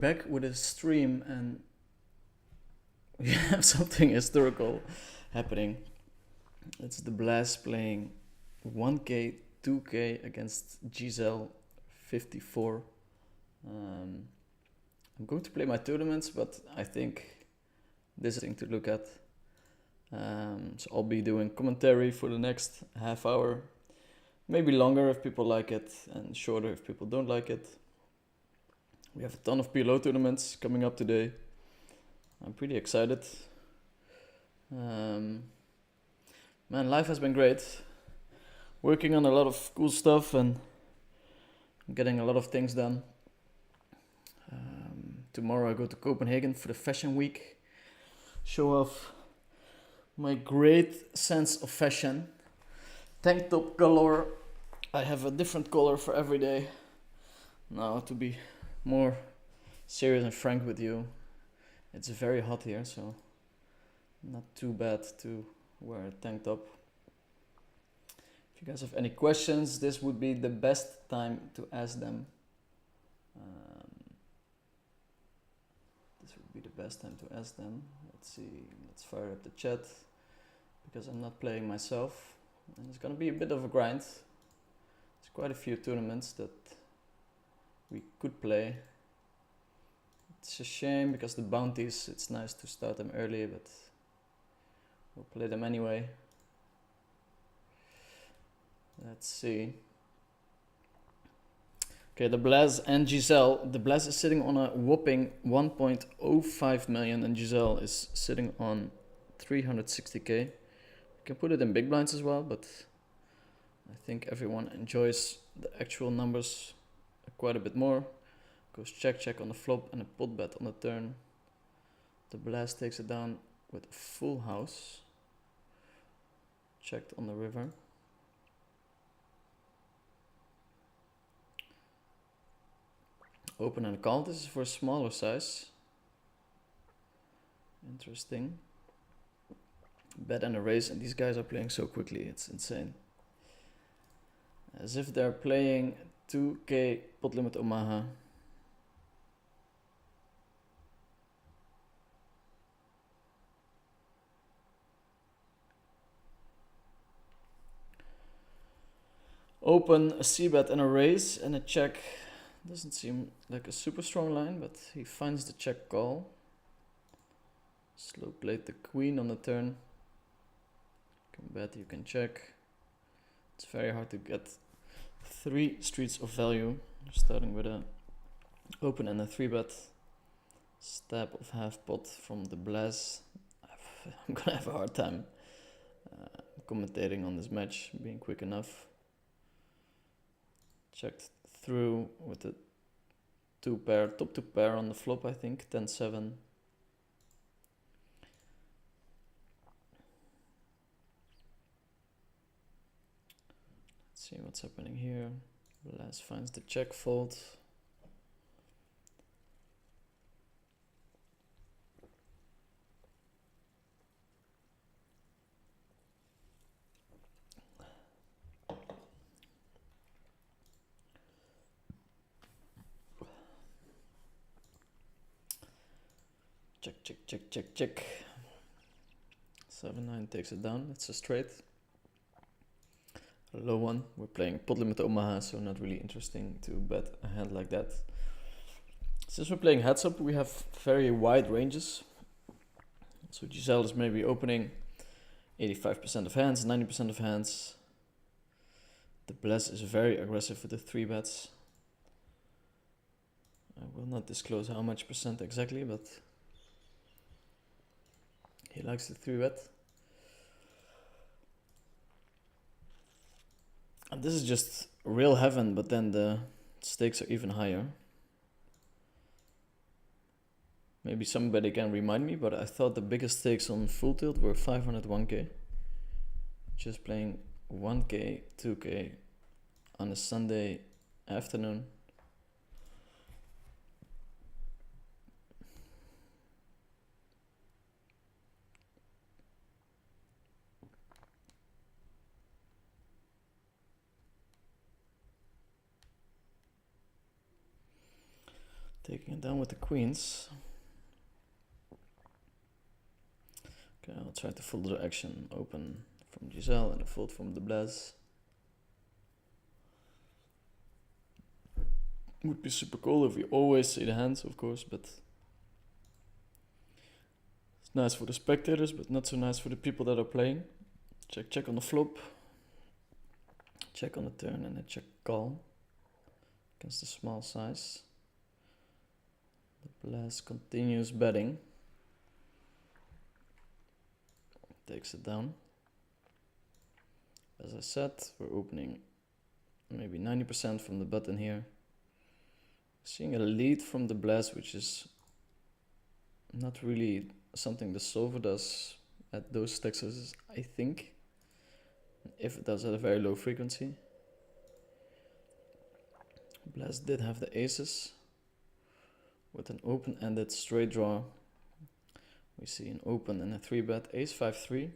Back with a stream, and we have something historical happening. It's the Blast playing 1K, 2K against Giselle 54. I'm going to play my tournaments, but I think this is a thing to look at. So I'll be doing commentary for the next half hour. Maybe longer if people like it, and shorter if people don't like it. We have a ton of PLO tournaments coming up today. I'm pretty excited. Man, life has been great. Working on a lot of cool stuff and getting a lot of things done. Tomorrow I go to Copenhagen for the Fashion Week. Show off my great sense of fashion. Tank top galore. I have a different color for every day. Now, to be more serious and frank with you, it's very hot here, so not too bad to wear a tank top. If you guys have any questions, this would be the best time to ask them. Let's see, let's fire up the chat, because I'm not playing myself, and it's gonna be a bit of a grind. There's quite a few tournaments that we could play. It's a shame because the bounties, it's nice to start them early, but we'll play them anyway. Let's see. Okay, the Blaz and Giselle. The Blaz is sitting on a whopping 1.05 million and Giselle is sitting on 360k. You can put it in big blinds as well, but I think everyone enjoys the actual numbers quite a bit more. Goes check on the flop and a pot bet on the turn. The Blast takes it down with a full house. Checked on the river. Open and call. This is for a smaller size. Interesting. Bet and a raise, and these guys are playing so quickly, it's insane. As if they're playing 2K pot limit Omaha. Open, a c-bet and a raise and a check. Doesn't seem like a super strong line, but he finds the check call. Slow played the queen on the turn. You can bet, you can check. It's very hard to get 3 streets of value. Starting with a open and a 3-bet. Stab of half pot from the Blaz. I'm gonna have a hard time commentating on this match, being quick enough. Checked through with the top 2 pair on the flop, I think, 10-7. Let's see what's happening here. Blaz finds the check fold. Check. 7-9 takes it down. It's a straight. A low one. We're playing pot limit Omaha, so not really interesting to bet a hand like that. Since we're playing heads up, we have very wide ranges. So Giselle is maybe opening 85% of hands, 90% of hands. The Blaz is very aggressive with the 3 bets. I will not disclose how much percent exactly, but he likes the 3-bet. And this is just real heaven, but then the stakes are even higher. Maybe somebody can remind me, but I thought the biggest stakes on full tilt were 501k. Just playing 1k, 2k on a Sunday afternoon. Taking it down with the queens. Okay, I'll try to follow the action. Open from Giselle and a fold from the Blaise. Would be super cool if we always see the hands, of course, but it's nice for the spectators, but not so nice for the people that are playing. Check on the flop. Check on the turn and a check call against the small size. The Blaise continues betting. Takes it down. As I said, we're opening maybe 90% from the button here. Seeing a lead from the Blaise, which is not really something the solver does at those stacks, I think. If it does at a very low frequency. Blaise did have the aces. With an open-ended straight draw. We see an open and a 3-bet, ace 5-3.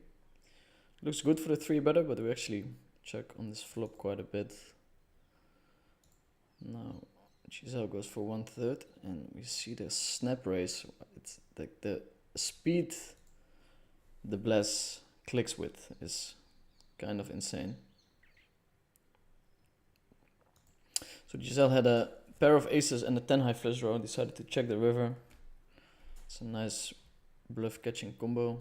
Looks good for the 3-better, but we actually check on this flop quite a bit. Now Giselle goes for 1/3 and we see the snap raise. It's like the speed the Blaise clicks with is kind of insane. So Giselle had a pair of aces and a 10 high flush draw, decided to check the river. It's a nice bluff catching combo.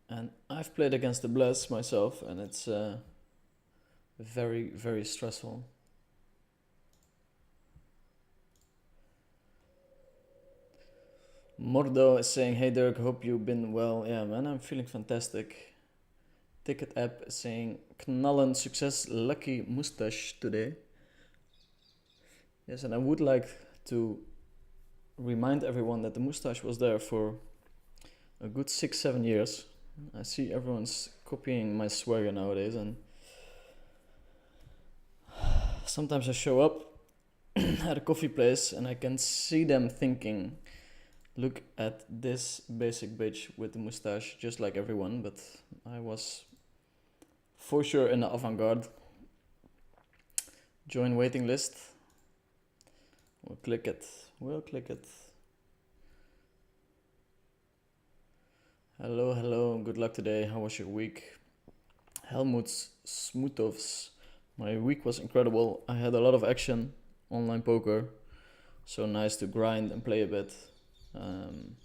And I've played against the Blaise myself, and it's very, very stressful. Mordo is saying, hey Dirk, hope you've been well. Yeah man, I'm feeling fantastic. Ticket app is saying, knallen success, lucky mustache today. Yes, and I would like to remind everyone that the mustache was there for a good 6-7 years. I see everyone's copying my swagger nowadays, and sometimes I show up at a coffee place and I can see them thinking, look at this basic bitch with the mustache, just like everyone, but I was for sure in the avant-garde. Join waiting list. We'll click it. Hello, good luck today. How was your week? Helmut Smutovs. My week was incredible. I had a lot of action, online poker. So nice to grind and play a bit. I'm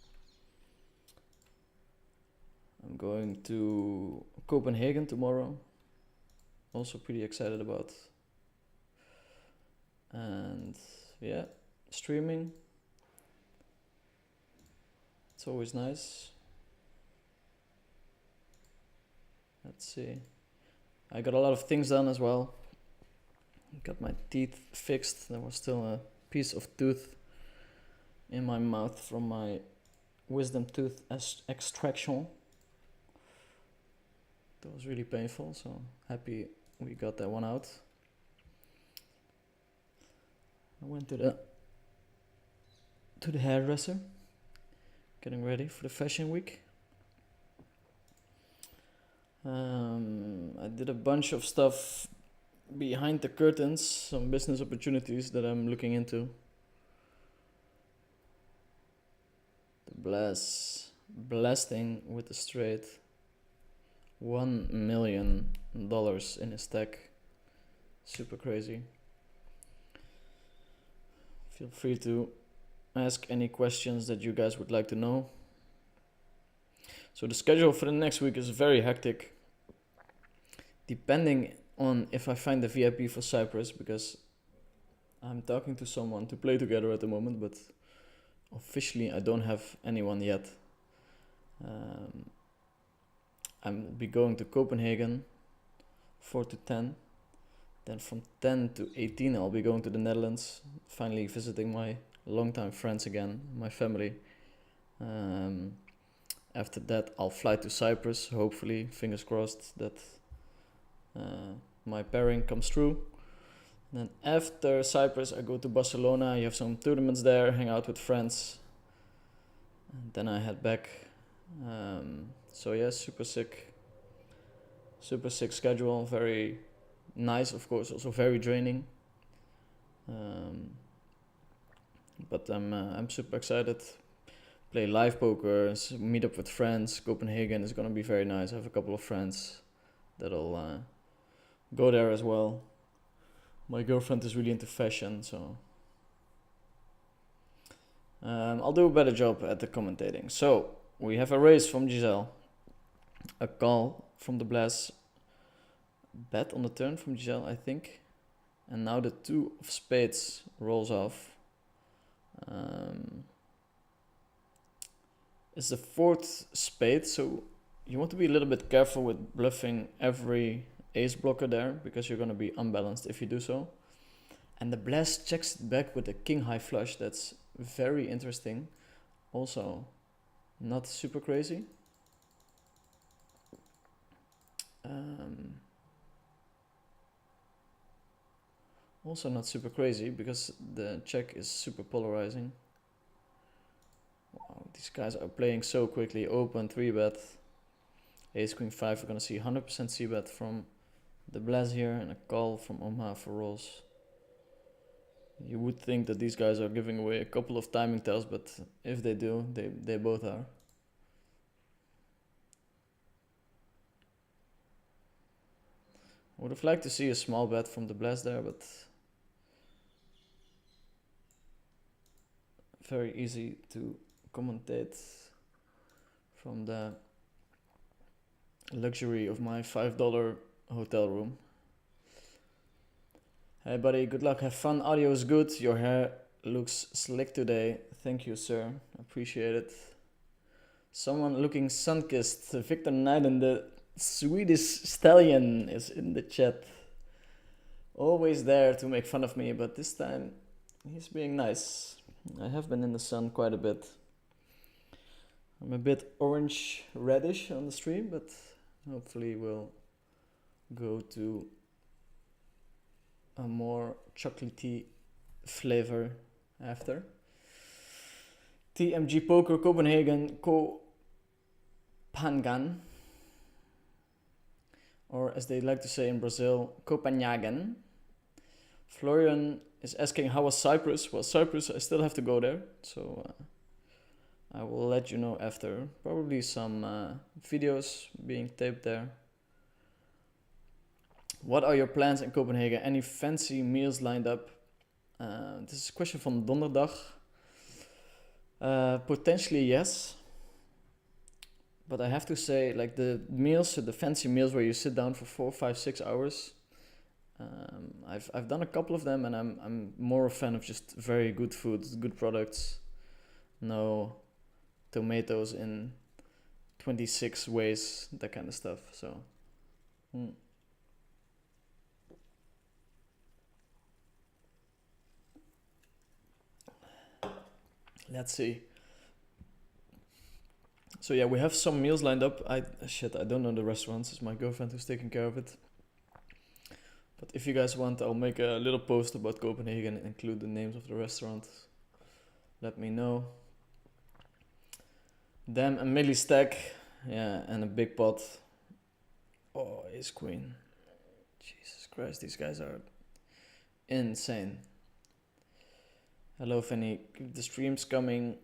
going to Copenhagen tomorrow. Also pretty excited about. And yeah, streaming. It's always nice. Let's see. I got a lot of things done as well. Got my teeth fixed. There was still a piece of tooth in my mouth from my wisdom tooth extraction. That was really painful, so happy we got that one out. I went to the hairdresser, getting ready for the fashion week. I did a bunch of stuff behind the curtains, some business opportunities that I'm looking into. The Blaise blasting with the straight. $1 million in his stack. Super crazy. Feel free to ask any questions that you guys would like to know. So the schedule for the next week is very hectic. Depending on if I find the VIP for Cyprus, because I'm talking to someone to play together at the moment, but officially I don't have anyone yet. I'll be going to Copenhagen 4 to 10. Then from 10 to 18 I'll be going to the Netherlands, finally visiting my longtime friends again, my family. After that I'll fly to Cyprus, hopefully, fingers crossed that my pairing comes true. And then after Cyprus I go to Barcelona, I have some tournaments there, hang out with friends. And then I head back So yeah, super sick schedule. Very nice, of course, also very draining. But I'm super excited. Play live poker, meet up with friends. Copenhagen is gonna be very nice. I have a couple of friends that'll go there as well. My girlfriend is really into fashion, so I'll do a better job at the commentating. So we have a raise from Giselle, a call from the Blast, bet on the turn from Giselle, I think, and now the 2 of spades rolls off. It's the 4th spade, so you want to be a little bit careful with bluffing every ace blocker there, because you're going to be unbalanced if you do so. And the Blast checks it back with a king high flush. That's very interesting. Also, not super crazy. Also not super crazy, because the check is super polarizing. Wow, these guys are playing so quickly. Open, 3-bet. Ace, queen, 5. We're going to see 100% c-bet from the Blast here, and a call from Omaha for rolls. You would think that these guys are giving away a couple of timing tells, but if they do, they both are. I would have liked to see a small bet from the Blast there, but very easy to commentate from the luxury of my $5 hotel room. Hey buddy, good luck, have fun, audio is good, your hair looks slick today, thank you sir, appreciate it. Someone looking sun-kissed, Victor Nyden, the Swedish stallion, is in the chat. Always there to make fun of me, but this time he's being nice. I have been in the sun quite a bit. I'm a bit orange reddish on the stream, but hopefully we'll go to a more chocolatey flavor after. TMG Poker Copenhagen Copangan, or as they like to say in Brazil, Copenhagen. Florian is asking how was Cyprus. Well, Cyprus, I still have to go there, so I will let you know after. Probably some videos being taped there. What are your plans in Copenhagen? Any fancy meals lined up? This is a question from Donderdag. Potentially yes. But I have to say, like the meals, the fancy meals where you sit down for 4, 5, 6 hours, I've done a couple of them, and I'm more a fan of just very good food, good products. No tomatoes in 26 ways, that kind of stuff. So let's see. So yeah, we have some meals lined up. I don't know the restaurants. It's my girlfriend who's taking care of it. But if you guys want, I'll make a little post about Copenhagen and include the names of the restaurants. Let me know. Damn, a milli stack. Yeah, and a big pot. Oh, ace queen. Jesus Christ, these guys are insane. Hello, Fanny. Keep the streams coming.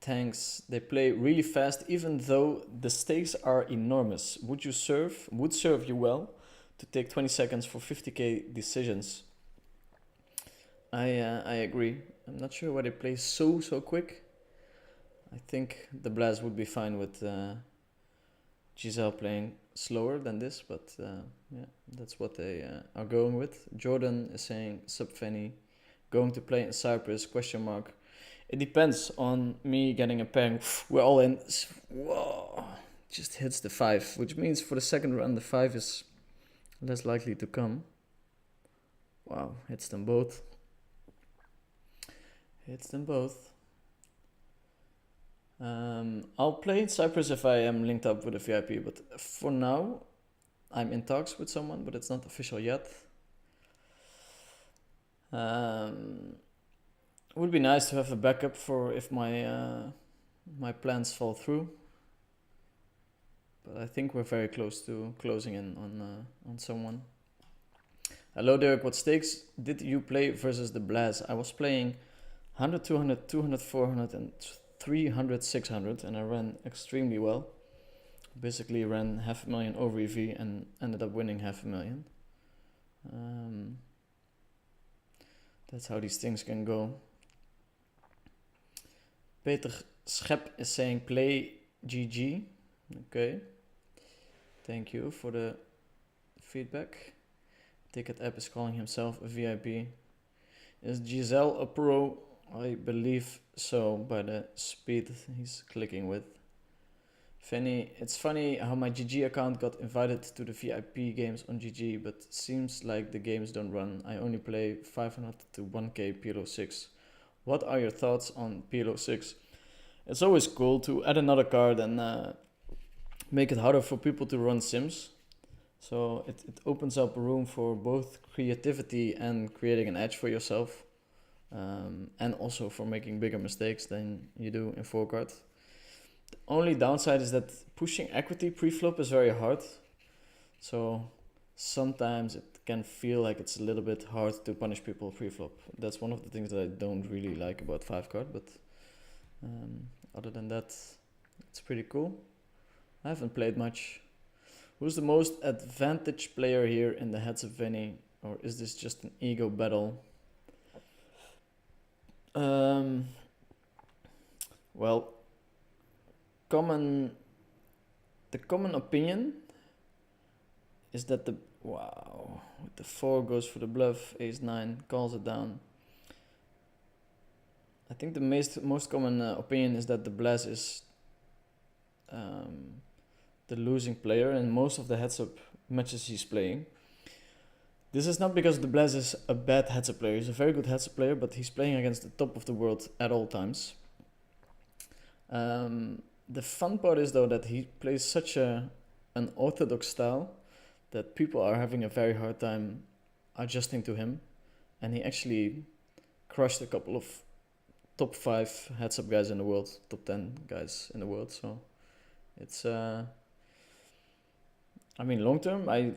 Thanks. They play really fast, even though the stakes are enormous. Would serve you well to take 20 seconds for 50k decisions. I agree. I'm not sure why they play so quick. I think the Blast would be fine with Giselle playing slower than this, but yeah, that's what they are going with. Jordan is saying, sup Fanny, going to play in Cyprus, question mark. It depends on me getting a pairing. We're all in. Whoa, just hits the 5, which means for the second round the 5 is less likely to come. Wow, hits them both. I'll play in Cyprus if I am linked up with a VIP, but for now I'm in talks with someone, but it's not official yet. It would be nice to have a backup for if my plans fall through. but I think we're very close to closing in on someone. Hello Derek, what stakes did you play versus the Blast? I was playing 100, 200, 200, 400 and 300, 600 and I ran extremely well. Basically ran 500,000 over EV and ended up winning 500,000. That's how these things can go. Peter Schep is saying play GG. Okay. Thank you for the feedback. Ticket app is calling himself a VIP. Is Giselle a pro? I believe so by the speed he's clicking with. Fanny, it's funny how my GG account got invited to the VIP games on GG, but seems like the games don't run. I only play 500 to 1k PLO 6. What are your thoughts on PLO 6? It's always cool to add another card and make it harder for people to run sims. So it opens up room for both creativity and creating an edge for yourself. And also for making bigger mistakes than you do in 4-card. The only downside is that pushing equity pre-flop is very hard. So sometimes it can feel like it's a little bit hard to punish people pre-flop. That's one of the things that I don't really like about 5-card, but other than that, it's pretty cool. I haven't played much. Who's the most advantaged player here in the heads of Vinny? Or is this just an ego battle? Well, the common opinion is that the 4 goes for the bluff, ace 9 calls it down. I think the most common opinion is that the Blast is the losing player in most of the heads-up matches he's playing. This is not because the Blast is a bad heads-up player. He's a very good heads-up player, but he's playing against the top of the world at all times. The fun part is though that he plays such an orthodox style that people are having a very hard time adjusting to him, and he actually crushed a couple of top 5 heads-up guys in the world, top 10 guys in the world. So it's long term I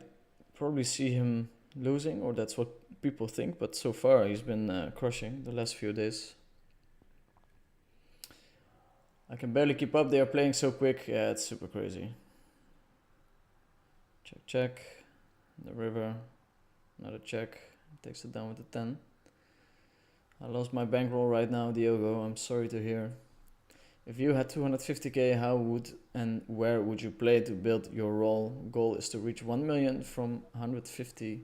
probably see him losing, or that's what people think, but so far he's been crushing the last few days. I can barely keep up, they are playing so quick. Yeah, it's super crazy. Check, the river, another check, takes it down with the 10. I lost my bankroll right now, Diogo, I'm sorry to hear. If you had 250k, how would and where would you play to build your roll? Goal is to reach 1 million from 150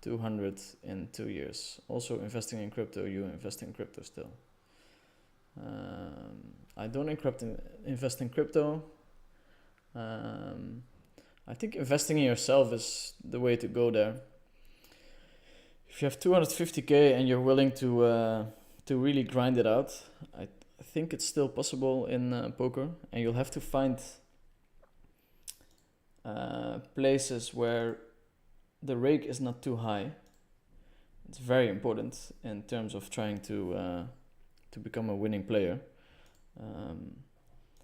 to 100 in 2 years. Also investing in crypto, you invest in crypto still. I don't invest in crypto. I think investing in yourself is the way to go there. If you have 250k and you're willing to really grind it out, I think it's still possible in poker, and you'll have to find places where the rake is not too high. It's very important in terms of trying to become a winning player.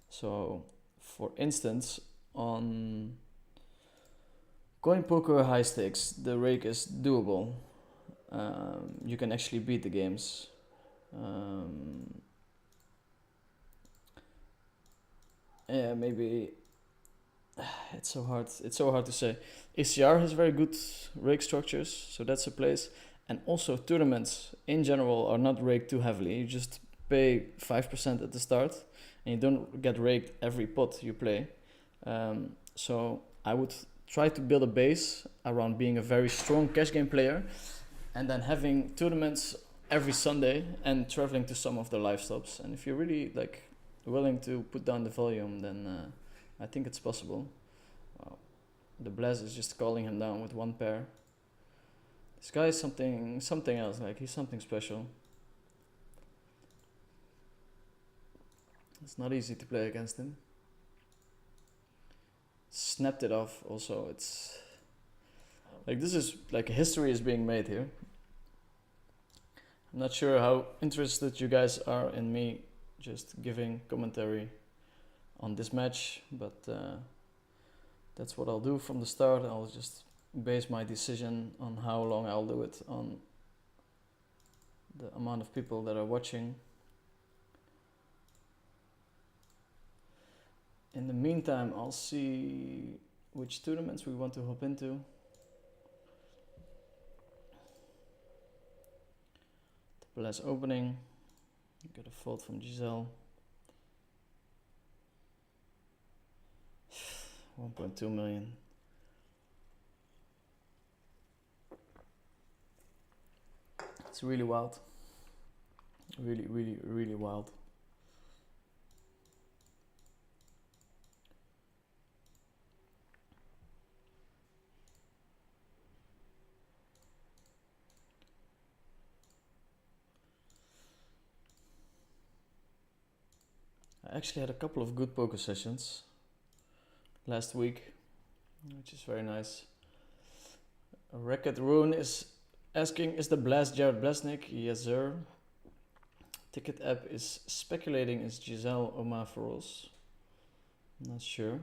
So, for instance, on coin poker high stakes, the rake is doable. You can actually beat the games. Yeah, maybe it's so hard to say. ACR has very good rake structures, so that's a place. And also tournaments in general are not raked too heavily. You just pay 5% at the start and you don't get raked every pot you play. So I would try to build a base around being a very strong cash game player and then having tournaments every Sunday and traveling to some of the live stops. And if you're really willing to put down the volume, then I think it's possible. Wow. The Blast is just calling him down with one pair. This guy is something else, he's something special. It's not easy to play against him. Snapped it off also. It's this is history is being made here. I'm not sure how interested you guys are in me just giving commentary on this match, but That's what I'll do from the start. I'll just base my decision on how long I'll do it on the amount of people that are watching. In the meantime, I'll see which tournaments we want to hop into. The last opening. Got a fold from Giselle. 1.2 million. It's really wild. Really, really, really wild. I actually had a couple of good poker sessions last week, which is very nice. Racket Rune is asking, is the blast Jared Blesnik? Yes, sir. Ticket app is speculating is Giselle Omaforos. Not sure.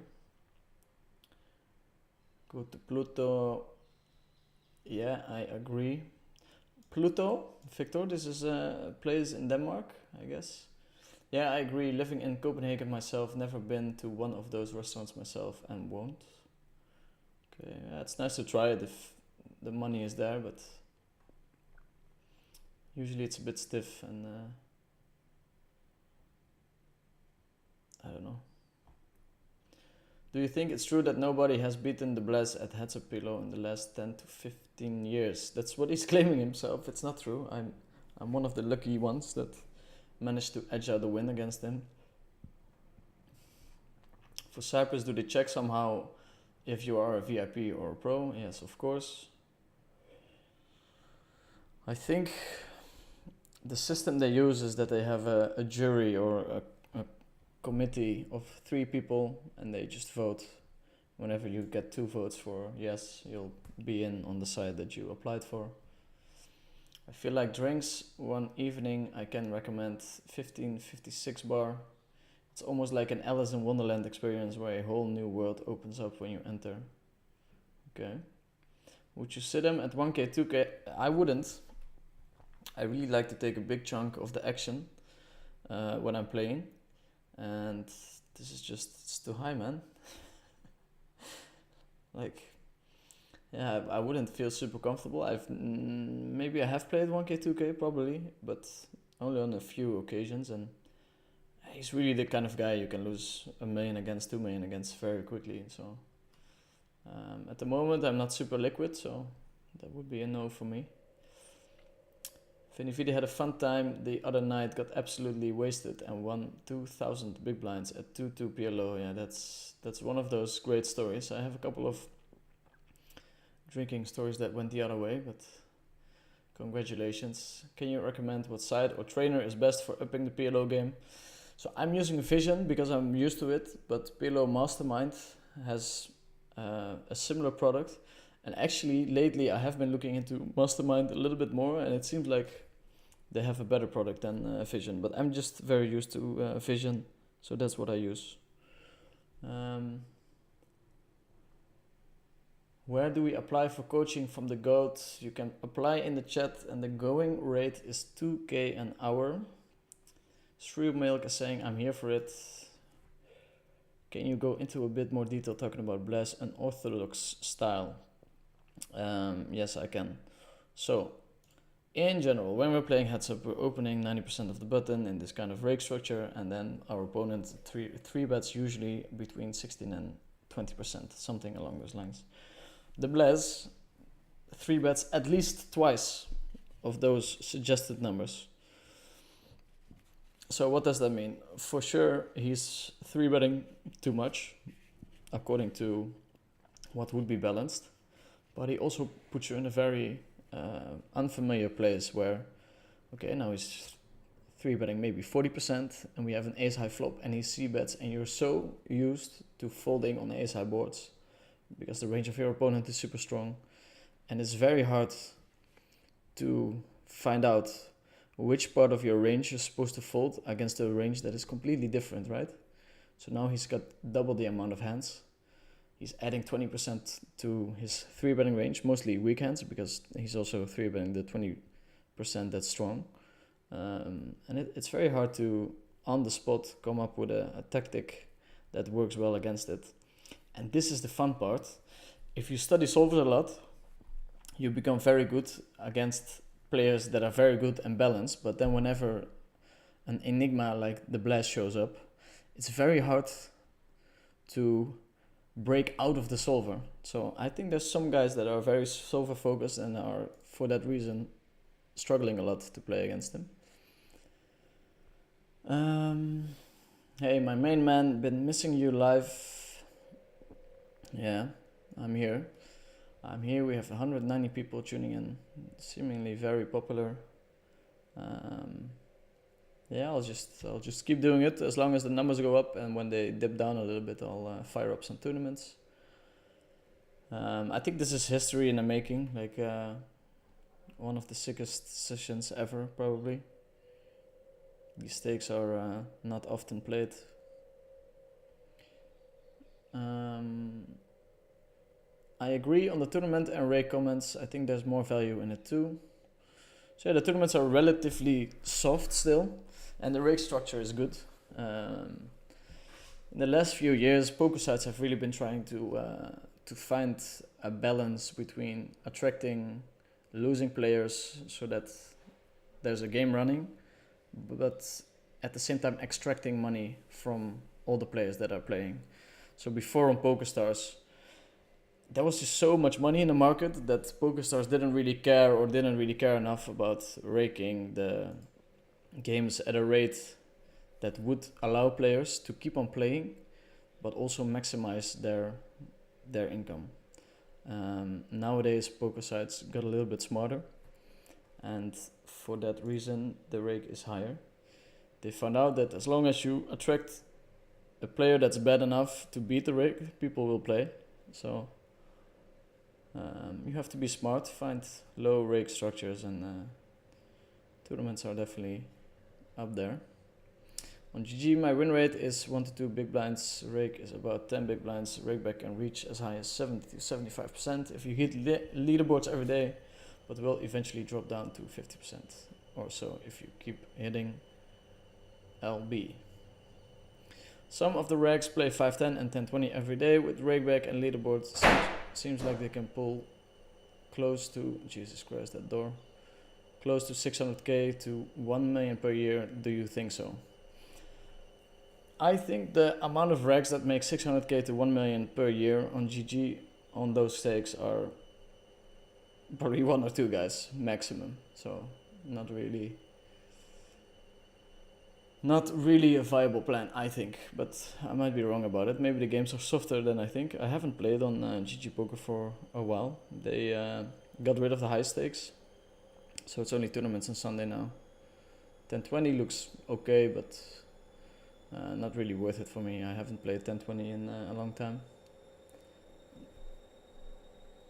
Go to Pluto. Yeah, I agree. Pluto, Victor, this is a place in Denmark, I guess. Yeah, I agree. Living in Copenhagen myself, never been to one of those restaurants myself and won't. Okay, yeah, it's nice to try it if the money is there, but usually it's a bit stiff and I don't know. Do you think it's true that nobody has beaten the Blaz at Heads Up PLO in the last 10 to 15 years? That's what he's claiming himself. It's not true. I'm one of the lucky ones that managed to edge out the win against him. For Cyprus, do they check somehow if you are a VIP or a pro? Yes, of course. I think the system they use is that they have a jury or a committee of 3 people and they just vote. Whenever you get 2 votes for yes, you'll be in on the side that you applied for. I feel like drinks one evening I can recommend 1556 bar. It's almost like an Alice in Wonderland experience where a whole new world opens up when you enter. Okay. Would you sit them at 1k, 2k? I wouldn't. I really like to take a big chunk of the action when I'm playing. And this is just, it's too high, man. Like, yeah, I wouldn't feel super comfortable. Maybe I have played 1k, 2k probably, but only on a few occasions. And he's really the kind of guy you can lose 1 million against, 2 million against very quickly. So at the moment, I'm not super liquid, so that would be a no for me. Vinny had a fun time the other night, got absolutely wasted and won 2,000 big blinds at 2-2 PLO. Yeah, that's one of those great stories. I have a couple of drinking stories that went the other way, but congratulations. Can you recommend what site or trainer is best for upping the PLO game? So I'm using Vision because I'm used to it, but PLO Mastermind has a similar product. And actually, lately I have been looking into Mastermind a little bit more, and it seems like they have a better product than Vision. But I'm just very used to Vision, so that's what I use. Where do we apply for coaching from the GOAT? You can apply in the chat, and the going rate is 2k an hour. Shrew Milk is saying, I'm here for it. Can you go into a bit more detail talking about Blaz unorthodox style? Yes, I can. So, in general, when we're playing heads up, we're opening 90% of the button in this kind of rake structure, and then our opponent three bets usually between 16 and 20%, something along those lines. The Blaz 3 bets at least twice of those suggested numbers. So what does that mean? For sure, he's 3 betting too much, according to what would be balanced. But he also puts you in a very unfamiliar place where, okay, now he's 3 betting maybe 40%, and we have an ace high flop, and he c bets, and you're so used to folding on ace high boards because the range of your opponent is super strong, and it's very hard to find out which part of your range you're supposed to fold against a range that is completely different, right? So now he's got double the amount of hands. he's adding 20% to his 3-betting range, mostly weekends, because he's also 3-betting the 20% that's strong. And it's very hard to, on the spot, come up with a tactic that works well against it. And this is the fun part. If you study solvers a lot, you become very good against players that are very good and balanced, but then whenever an enigma like the blast shows up, it's very hard to break out of the solver. So I think there's some guys that are very solver focused and are, for that reason, struggling a lot to play against them. Hey, my main man, been missing you live. Yeah, I'm here. We have 190 people tuning in, seemingly very popular. Yeah, I'll just keep doing it as long as the numbers go up, and when they dip down a little bit, I'll fire up some tournaments. I think this is history in the making, like one of the sickest sessions ever, probably. These stakes are not often played. I agree on the tournament and rake comments. I think there's more value in it too. So yeah, the tournaments are relatively soft still, and the rake structure is good. In the last few years, poker sites have really been trying to find a balance between attracting losing players so that there's a game running, but at the same time extracting money from all the players that are playing. So before on PokerStars, there was just so much money in the market that PokerStars didn't really care enough about raking the games at a rate that would allow players to keep on playing, but also maximize their income. Nowadays, poker sites got a little bit smarter, and for that reason, the rake is higher. They found out that as long as you attract a player that's bad enough to beat the rake, people will play. So you have to be smart, find low rake structures, and tournaments are definitely up there. On GG, my win rate is 1 to 2 big blinds, rake is about 10 big blinds, rake back can reach as high as 70 to 75% if you hit leaderboards every day, but will eventually drop down to 50% or so if you keep hitting LB. Some of the rags play 510 and 1020 every day with rake back and leaderboards. Seems like they can pull close to, Jesus Christ, that door, close to 600k to 1 million per year. Do you think so? I think the amount of rags that make 600k to 1 million per year on GG on those stakes are probably 1 or 2 guys maximum. So not really a viable plan, I think, but I might be wrong about it. Maybe the games are softer than I think. I haven't played on GG Poker for a while. They got rid of the high stakes, so it's only tournaments on Sunday now. 1020 looks okay, but not really worth it for me. I haven't played 1020 in a long time.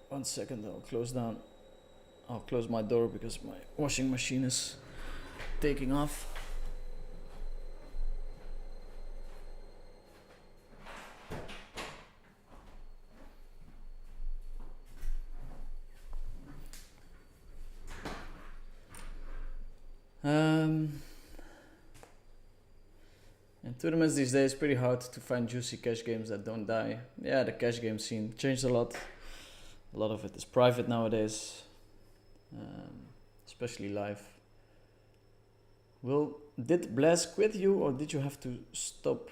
1 second, I'll close my door because my washing machine is taking off. In tournaments these days, pretty hard to find juicy cash games that don't die. Yeah, the cash game scene changed a lot. A lot of it is private nowadays, especially live. Did Blaze quit you or did you have to stop?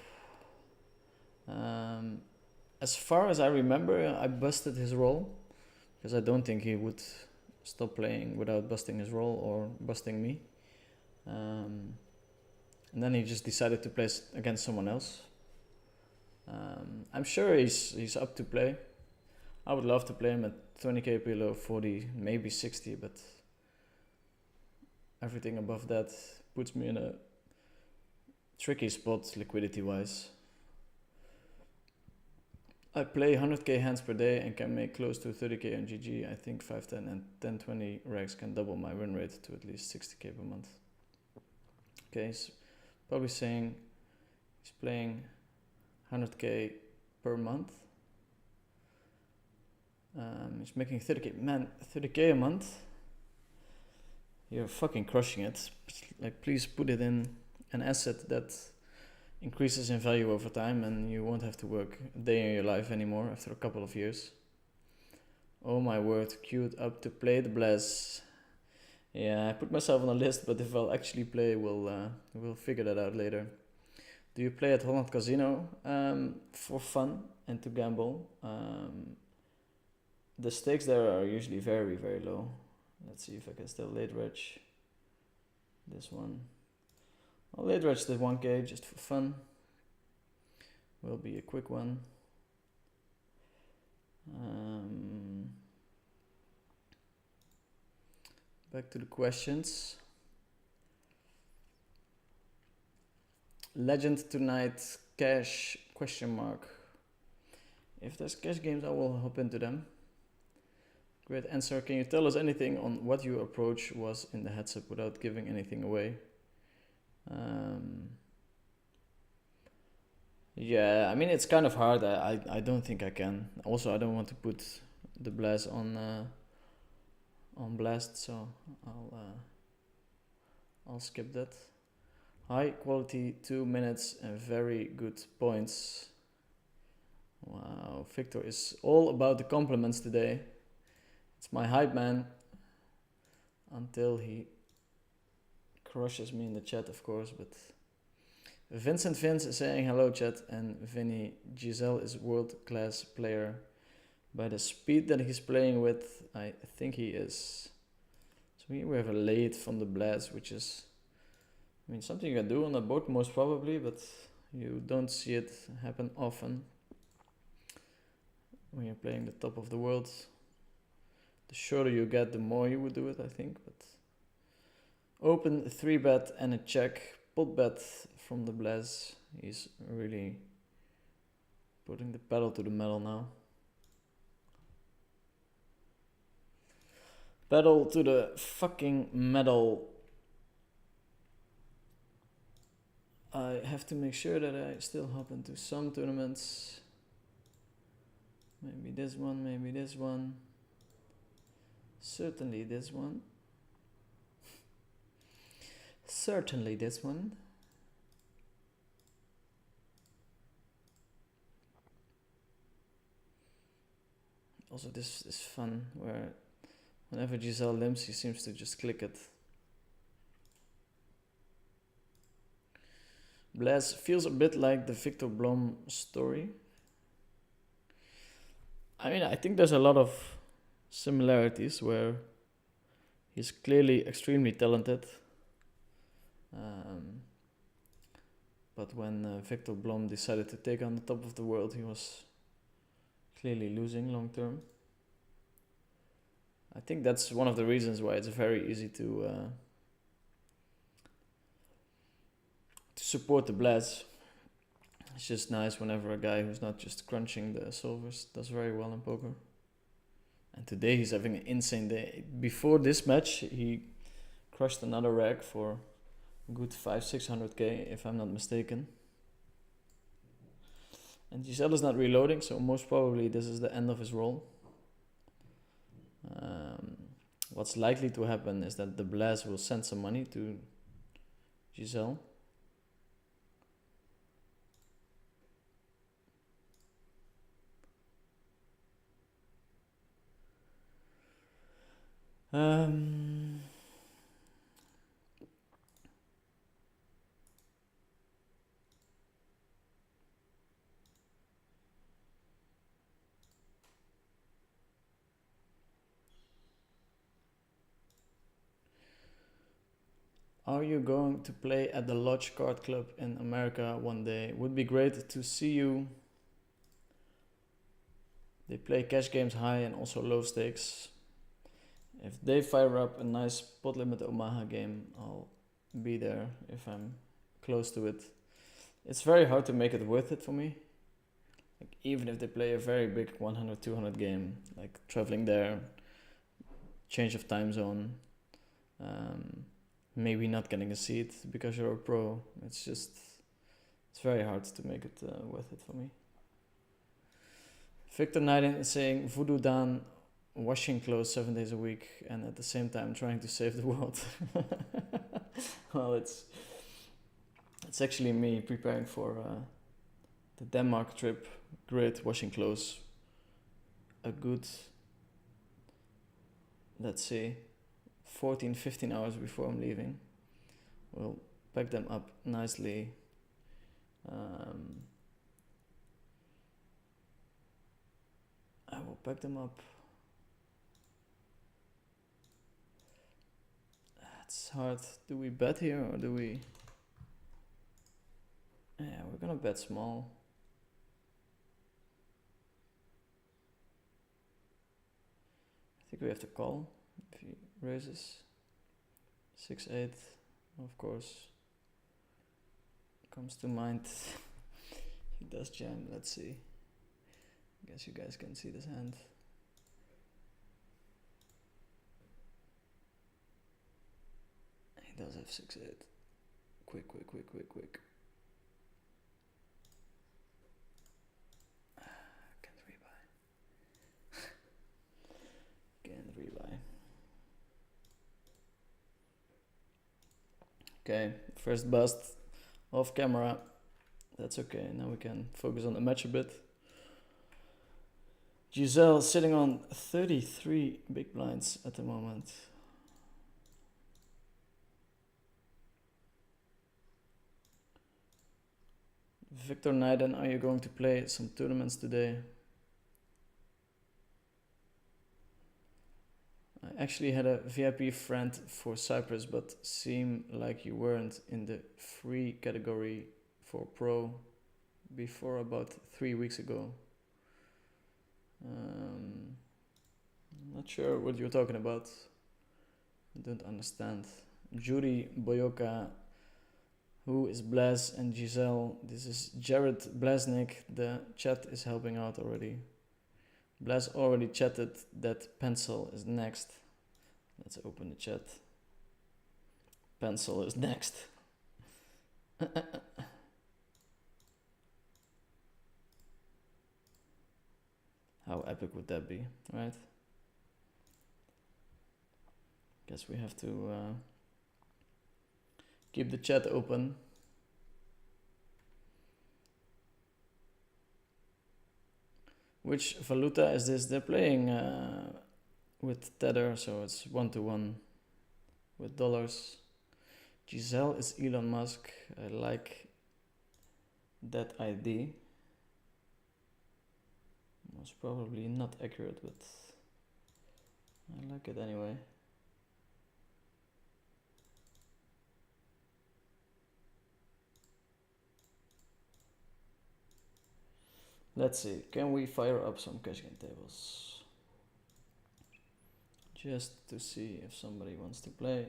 As far as I remember, I busted his roll because I don't think he would stop playing without busting his roll or busting me. And then he just decided to play against someone else. I'm sure he's up to play. I would love to play him at 20k PLO, 40, maybe 60, but everything above that puts me in a tricky spot liquidity-wise. I play 100k hands per day and can make close to 30k on GG. I think 510 and 1020 rags can double my win rate to at least 60k per month. Okay, he's probably saying he's playing 100k per month. He's making 30k. Man, 30k a month? You're fucking crushing it. Like, please put it in an asset that increases in value over time and you won't have to work a day in your life anymore after a couple of years. Oh my word, queued up to play the Blaz. Yeah, I put myself on a list, but if I'll actually play, we'll figure that out later. Do you play at Holland Casino? For fun and to gamble. The stakes there are usually very, very low. Let's see if I can still late reg this one. I'll late reg the 1k just for fun. Will be a quick one. Back to the questions. Legend tonight, cash, question mark. If there's cash games, I will hop into them. Great answer. Can you tell us anything on what your approach was in the heads up without giving anything away? Yeah, I mean, it's kind of hard. I don't think I can. Also, I don't want to put the Blaz on blast, so I'll skip that. High quality 2 minutes and very good points. Wow, Victor is all about the compliments today. It's my hype man. Until he crushes me in the chat, of course, but Vincent Vince is saying hello chat, and Vinny, Giselle is world-class player. By the speed that he's playing with, I think he is. So here we have a late from the Blaz, which is, I mean, something you can do on a boat most probably, but you don't see it happen often when you're playing the top of the world. The shorter you get, the more you would do it, I think. But open 3-bet and a check. Pot bet from the Blaz. He's really putting the pedal to the metal now. Pedal to the fucking metal. I have to make sure that I still hop into some tournaments. Maybe this one, maybe this one. Certainly this one. Certainly this one. Also this is fun, where whenever Giselle limps, he seems to just click it. Blaz feels a bit like the Victor Blom story. I mean, I think there's a lot of similarities where he's clearly extremely talented. But when Victor Blom decided to take on the top of the world, he was clearly losing long term. I think that's one of the reasons why it's very easy to support the Blaz. It's just nice whenever a guy who's not just crunching the solvers does very well in poker. And today he's having an insane day. Before this match, he crushed another rag for a good 500-600k, if I'm not mistaken. And Giselle is not reloading, so most probably this is the end of his roll. What's likely to happen is that the Blaz will send some money to Giselle. Are you going to play at the Lodge Card Club in America one day? Would be great to see you. They play cash games high and also low stakes. If they fire up a nice pot limit Omaha game, I'll be there if I'm close to it. It's very hard to make it worth it for me. Like, even if they play a very big 100-200 game, like traveling there, change of time zone, maybe not getting a seat because you're a pro. It's very hard to make it worth it for me. Victor Naiden is saying, Voodoo Dan, washing clothes 7 days a week and at the same time trying to save the world. Well, it's actually me preparing for the Denmark trip. Great, washing clothes a good, let's say, 14-15 hours before I'm leaving. We'll pack them up nicely. I will pack them up. It's hard. Do we bet here or do we... Yeah, we're gonna bet small. I think we have to call if he raises. 6-8, of course, comes to mind. He does jam. Let's see. Guess you guys can see this hand. He does have 6-8. Quick. Can't rebuy. Can't rebuy. Okay, first bust off camera. That's okay. Now we can focus on the match a bit. Giselle sitting on 33 big blinds at the moment. Victor Naiden, are you going to play some tournaments today? I actually had a VIP friend for Cyprus, but seemed like you weren't in the free category for pro before about 3 weeks ago. I'm not sure what you're talking about. I don't understand. Judy Boyoka, who is Blaz and Giselle? This is Jared Blaznik. The chat is helping out already. Blaz already chatted that pencil is next. Let's open the chat. Pencil is next. How epic would that be, right? Guess we have to keep the chat open. Which valuta is this? They're playing with Tether, so it's 1-to-1 with dollars. Giselle is Elon Musk. I like that ID. Most probably not accurate, but I like it anyway. Let's see, can we fire up some cash game tables? Just to see if somebody wants to play.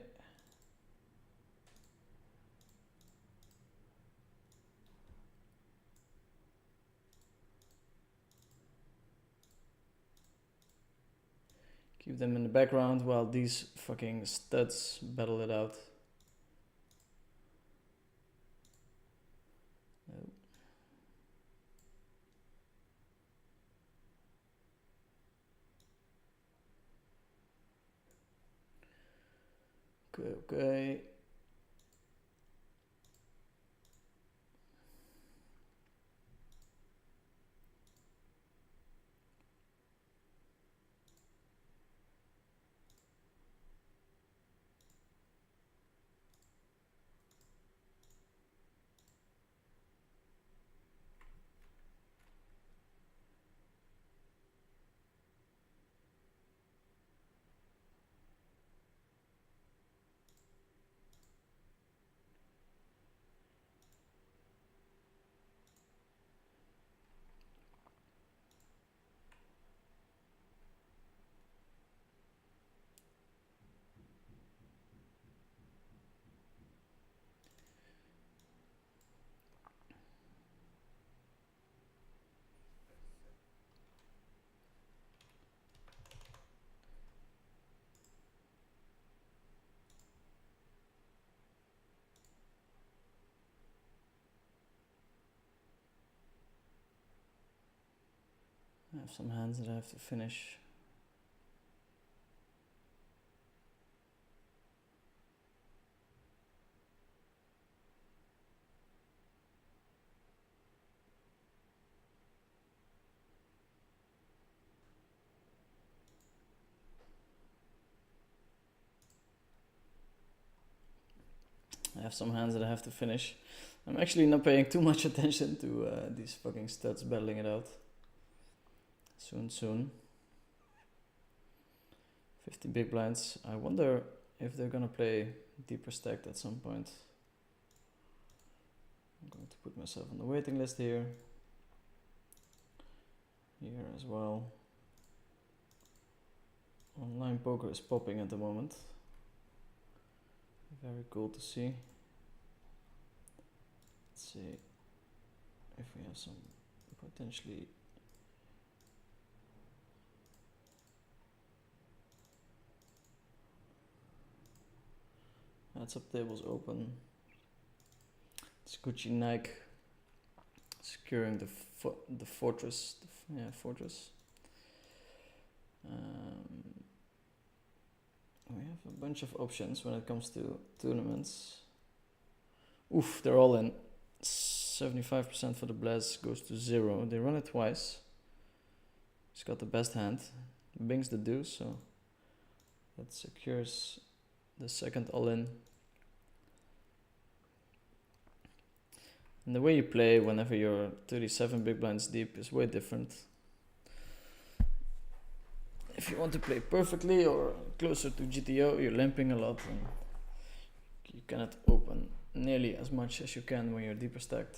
Keep them in the background while these fucking studs battle it out. Oh. Okay. I have some hands that I have to finish. I have some hands that I have to finish. I'm actually not paying too much attention to these fucking studs battling it out. Soon. 50 big blinds. I wonder if they're gonna play deeper stacked at some point. I'm going to put myself on the waiting list here. Here as well. Online poker is popping at the moment. Very cool to see. Let's see if we have some potentially heads up tables open. It's Gucci Nike securing the fortress. Fortress. We have a bunch of options when it comes to tournaments. Oof, they're all in. 75% for the blast goes to 0. They run it twice. He's got the best hand. Bings the deuce, so that secures the second all-in. And the way you play whenever you're 37 big blinds deep is way different. If you want to play perfectly or closer to GTO, you're limping a lot and you cannot open nearly as much as you can when you're deeper stacked.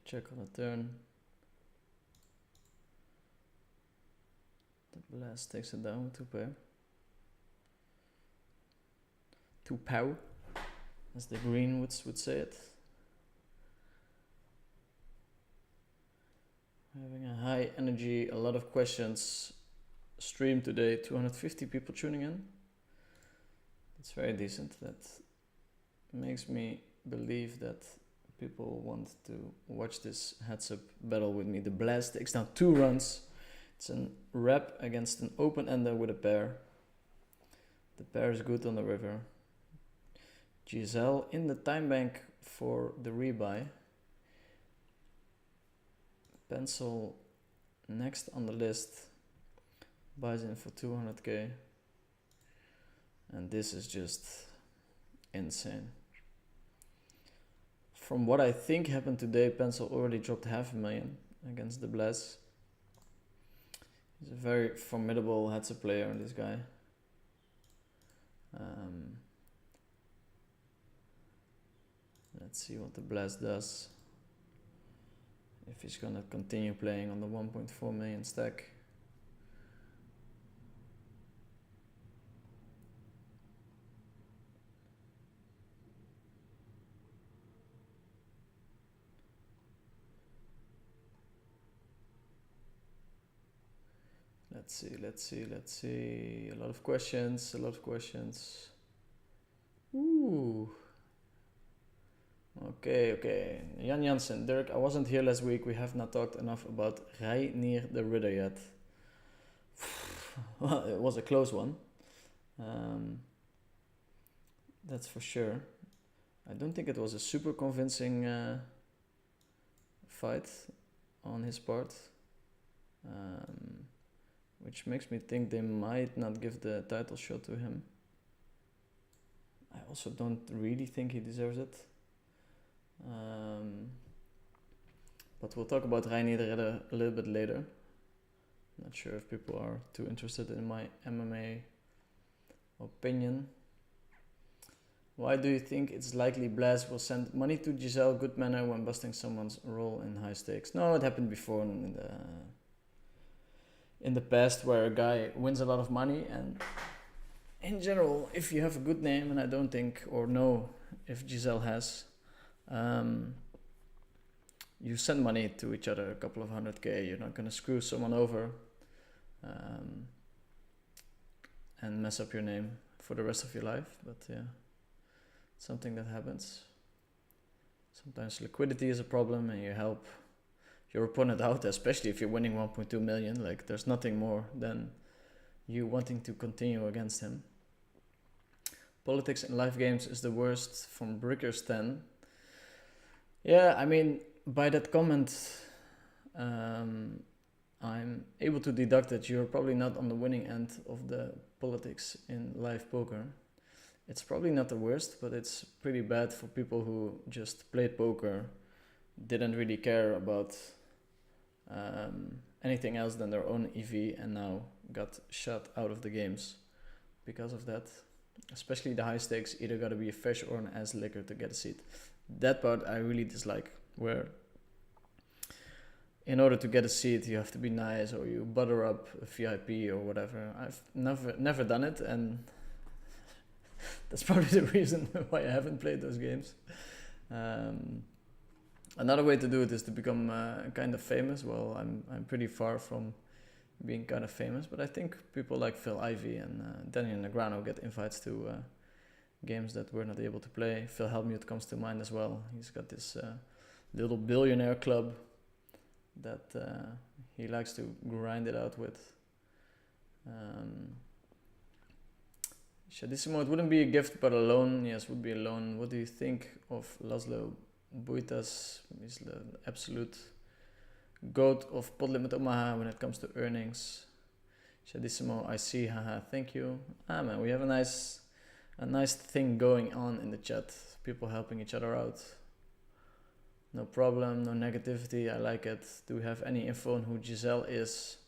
Check on the turn. The blast takes it down with 2 pair. 2 pow, as the Greenwoods would say it. Having a high energy, a lot of questions stream today, 250 people tuning in. It's very decent. That makes me believe that people want to watch this heads up battle with me. The blast takes down 2 runs. It's a rep against an open ender with a pair. The pair is good on the river. Giselle in the time bank for the rebuy. Pencil next on the list. Buys in for 200k. And this is just insane. From what I think happened today, Pencil already dropped $500,000 against the Blast. He's a very formidable heads-up player, this guy. Let's see what the Blast does. If he's gonna continue playing on the 1.4 million stack. Let's see. A lot of questions. Ooh. Okay. Jan Jansen, Dirk, I wasn't here last week. We have not talked enough about Reinier the Ridder yet. Well, it was a close one. That's for sure. I don't think it was a super convincing fight on his part. Which makes me think they might not give the title shot to him. I also don't really think he deserves it. But we'll talk about Reinier the Ridder a little bit later. Not sure if people are too interested in my MMA opinion. Why do you think it's likely Blast will send money to Giselle Goodmanner when busting someone's role in high stakes? No, it happened before in the past, where a guy wins a lot of money, and in general, if you have a good name, and I don't think or know if Giselle has, you send money to each other, a couple of 100k. You're not gonna screw someone over and mess up your name for the rest of your life. But yeah, something that happens. Sometimes liquidity is a problem and you help your opponent out, especially if you're winning 1.2 million. Like, there's nothing more than you wanting to continue against him. Politics in live games is the worst, from Brickers10. Yeah, I mean, by that comment, I'm able to deduct that you're probably not on the winning end of the politics in live poker. It's probably not the worst, but it's pretty bad for people who just played poker, didn't really care about anything else than their own EV, and now got shut out of the games because of that. Especially the high stakes, either gotta be a fish or an ass liquor to get a seat. That part I really dislike, where in order to get a seat you have to be nice, or you butter up a VIP or whatever. I've never done it, and that's probably the reason why I haven't played those games. Another way to do it is to become kind of famous. Well, I'm pretty far from being kind of famous, but I think people like Phil Ivey and Daniel Negreanu get invites to games that we're not able to play. Phil Hellmuth comes to mind as well. He's got this little billionaire club that he likes to grind it out with. Shadissimo, it wouldn't be a gift but a loan. Yes, would be a loan. What do you think of Laszlo Buitas? He's the absolute goat of Pot Limit Omaha when it comes to earnings. Shadissimo, I see, haha, thank you. Man, we have a nice thing going on in the chat. People helping each other out. No problem, no negativity, I like it. Do we have any info on who Giselle is?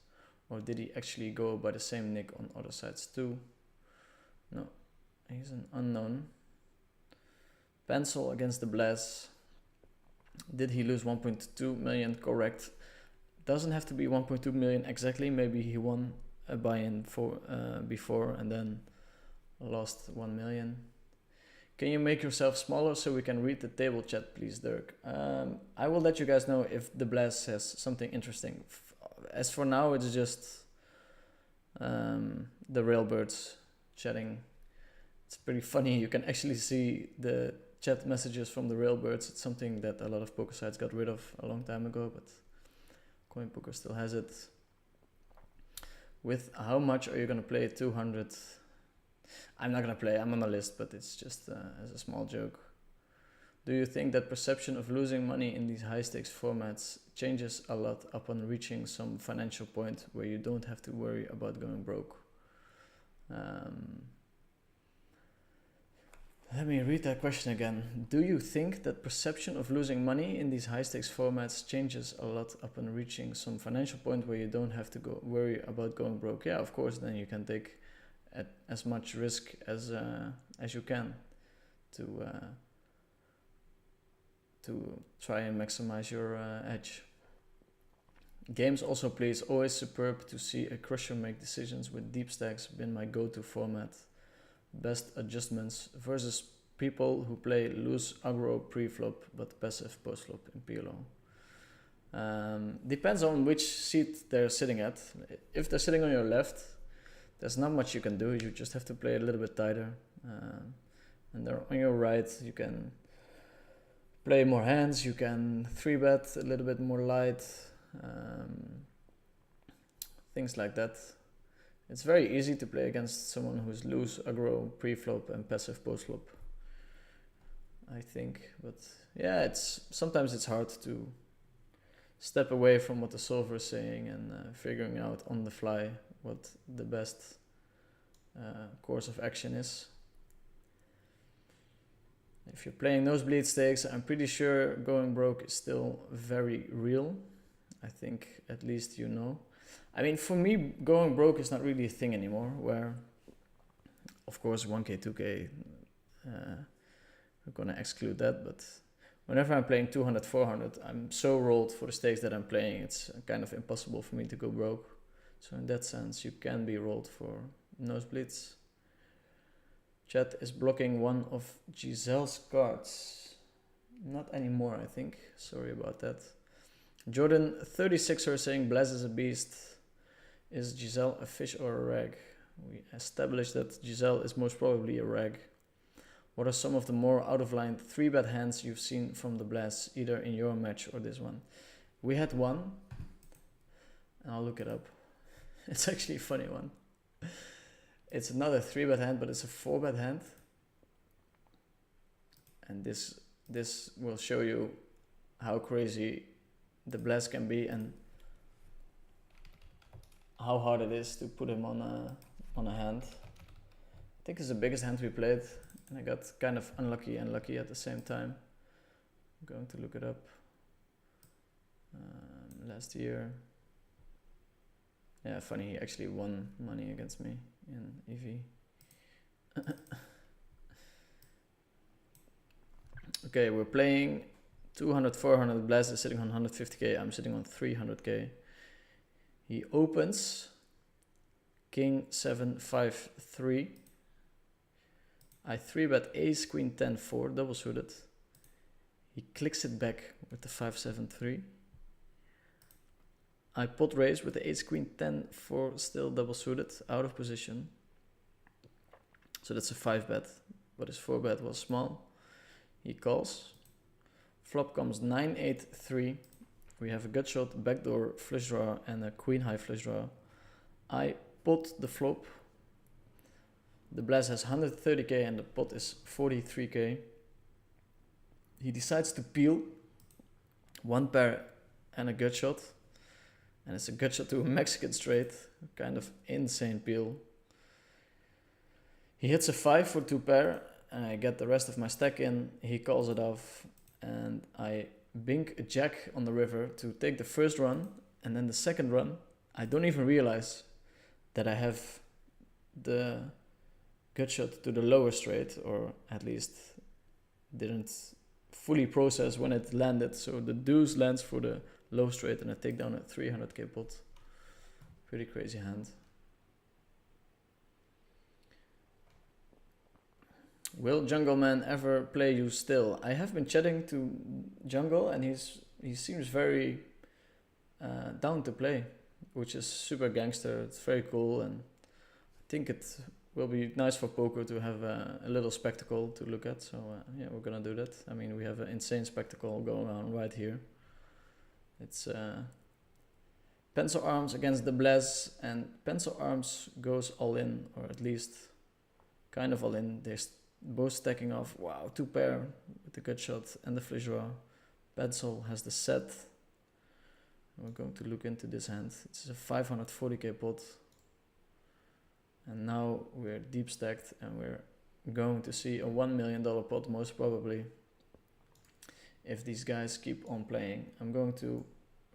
Or did he actually go by the same nick on other sites too? No, he's an unknown. Pencil against the Blaz. Did he lose 1.2 million? Correct. Doesn't have to be 1.2 million exactly. Maybe he won a buy-in for before and then lost 1 million. Can you make yourself smaller so we can read the table chat, please, Dirk? I will let you guys know if the Blast says something interesting. As for now, it's just the railbirds chatting. It's pretty funny. You can actually see the chat messages from the railbirds. It's something that a lot of poker sites got rid of a long time ago, but Coin Poker still has it. With how much are you going to play? 200. I'm not going to play. I'm on the list, but it's just as a small joke. Do you think that perception of losing money in these high stakes formats changes a lot upon reaching some financial point where you don't have to worry about going broke? Let me read that question again. Do you think that perception of losing money in these high stakes formats changes a lot upon reaching some financial point where you don't have to worry about going broke? Yeah, of course, then you can take as much risk as you can to try and maximize your edge. Games also, please. Always superb to see a crusher make decisions with deep stacks. Been my go-to format. Best adjustments versus people who play loose aggro pre-flop but passive post-flop in PLO. Depends on which seat they're sitting at. If they're sitting on your left, there's not much you can do. You just have to play a little bit tighter. And they're on your right, you can play more hands. You can 3-bet a little bit more light. Things like that. It's very easy to play against someone who's loose aggro pre-flop and passive post-flop, I think. But yeah, sometimes it's hard to step away from what the solver is saying and figuring out on the fly what the best course of action is. If you're playing nosebleed stakes, I'm pretty sure going broke is still very real. I think at least you know. I mean, for me, going broke is not really a thing anymore, where, of course, 1K, 2K, we're going to exclude that, but whenever I'm playing 200, 400, I'm so rolled for the stakes that I'm playing, it's kind of impossible for me to go broke. So in that sense, you can be rolled for nosebleeds. Chat is blocking one of Giselle's cards. Not anymore, I think. Sorry about that. Jordan 36er saying Blaz is a beast. Is Giselle a fish or a rag? We established that Giselle is most probably a rag. What are some of the more out of line 3-bet hands you've seen from the Blast, either in your match or this one? We had one, and I'll look it up. It's actually a funny one. It's another 3-bet hand, but it's a 4-bet hand. And this will show you how crazy the Blast can be and how hard it is to put him on a hand. I think it's the biggest hand we played, and I got kind of unlucky and lucky at the same time. I'm going to look it up. Last year. Yeah, funny, he actually won money against me in EV. Okay, we're playing 200, 400, Blast is sitting on 150k, I'm sitting on 300k. He opens King 7, 5, 3. I 3-bet Ace, Queen 10, 4, double suited. He clicks it back with the 5, 7, 3. I pot raise with the Ace, Queen 10, 4, still double suited, out of position. So that's a 5-bet, but his 4-bet was small. He calls. Flop comes 9, 8, 3. We have a gut shot, backdoor flush draw, and a queen high flush draw. I pot the flop. The Blast has 130k and the pot is 43k. He decides to peel 1 pair and a gut shot. And it's a gut shot to a Mexican straight, kind of insane peel. He hits a 5 for 2 pair, and I get the rest of my stack in. He calls it off, and I bink a jack on the river to take the first run, and then the second run, I don't even realize that I have the gut shot to the lower straight, or at least didn't fully process when it landed. So the deuce lands for the low straight, and I take down a 300k pot. Pretty crazy hand. Will Jungle Man ever play you still? I have been chatting to Jungle, and he seems very down to play, which is super gangster. It's very cool, and I think it will be nice for poker to have a little spectacle to look at. So yeah, we're gonna do that. I mean, we have an insane spectacle going on right here. It's pencil arms against the Blast, and pencil arms goes all in, or at least kind of all in. They're both stacking off. Wow, 2 pair with the gut shot and the flush draw. Pencil has the set. We're going to look into this hand. It's a 540k pot. And now we're deep stacked, and we're going to see a $1 million pot most probably, if these guys keep on playing. I'm going to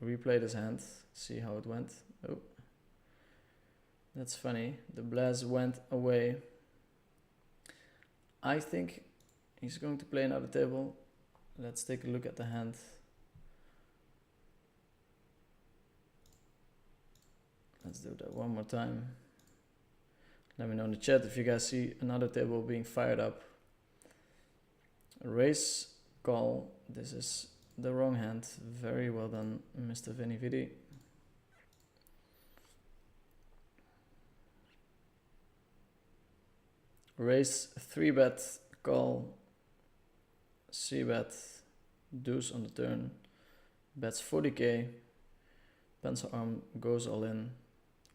replay this hand, see how it went. Oh, that's funny. The Blast went away. I think he's going to play another table. Let's take a look at the hand. Let's do that one more time. Let me know in the chat if you guys see another table being fired up. Raise, call. This is the wrong hand. Very well done, Mr. Vinny Vidi. Raise, 3-bet, call, C-bet, deuce on the turn, bets 40k, pencil arm goes all in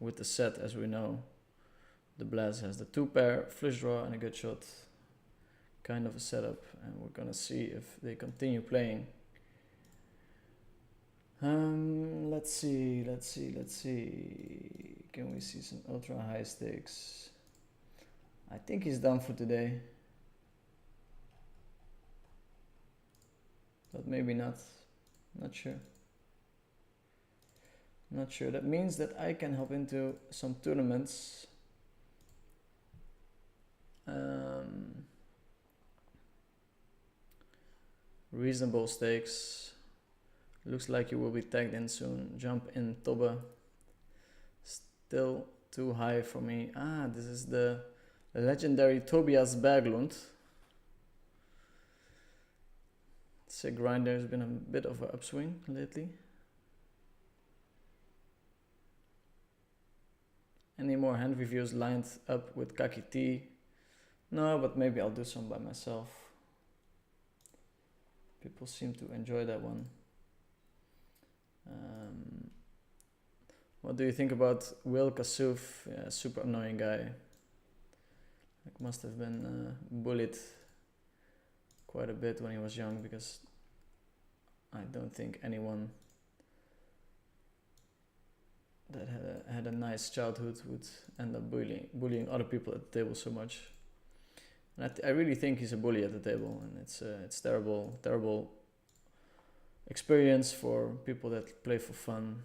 with the set, as we know. The Blast has the 2 pair, flush draw, and a good shot. Kind of a setup, and we're gonna see if they continue playing. Let's see. Can we see some ultra high stakes? I think he's done for today, but maybe not. Not sure. That means that I can hop into some tournaments. Reasonable stakes. Looks like you will be tagged in soon. Jump in Tobbe. Still too high for me. This is the legendary Tobias Berglund. Sick grinder has been a bit of an upswing lately. Any more hand reviews lined up with Kaki T? No, but maybe I'll do some by myself. People seem to enjoy that one. What do you think about Will Kassouf? Yeah, super annoying guy. Like, must have been bullied quite a bit when he was young, because I don't think anyone that had a nice childhood would end up bullying other people at the table so much. And I really think he's a bully at the table, and it's terrible experience for people that play for fun,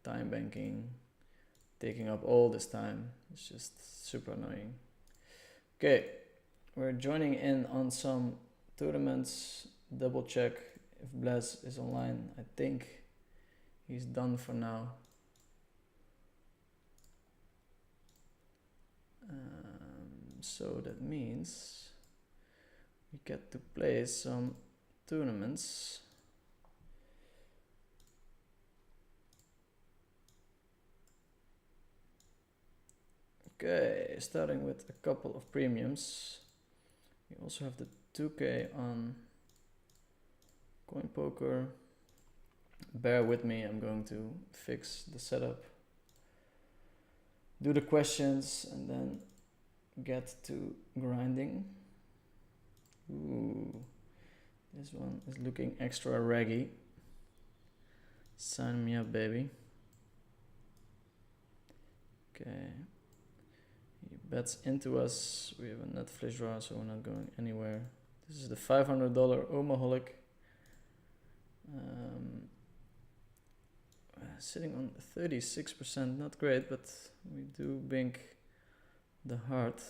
time banking, taking up all this time. It's just super annoying. Okay, we're joining in on some tournaments. Double check if Blaise is online. I think he's done for now. So that means we get to play some tournaments. Okay, starting with a couple of premiums. We also have the 2K on Coin Poker. Bear with me, I'm going to fix the setup, do the questions, and then get to grinding. Ooh, this one is looking extra raggy. Sign me up, baby. Okay. He bets into us. We have a net flush draw, so we're not going anywhere. This is the $500 Omaholic. Sitting on 36%, not great, but we do bink the heart.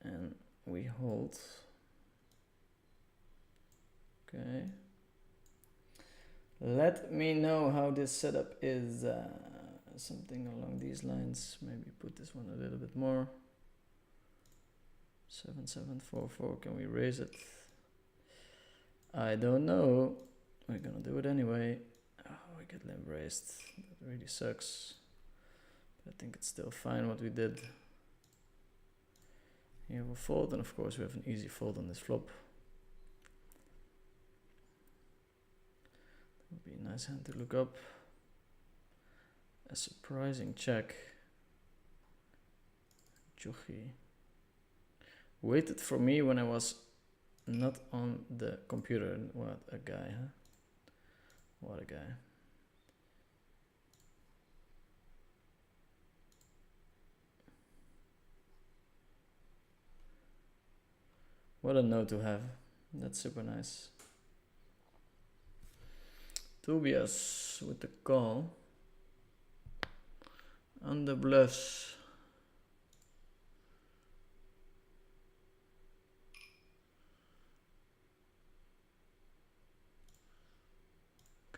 And we hold. Okay. Let me know how this setup is. Something along these lines. Maybe put this one a little bit more. 7744. Can we raise it? I don't know. We're gonna do it anyway. Oh, we get limp raised. That really sucks. But I think it's still fine what we did. Here we fold, and of course we have an easy fold on this flop. Would be a nice hand to look up. A surprising check. Jochi waited for me when I was not on the computer. What a guy, huh? What a guy. What a note to have. That's super nice. Tobias with the call. On the bluffs.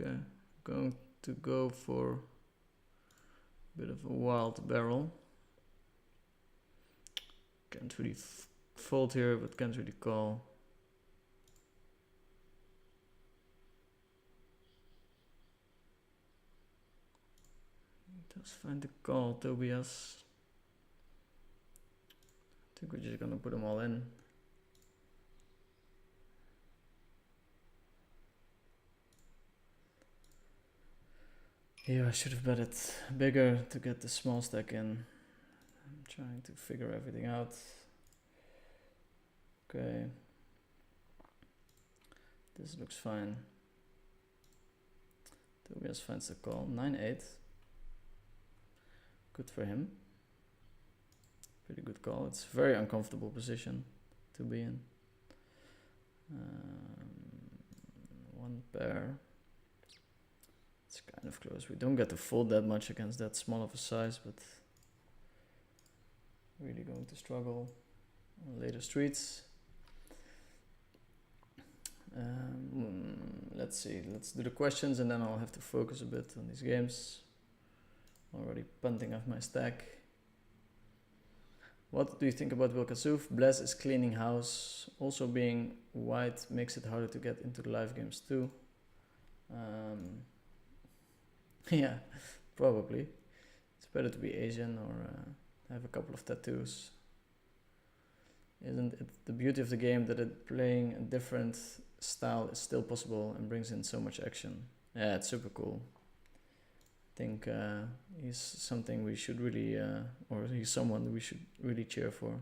Okay, going to go for a bit of a wild barrel. Can't really fold here, but can't really call. Just find the call, Tobias. I think we're just gonna put them all in. Yeah, I should have bet it bigger to get the small stack in. I'm trying to figure everything out. Okay. This looks fine. Tobias finds the call. 9-8. Good for him. Pretty good call. It's a very uncomfortable position to be in. One pair. It's kind of close. We don't get to fold that much against that small of a size, but really going to struggle on later streets. Let's see. Let's do the questions, and then I'll have to focus a bit on these games. Already punting off my stack. What do you think about Will Kassouf? Blaise is cleaning house. Also being white makes it harder to get into the live games too. Yeah, probably. It's It's better to be Asian or have a couple of tattoos. Isn't it the beauty of the game that playing a different style is still possible and brings in so much action? Yeah, it's super cool. I think he's something we should really, or he's someone we should really cheer for.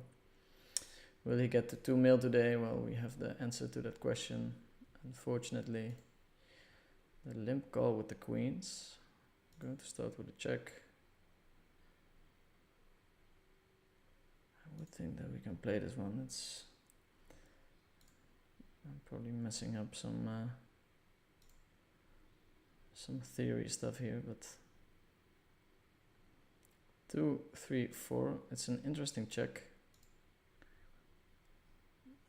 Will he get the 2 mil today? Well, we have the answer to that question. Unfortunately, the limp call with the queens. I'm going to start with a check. I would think that we can play this one. I'm probably messing up some theory stuff here, but 2, 3, 4. It's an interesting check.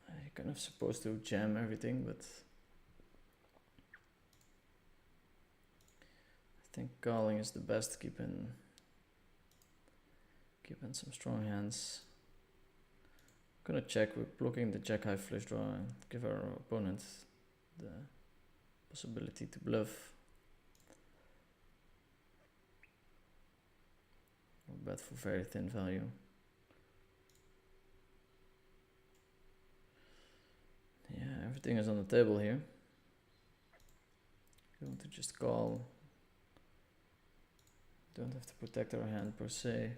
You're kind of supposed to jam everything, but I think calling is the best. Keeping some strong hands. I'm gonna check. We're blocking the jack high flush draw and give our opponent the possibility to bluff. Or bet for very thin value. Yeah, everything is on the table here. Going to just call. Don't have to protect our hand per se.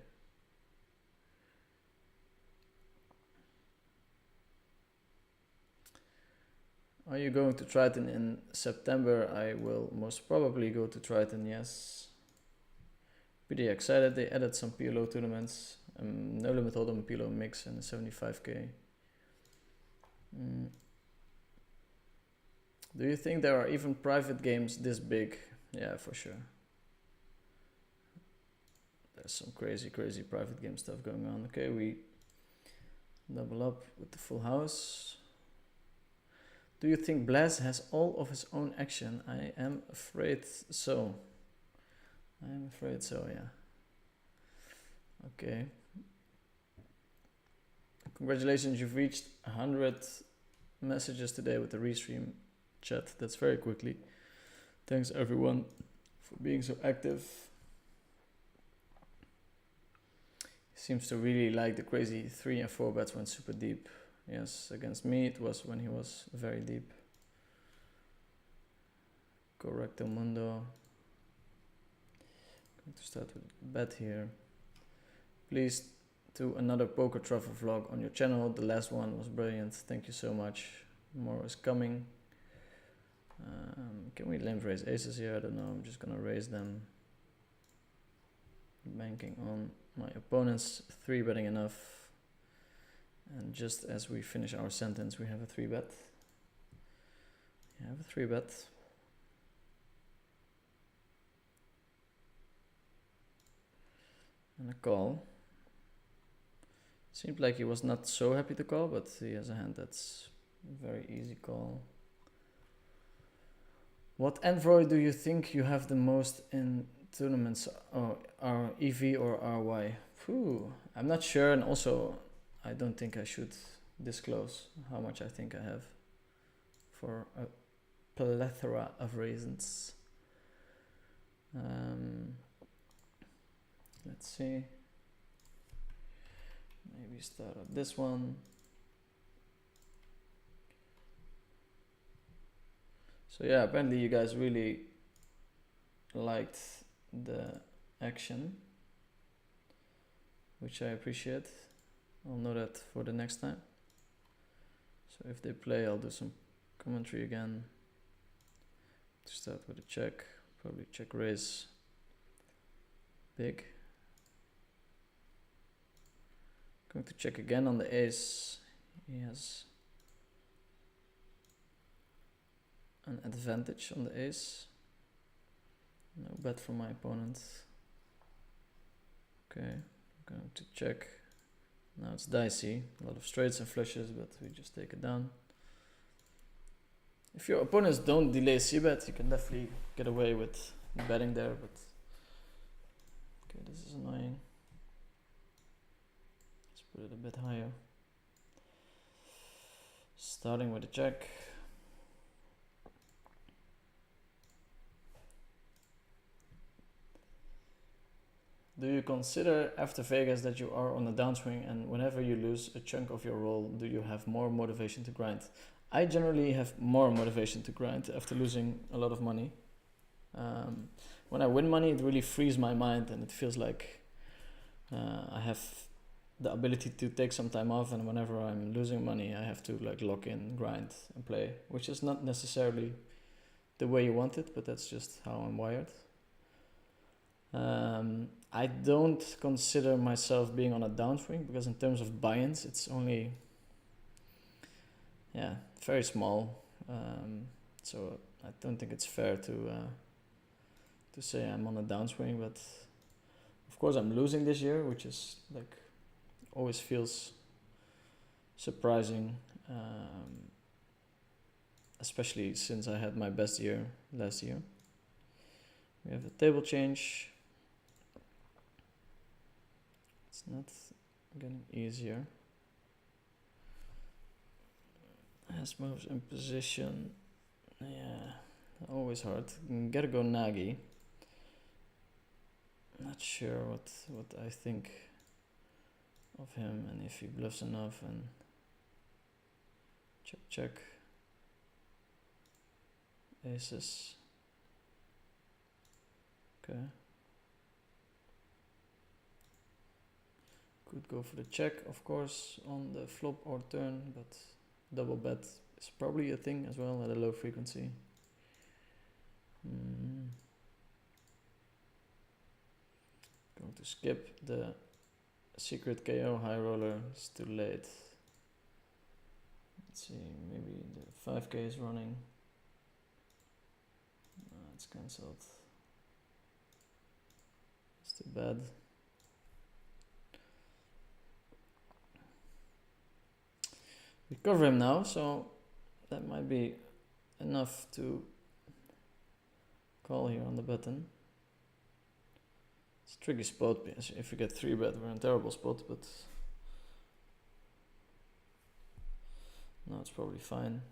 Are you going to Triton in September? I will most probably go to Triton, yes. Pretty excited. They added some PLO tournaments. No limit hold'em PLO mix and a 75k. Do you think there are even private games this big? Yeah, for sure. There's some crazy private game stuff going on. Okay, we double up with the full house. Do you think Blaz has all of his own action? I am afraid so. Yeah. Okay. Congratulations, you've reached 100 messages today with the restream chat. That's very quickly. Thanks everyone for being so active. He seems to really like the crazy 3 and 4 bets when super deep. Yes, against me it was when he was very deep. Correcto mundo. Going to start with bet here. Please do another poker truffle vlog on your channel. The last one was brilliant. Thank you so much. More is coming. Can we limp raise aces here? I don't know. I'm just gonna raise them. Banking on my opponent's 3 betting enough. And just as we finish our sentence, we have a 3 bet. You have a 3 bet. And a call. Seemed like he was not so happy to call, but he has a hand that's a very easy call. What Android do you think you have the most in tournaments? Oh, are EV or RY? Phew, I'm not sure, and also I don't think I should disclose how much I think I have for a plethora of reasons. Let's see. Maybe start at this one. So yeah, apparently you guys really liked the action, which I appreciate. I'll know that for the next time. So if they play, I'll do some commentary again. To start with a check, probably check raise big. Going to check again on the ace. He has an advantage on the ace. No bet from my opponent. Okay, I'm going to check. Now it's dicey, a lot of straights and flushes, but we just take it down. If your opponents don't delay c-bet, you can definitely get away with betting there, but okay, this is annoying. Let's put it a bit higher. Starting with a check. Do you consider after Vegas that you are on a downswing, and whenever you lose a chunk of your roll, do you have more motivation to grind? I generally have more motivation to grind after losing a lot of money. When I win money, it really frees my mind, and it feels like I have the ability to take some time off. And whenever I'm losing money, I have to like lock in, grind, and play, which is not necessarily the way you want it, but that's just how I'm wired. I don't consider myself being on a downswing because in terms of buy-ins, it's only very small. So I don't think it's fair to say I'm on a downswing, but of course I'm losing this year, which is like always feels surprising, especially since I had my best year last year. We have a table change. It's not getting easier. Has moves in position. Yeah, always hard. Gotta go Nagi. Not sure what I think of him, and if he bluffs enough, and check. Aces. Okay. Could go for the check, of course, on the flop or turn, but double bet is probably a thing as well at a low frequency. Going to skip the secret KO high roller. It's too late. Let's see, maybe the 5k is running. It's cancelled. It's too bad. We cover him now, so that might be enough to call here on the button. It's a tricky spot because if we get 3-bet, we're in a terrible spot, but no, it's probably fine.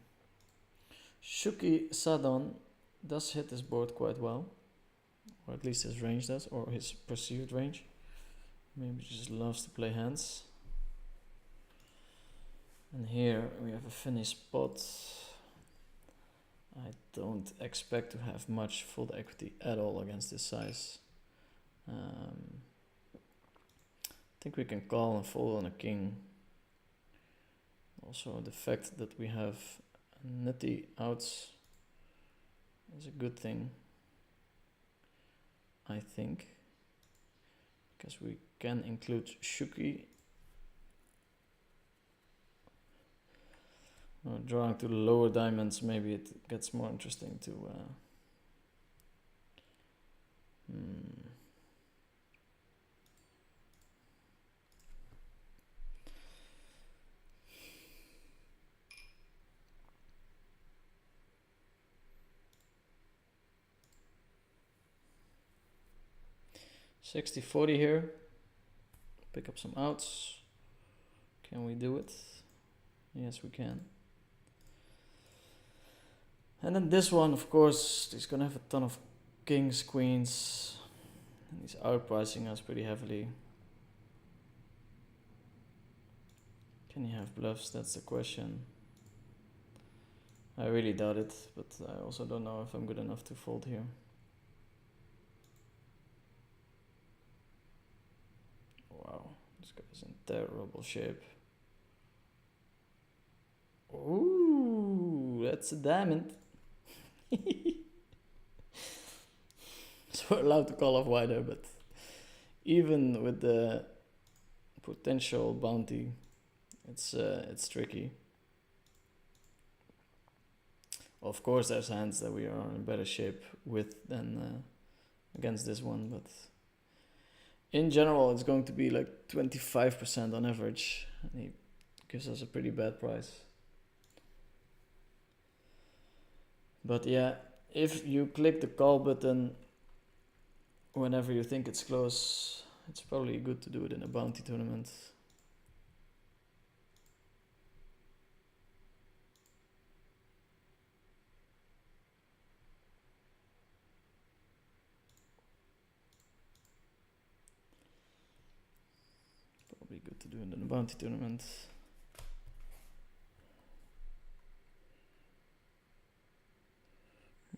Shuki Sadon does hit this board quite well, or at least his range does, or his perceived range. Maybe he just loves to play hands. And here we have a finished spot. I don't expect to have much fold equity at all against this size. I think we can call and fold on a king. Also, the fact that we have nutty outs is a good thing, I think, because we can include Shuki. Drawing to the lower diamonds, maybe it gets more interesting to 60-40 here. Pick up some outs. Can we do it? Yes, we can. And then this one, of course, he's gonna have a ton of kings, queens, and he's outpricing us pretty heavily. Can he have bluffs? That's the question. I really doubt it, but I also don't know if I'm good enough to fold here. Wow, this guy's in terrible shape. Ooh, that's a diamond. So we're allowed to call off wider, but even with the potential bounty, it's tricky. Of course, there's hands that we are in better shape with than against this one, but in general, it's going to be like 25% on average, and he gives us a pretty bad price. But yeah, if you click the call button whenever you think it's close, it's probably good to do it in a bounty tournament. to do in the bounty tournament.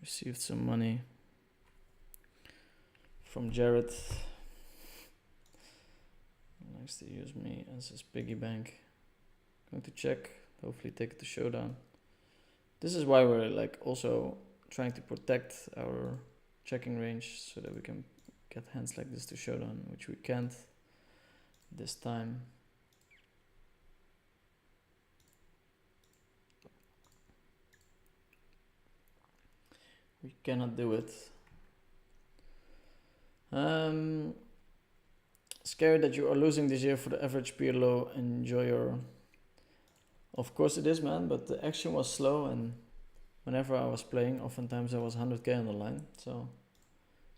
Received some money from Jared. He likes to use me as his piggy bank. Going to check, hopefully take it to showdown. This is why we're like also trying to protect our checking range so that we can get hands like this to showdown, which we can't this time. We cannot do it. Scared that you are losing this year for the average PLO enjoyer. Of course it is, man, but the action was slow, and whenever I was playing, oftentimes there was 100k on the line, so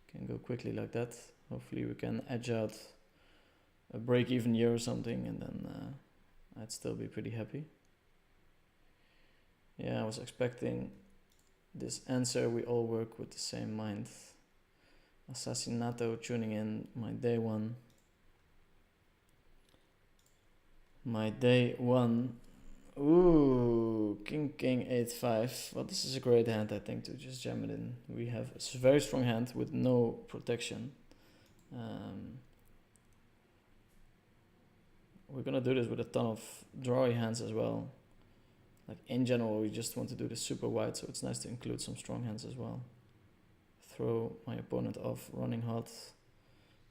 it can go quickly like that. Hopefully we can edge out a break-even year or something, and then I'd still be pretty happy. Yeah, I was expecting this answer. We all work with the same mind. Assassinato tuning in, my day one. My day one. Ooh, King 8-5. Well, this is a great hand, I think, to just jam it in. We have a very strong hand with no protection. We're gonna do this with a ton of drawy hands as well. Like in general, we just want to do this super wide, so it's nice to include some strong hands as well. Throw my opponent off running hot.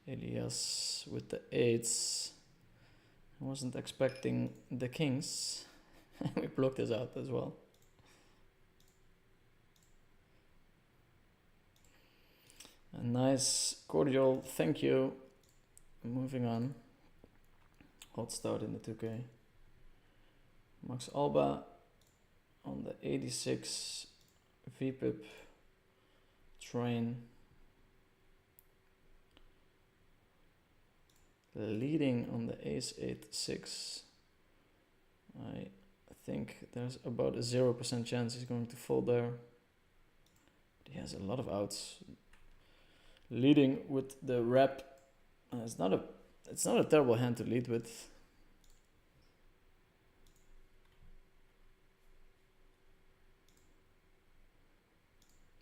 Elias with the 8s. I wasn't expecting the kings. We blocked this out as well. A nice cordial thank you. Moving on. Hot start in the 2K. Max Alba on the 86 VPIP train. Leading on the ace 8-6. I think there's about a 0% chance he's going to fold there. But he has a lot of outs. Leading with the rep. It's not a terrible hand to lead with.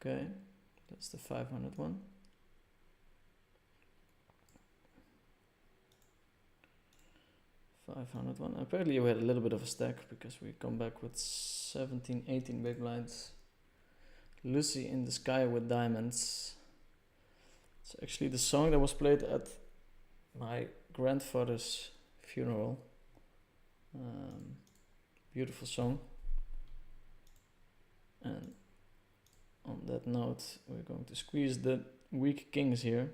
Okay, that's the 500 one. Apparently we had a little bit of a stack because we come back with 17, 18 big blinds. Lucy in the Sky with Diamonds. It's actually the song that was played at my grandfather's funeral. Beautiful song. And on that note, we're going to squeeze the weak kings here.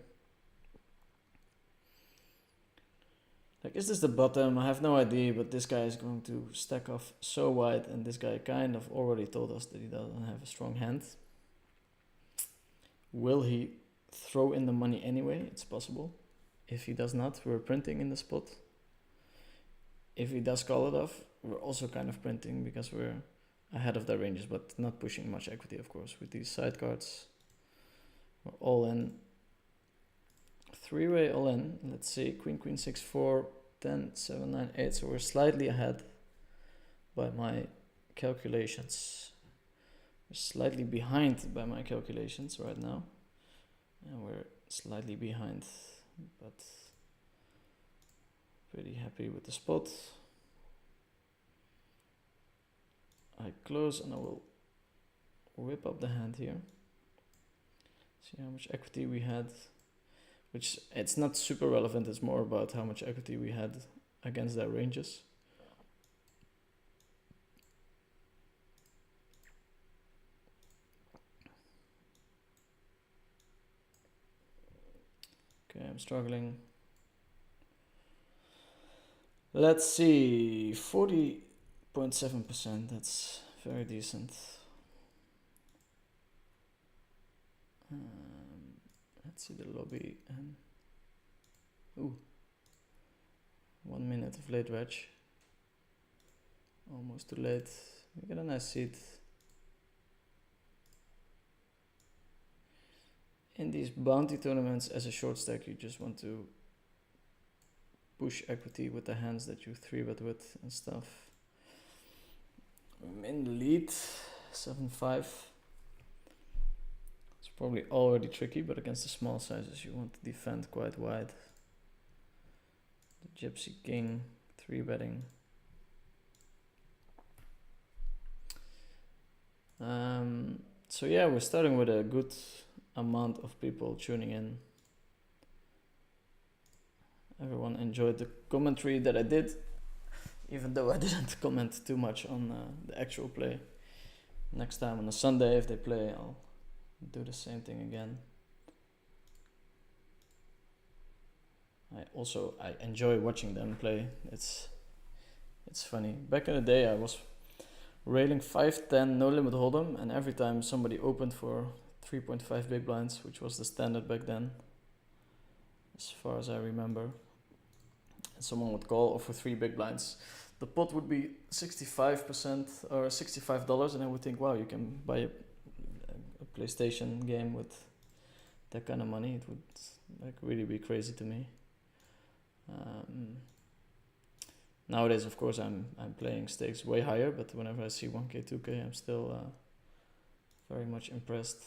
Like, is this the bottom? I have no idea, but this guy is going to stack off so wide, and this guy kind of already told us that he doesn't have a strong hand. Will he throw in the money anyway? It's possible. If he does not, we're printing in the spot. If he does call it off, we're also kind of printing because we're ahead of their ranges, but not pushing much equity, of course. With these side cards, we're all in. Three-way all in. Let's see, Queen, 6-4, 10, 7, 9, 8. So we're slightly ahead by my calculations. We're slightly behind by my calculations right now. And we're slightly behind, but pretty happy with the spot. I close and I will whip up the hand here. See how much equity we had. Which, it's not super relevant, it's more about how much equity we had against their ranges. Okay, I'm struggling. Let's see, 40.7%, that's very decent. Let's see the lobby and 1 minute of late reg. Almost too late. We get a nice seat. In these bounty tournaments, as a short stack, you just want to push equity with the hands that you 3-bet with and stuff. I'm in the lead, 7-5. It's probably already tricky, but against the small sizes you want to defend quite wide. The Gypsy King, 3-betting. So yeah, we're starting with a good amount of people tuning in. Everyone enjoyed the commentary that I did, even though I didn't comment too much on the actual play. Next time on a Sunday, if they play, I'll do the same thing again. I enjoy watching them play. It's funny. Back in the day, I was railing 5-10 no limit hold'em, and every time somebody opened for 3.5 big blinds, which was the standard back then, as far as I remember, and someone would call or for 3 big blinds, the pot would be 65% or $65, and I would think, wow, you can buy a PlayStation game with that kind of money. It would like really be crazy to me. Nowadays, of course, I'm playing stakes way higher, but whenever I see 1K, 2K, I'm still very much impressed.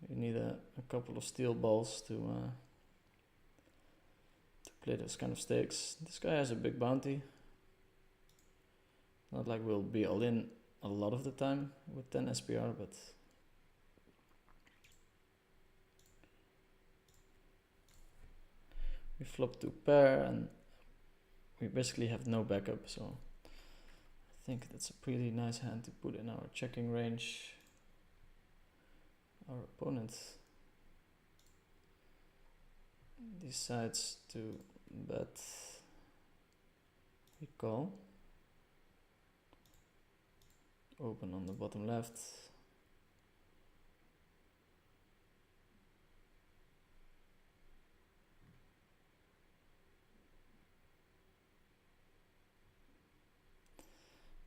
You need a couple of steel balls to play those kind of stakes. This guy has a big bounty. Not like we'll be all in a lot of the time with 10 SPR, but we flop to pair and we basically have no backup, so I think that's a pretty nice hand to put in our checking range. Our opponent decides to bet, we call, open on the bottom left.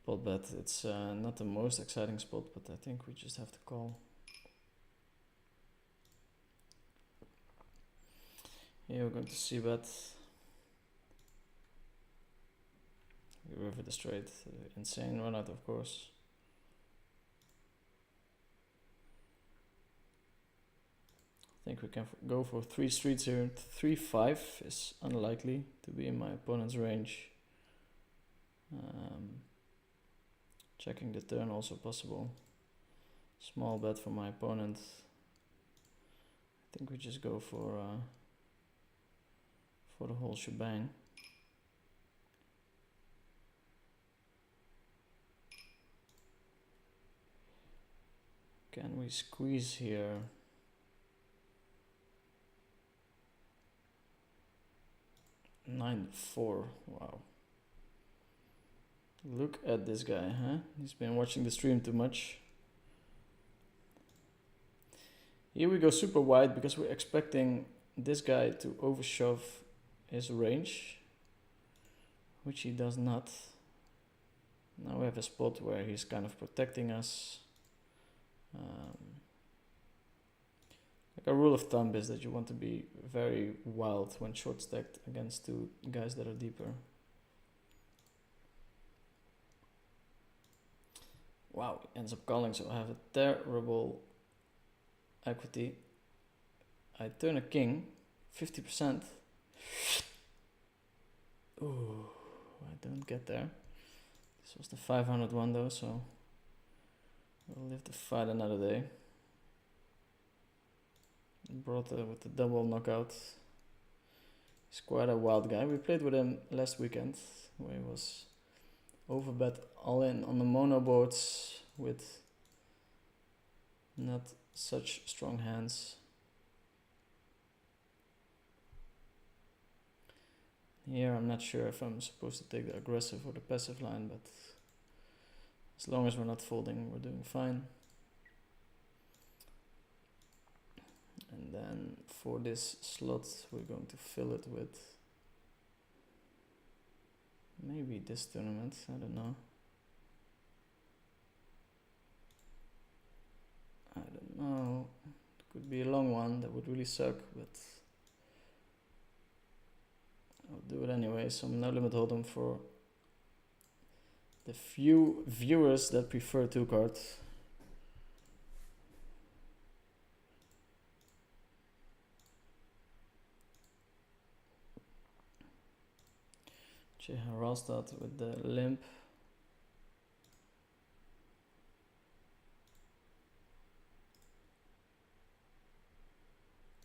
Pot bet, it's not the most exciting spot, but I think we just have to call. Here we're going to see bet. We river the straight, insane run out, of course. I think we can go for 3 streets here. 3-5 is unlikely to be in my opponent's range. Checking the turn also possible. Small bet for my opponent. I think we just go for the whole shebang. Can we squeeze here? $9-4. Wow. Look at this guy, huh? He's been watching the stream too much. Here we go super wide because we're expecting this guy to overshove his range, which he does not. Now we have a spot where he's kind of protecting us. Like a rule of thumb is that you want to be very wild when short stacked against 2 guys that are deeper. Wow, he ends up calling, so I have a terrible equity. I turn a king, 50%. Ooh, I don't get there. This was the 500 one though, so we'll live to fight another day. Brought with the double knockout. He's quite a wild guy. We played with him last weekend, where he was overbet all in on the mono boards with not such strong hands. Here I'm not sure if I'm supposed to take the aggressive or the passive line, but as long as we're not folding, we're doing fine. And then for this slot, we're going to fill it with maybe this tournament, I don't know. I don't know. It could be a long one, that would really suck, but I'll do it anyway. So no limit hold'em for the few viewers that prefer 2 cards. Jehan Rastad with the limp.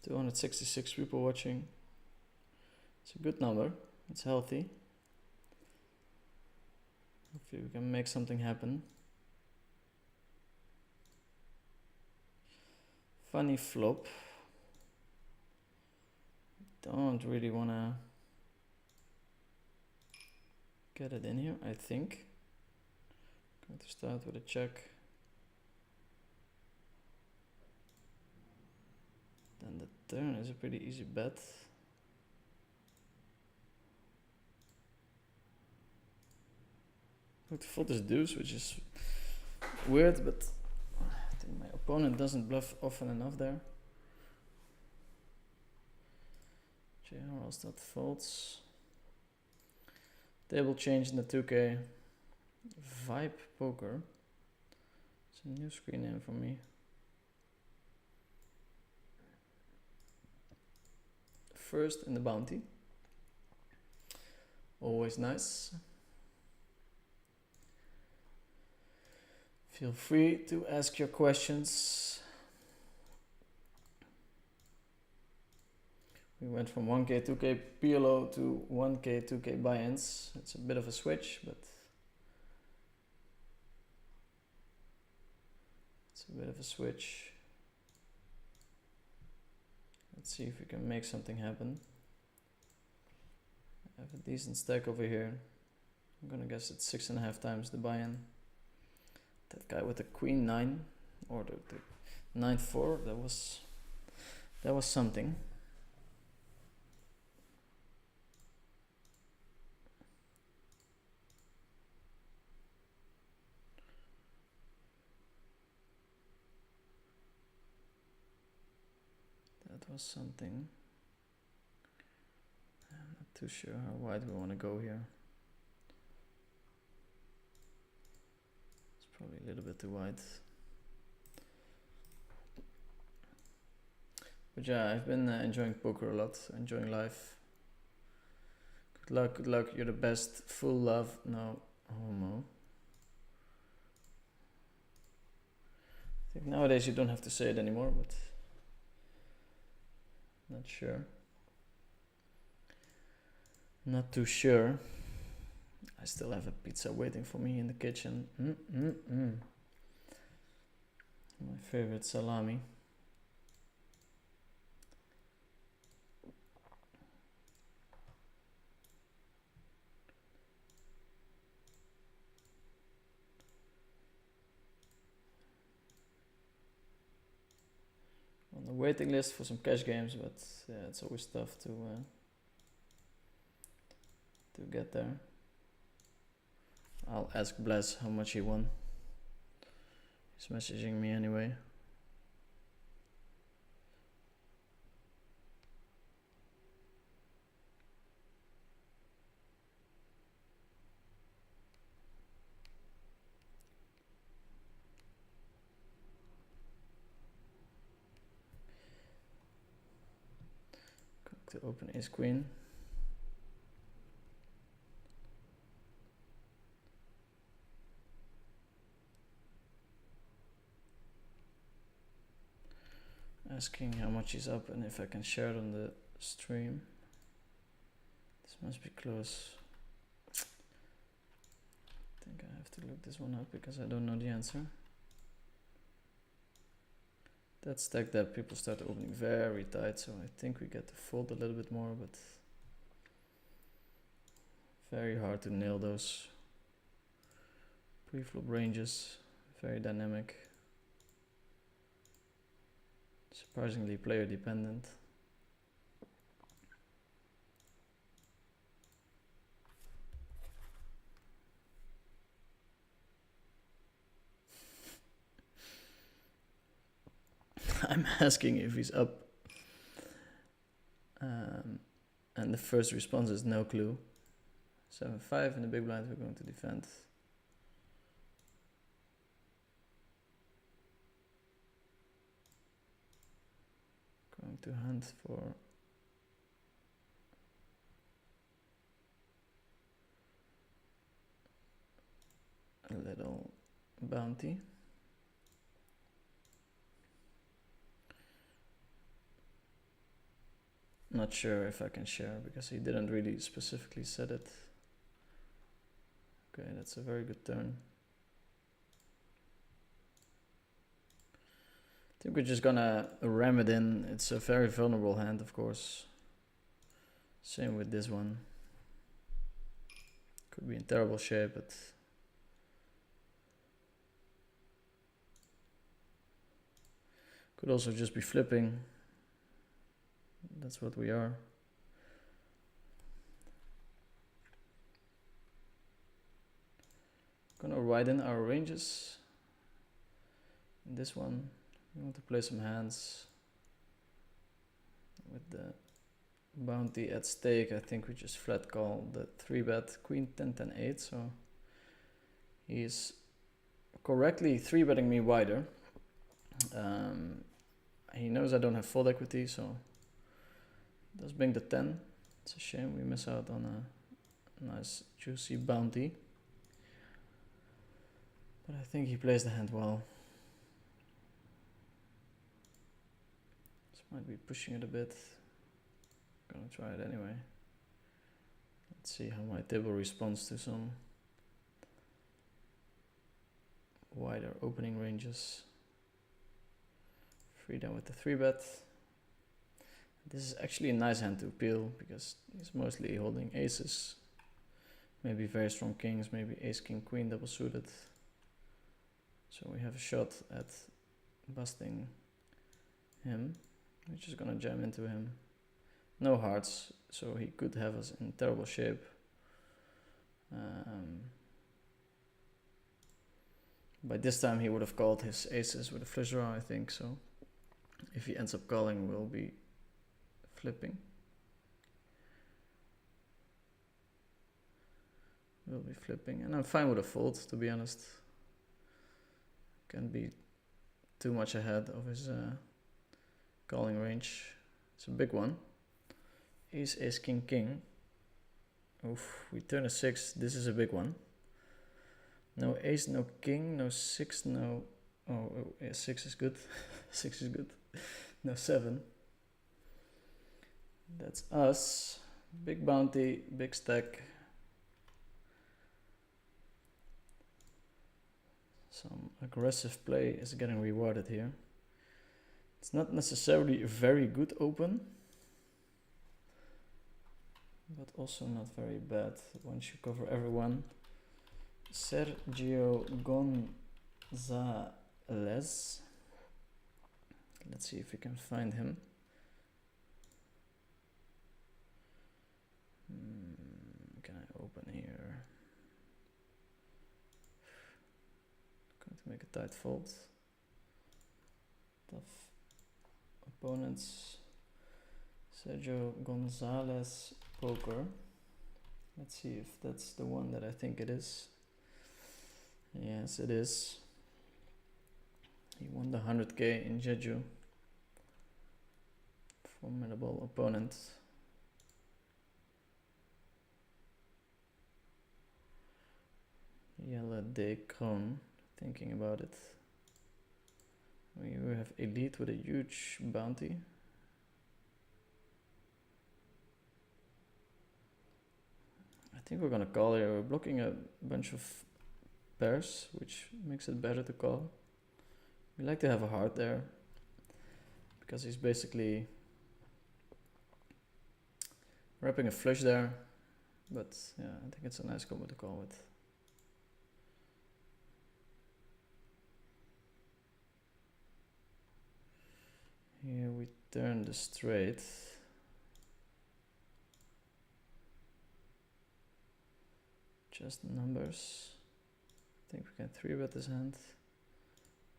$266 people watching. It's a good number. It's healthy. Hopefully we can make something happen. Funny flop. Don't really wanna get it in here, I think. Going to start with a check. Then the turn is a pretty easy bet. Going to fold this deuce, which is weird, but I think my opponent doesn't bluff often enough there. That folds. Table change in the 2K. Vibe Poker. It's a new screen name for me. First in the bounty. Always nice. Feel free to ask your questions. We went from 1K, 2K PLO to 1K, 2K buy-ins. It's a bit of a switch, but it's a bit of a switch. Let's see if we can make something happen. I have a decent stack over here. I'm gonna guess it's 6.5 times the buy-in. That guy with the queen 9 or the 9-4, that was something. That was something. I'm not too sure how wide we want to go here. It's probably a little bit too wide. But yeah, I've been enjoying poker a lot, enjoying life. Good luck, good luck, you're the best. Full love, no homo. I think nowadays you don't have to say it anymore, but not sure. Not too sure. I still have a pizza waiting for me in the kitchen. My favorite salami. On the waiting list for some cash games, but yeah, it's always tough to get there. I'll ask Bless how much he won. He's messaging me anyway. To open ace queen. Asking how much he's up and if I can share it on the stream. This must be close. I think I have to look this one up because I don't know the answer. That stack that people start opening very tight, so I think we get to fold a little bit more, but very hard to nail those pre-flop ranges. Very dynamic. Surprisingly player dependent. I'm asking if he's up. And the first response is no clue. 7-5 in the big blind, we're going to defend. Going to hunt for a little bounty. Not sure if I can share because he didn't really specifically set it. Okay, that's a very good turn. I think we're just gonna ram it in. It's a very vulnerable hand, of course. Same with this one. Could be in terrible shape, but could also just be flipping. That's what we are. Gonna widen our ranges. In this one, we want to play some hands with the bounty at stake. I think we just flat call the 3-bet queen 10-10-8. So he's correctly 3-betting me wider. He knows I don't have fold equity, so does bring the 10. It's a shame we miss out on a nice juicy bounty. But I think he plays the hand well. This might be pushing it a bit. Gonna try it anyway. Let's see how my table responds to some wider opening ranges. Freedom with the 3-bet. This is actually a nice hand to peel because he's mostly holding aces. Maybe very strong kings, maybe ace, king, queen double suited. So we have a shot at busting him. We're just gonna jam into him. No hearts, so he could have us in terrible shape. By this time he would have called his aces with a flush draw, I think, so if he ends up calling, we'll be flipping. We'll be flipping, and I'm fine with a fold, to be honest. Can't be too much ahead of his calling range. It's a big one. Ace, ace, king, king. Oof, we turn a 6. This is a big one. No ace, no king, no 6, no... Oh, yeah, 6 is good. 6 is good. No 7. That's us. Big bounty, big stack. Some aggressive play is getting rewarded here. It's not necessarily a very good open, but also not very bad once you cover everyone. Sergio Gonzalez. Let's see if we can find him. Can I open here? Going to make a tight fold. Tough opponents. Sergio Gonzalez poker. Let's see if that's the one that I think it is. Yes, it is. He won the 100k in Jeju. Formidable opponent. Jelle de Kroon, thinking about it. We have elite with a huge bounty. I think we're gonna call here. We're blocking a bunch of pairs, which makes it better to call. We like to have a heart there because he's basically wrapping a flush there, but yeah, I think it's a nice combo to call with. Here we turn the straight. Just numbers. I think we can 3-bet this hand.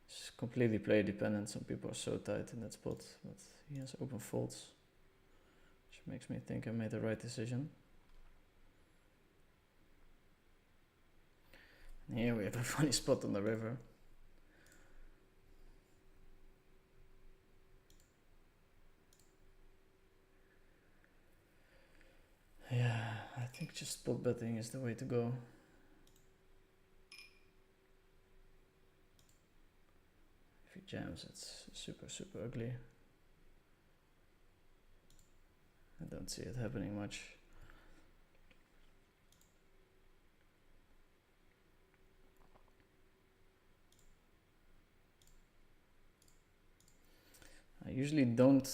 It's completely play dependent. Some people are so tight in that spot, but he has open folds, which makes me think I made the right decision. And here we have a funny spot on the river. Yeah, I think just spot betting is the way to go. If he jams, it's super, super ugly. I don't see it happening much. I usually don't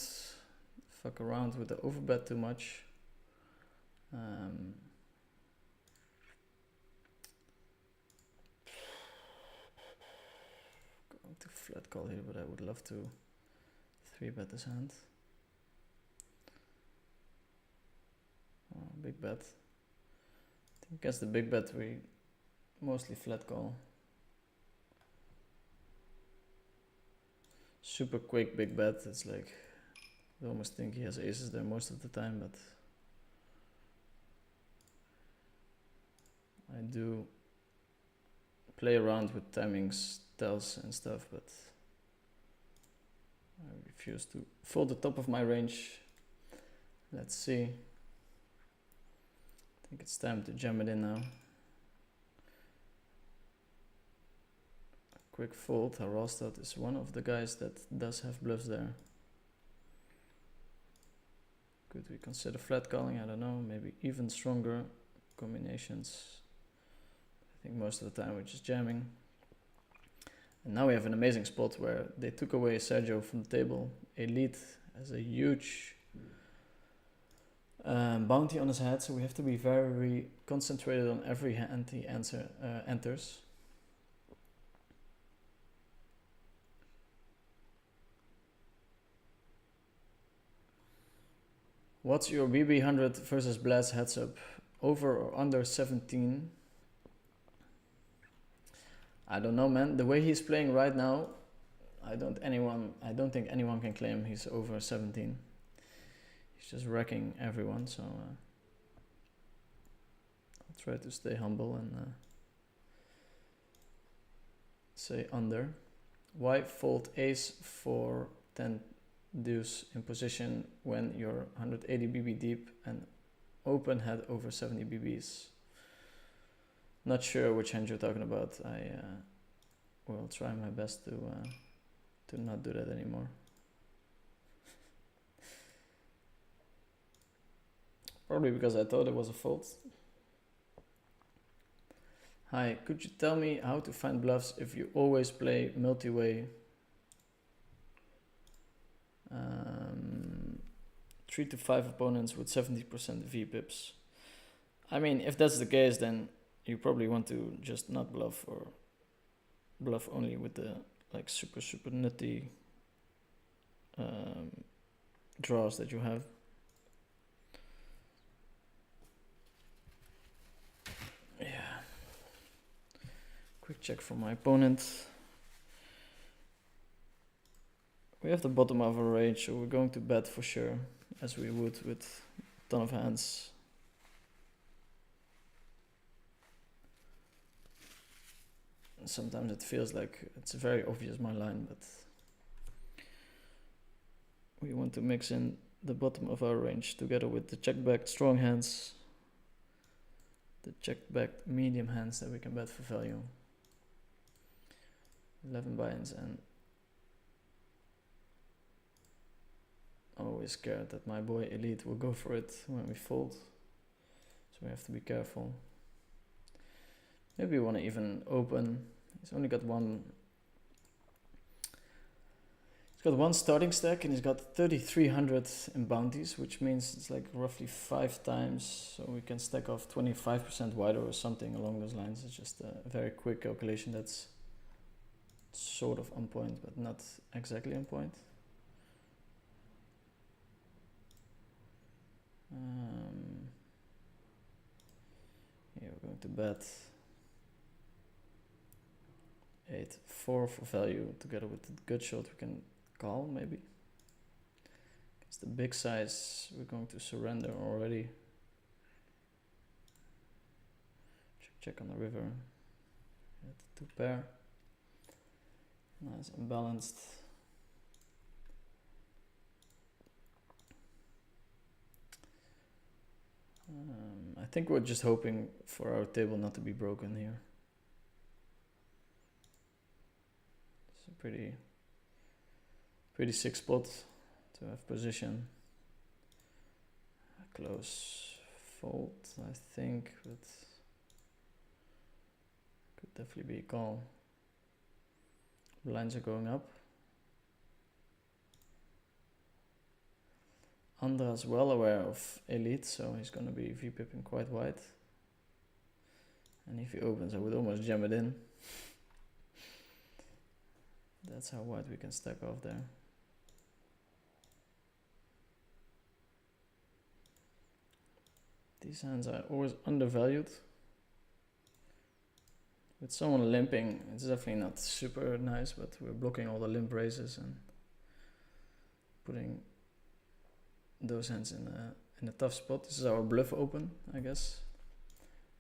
fuck around with the overbet too much. Going to flat call here, but I would love to 3-bet this hand. Oh, big bet. I think against the big bet we mostly flat call. Super quick big bet. It's like I almost think he has aces there most of the time, but I do play around with timings, tells and stuff, but I refuse to fold the top of my range. Let's see. I think it's time to jam it in now. A quick fold. Harastad is one of the guys that does have bluffs there. Could we consider flat calling? I don't know. Maybe even stronger combinations. I think most of the time we're just jamming. And now we have an amazing spot where they took away Sergio from the table. Elite has a huge bounty on his head, so we have to be very concentrated on every hand he enters. What's your BB100 versus Blast heads up? Over or under 17? I don't know, man. The way he's playing right now, I don't think anyone can claim he's over 17. He's just wrecking everyone, so I'll try to stay humble and say under. Why fold ace for 10 deuce in position when you're 180 BB deep and open head over 70 BBs? Not sure which hand you're talking about. I will try my best to not do that anymore. Probably because I thought it was a fold. Hi, could you tell me how to find bluffs if you always play multi-way? 3 to 5 opponents with 70% V pips. I mean, if that's the case, then you probably want to just not bluff or bluff only with the like super nutty draws that you have. Yeah. Quick check from my opponent. We have the bottom of our range, so we're going to bet for sure, as we would with a ton of hands. Sometimes it feels like it's very obvious my line, but we want to mix in the bottom of our range together with the check-backed strong hands, the check-backed medium hands that we can bet for value. 11 buy-ins, and always scared that my boy Elite will go for it when we fold, so we have to be careful. Maybe we want to even open. He's only got one. He's got one starting stack and he's got 3,300 in bounties, which means it's like roughly 5 times. So we can stack off 25% wider or something along those lines. It's just a very quick calculation that's sort of on point, but not exactly on point. Yeah, we're going to bet 8-4 for value together with the good shot we can call maybe. It's the big size. We're going to surrender already. Check on the river. At the 2 pair. Nice and balanced. I think we're just hoping for our table not to be broken here. It's a pretty sick spot to have position. A close fold, I think, but could definitely be a call. Blinds are going up. Andra's well aware of elite, so he's going to be V-pipping quite wide. And if he opens, I would almost jam it in. That's how wide we can stack off there. These hands are always undervalued. With someone limping, it's definitely not super nice, but we're blocking all the limp raises and putting those hands in a tough spot. This is our bluff open, I guess.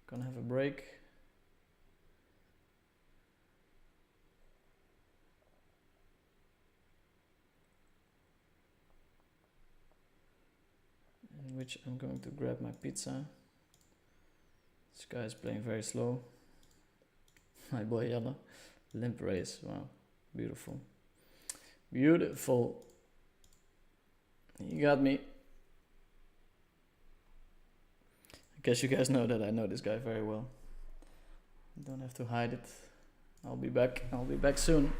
Gonna have a break. In which I'm going to grab my pizza. This guy is playing very slow. My boy Yella. Limp raise. Wow. Beautiful. Beautiful. You got me. I guess you guys know that I know this guy very well. Don't have to hide it. I'll be back. I'll be back soon.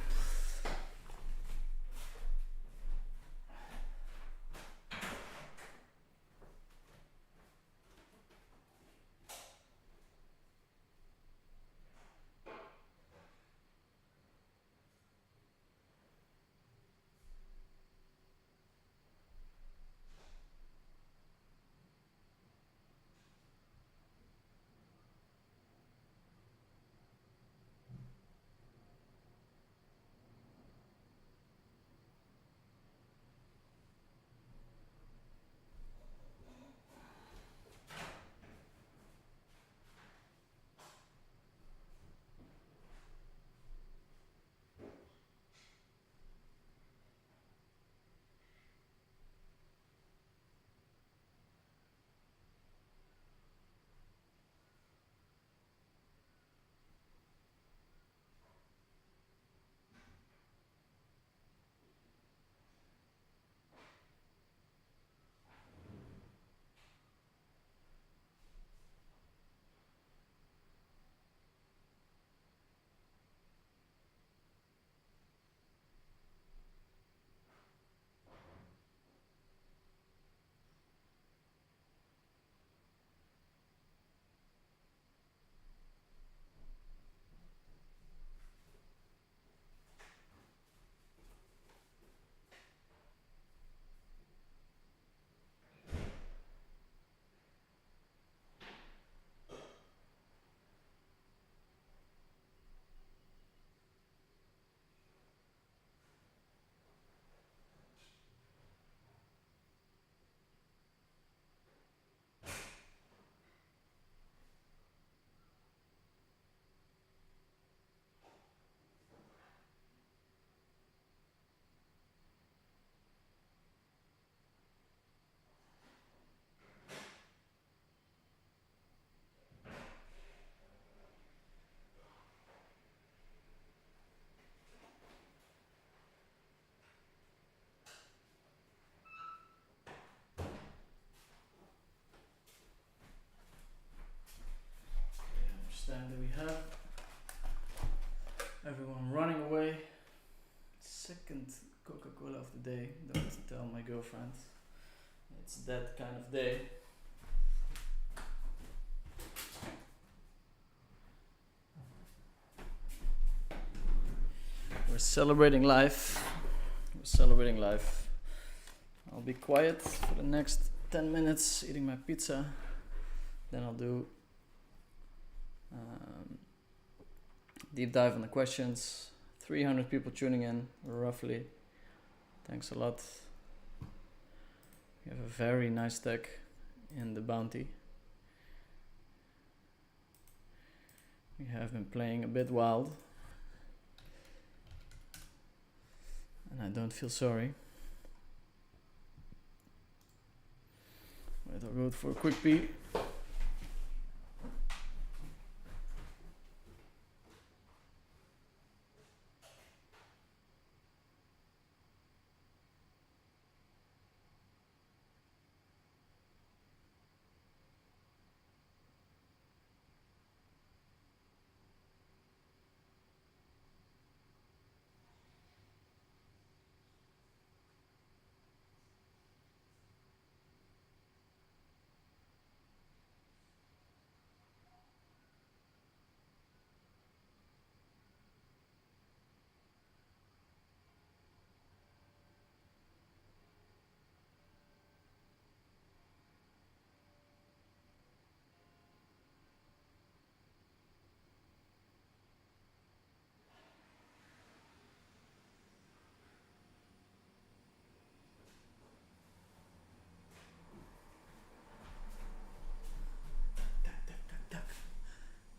Stand that we have. Everyone running away. Second Coca-Cola of the day. Don't tell my girlfriend. It's that kind of day. We're celebrating life. We're celebrating life. I'll be quiet for the next 10 minutes eating my pizza. Then I'll do deep dive on the questions. 300 people tuning in, roughly. Thanks a lot. very nice deck in the bounty. We have been playing a bit wild, and I don't feel sorry. Right, I'll go for a quick pee.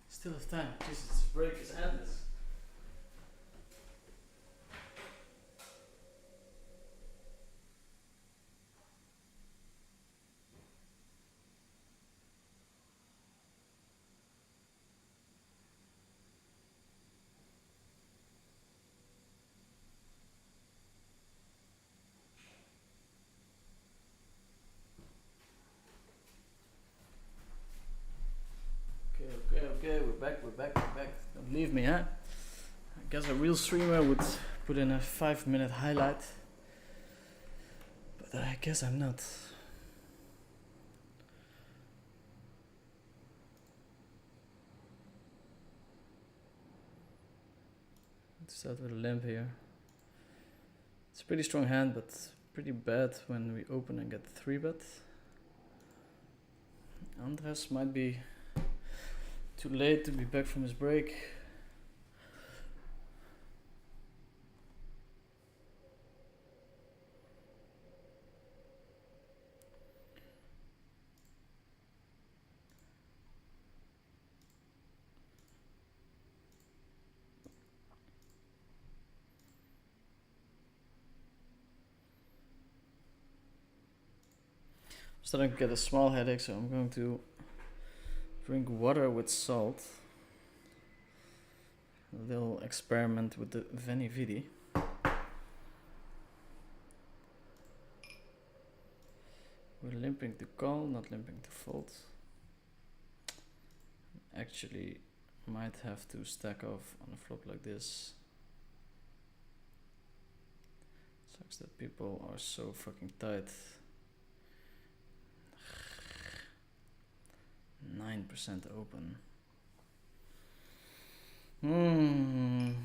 Still have time. Jesus, this break is endless. Okay, we're back. Don't leave me, huh? I guess a real streamer would put in a 5-minute highlight, but I guess I'm not. Let's start with a limp here. It's a pretty strong hand, but pretty bad when we open and get 3-bet. Andres might be too late to be back from his break. I'm starting to get a small headache, so I'm going to drink water with salt. A little experiment with the Veni Vidi. We're limping to call, not limping to fold. Actually, might have to stack off on a flop like this. Sucks that people are so fucking tight. 9% open. Going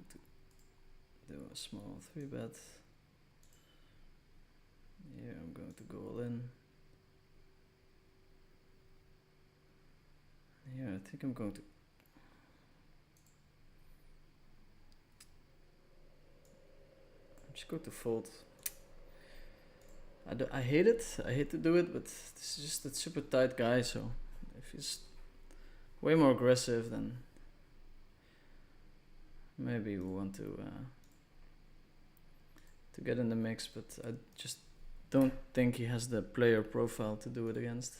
to do a small 3-bet. Here I'm going to go all in. Here I think I'm going to just go to fold. I hate it. I hate to do it, but this is just a super tight guy. So if he's way more aggressive, then maybe we want to get in the mix. But I just don't think he has the player profile to do it against.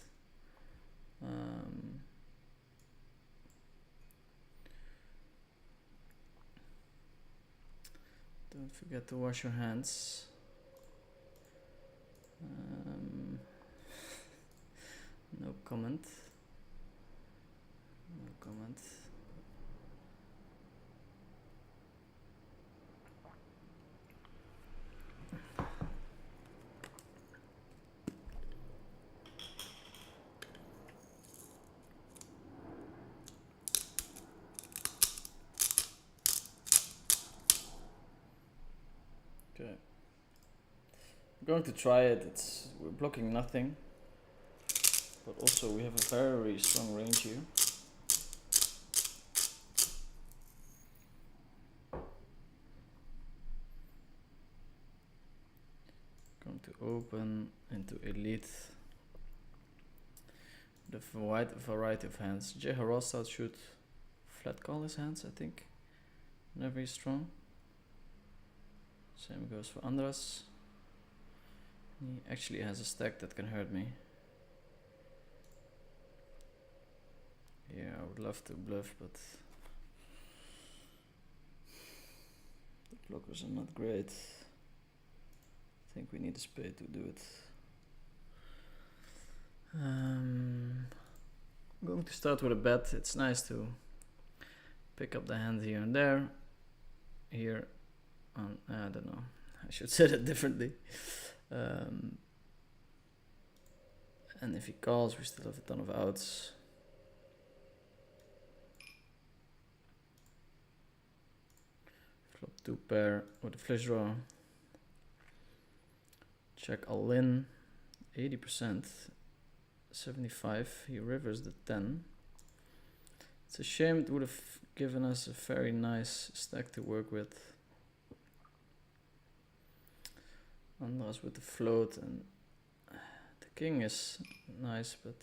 Don't forget to wash your hands. No comment. No comment. Okay. I'm going to try it. We're blocking nothing, but also we have a very strong range here. Going to open into elite. The wide variety of hands. Jay Harostad should flat call his hands, I think. Not very strong. Same goes for Andras. He actually has a stack that can hurt me. Yeah, I would love to bluff, but the blockers are not great. I think we need a spade to do it. I'm going to start with a bet. It's nice to pick up the hand here and there. Here, I don't know. I should say that differently. And if he calls, we still have a ton of outs. Flop 2 pair with a flush draw. Check all in. 80%. 75. He rivers the 10. It's a shame, it would have given us a very nice stack to work with. Andras with the float, and the king is nice, but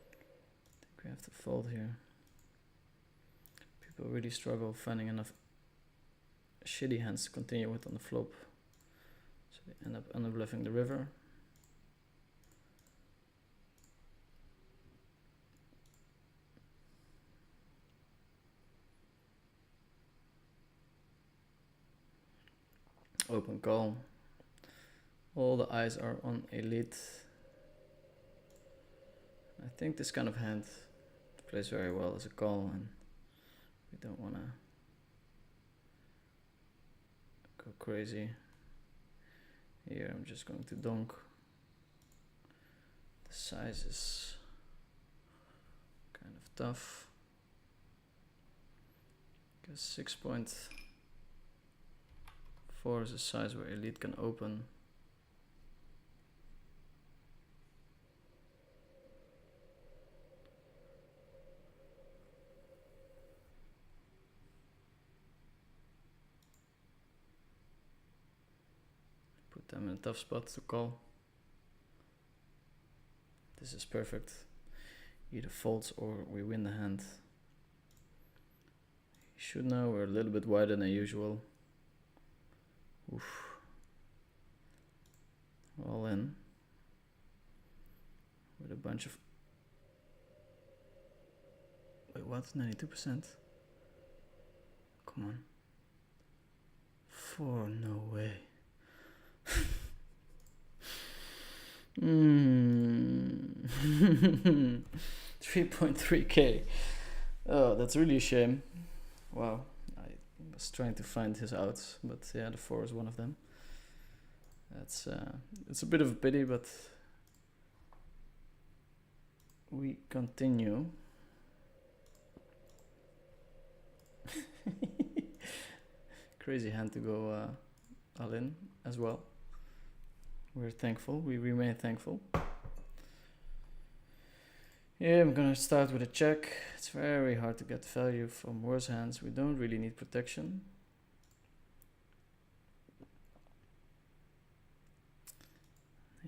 I think we have to fold here. People really struggle finding enough shitty hands to continue with on the flop, so they end up under-bluffing the river. Open call. All the eyes are on elite. I think this kind of hand plays very well as a call, and we don't want to go crazy. Here I'm just going to donk. The size is kind of tough. Because 6.4 is a size where elite can open. Put them in a tough spot to call. This is perfect. Either folds or we win the hand. You should know we're a little bit wider than usual. Oof. All in. With a bunch of... Wait, what? 92%? Come on. 4, no way. 3.3k. Oh, that's really a shame. Wow. I was trying to find his outs, but yeah, the 4 is one of them. That's it's a bit of a pity, but we continue. Crazy hand to go all in as well. We're thankful. We remain thankful. Yeah, I'm gonna start with a check. It's very hard to get value from worse hands. We don't really need protection.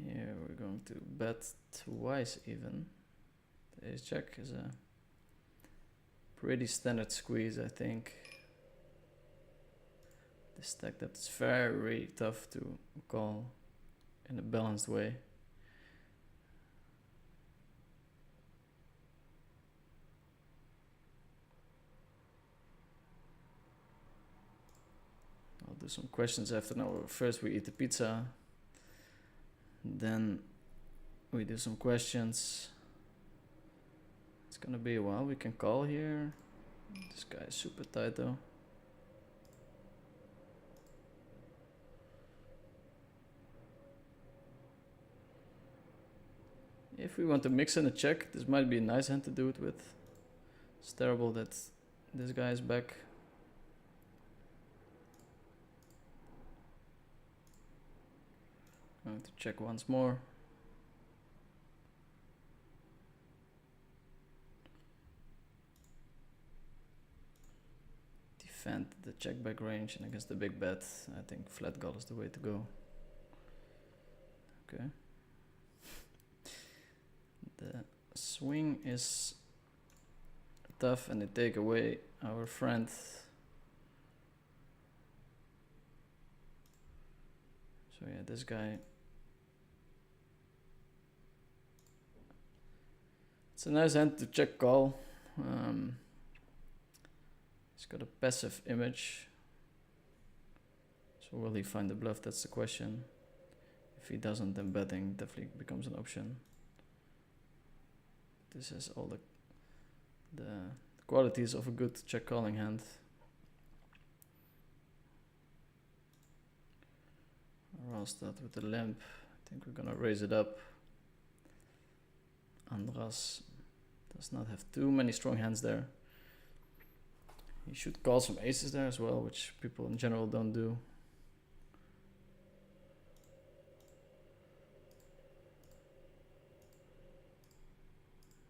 Here we're going to bet twice even. The ace jack is a pretty standard squeeze, I think. This stack that's very tough to call in a balanced way. I'll do some questions after. Now, first we eat the pizza, then we do some questions. It's gonna be a while. We can call here. This guy is super tight though. If we want to mix in a check, this might be a nice hand to do it with. It's terrible that this guy is back. Going to check once more. Defend the check back range, and against the big bet, I think flat call is the way to go. Okay. The swing is tough, and they take away our friend. So yeah, this guy. It's a nice hand to check call. He's got a passive image. So will he find the bluff? That's the question. If he doesn't, then betting definitely becomes an option. This is all the qualities of a good check calling hand. I'll start with the limp. I think we're gonna raise it up. Andras does not have too many strong hands there. He should call some aces there as well, which people in general don't do.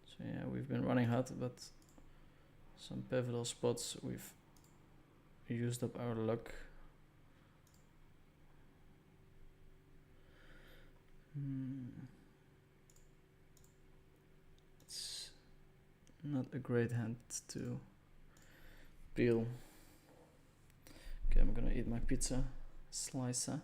So yeah, we've been running hot, but some pivotal spots we've used up our luck. It's not a great hand to peel. Okay, I'm gonna eat my pizza slicer.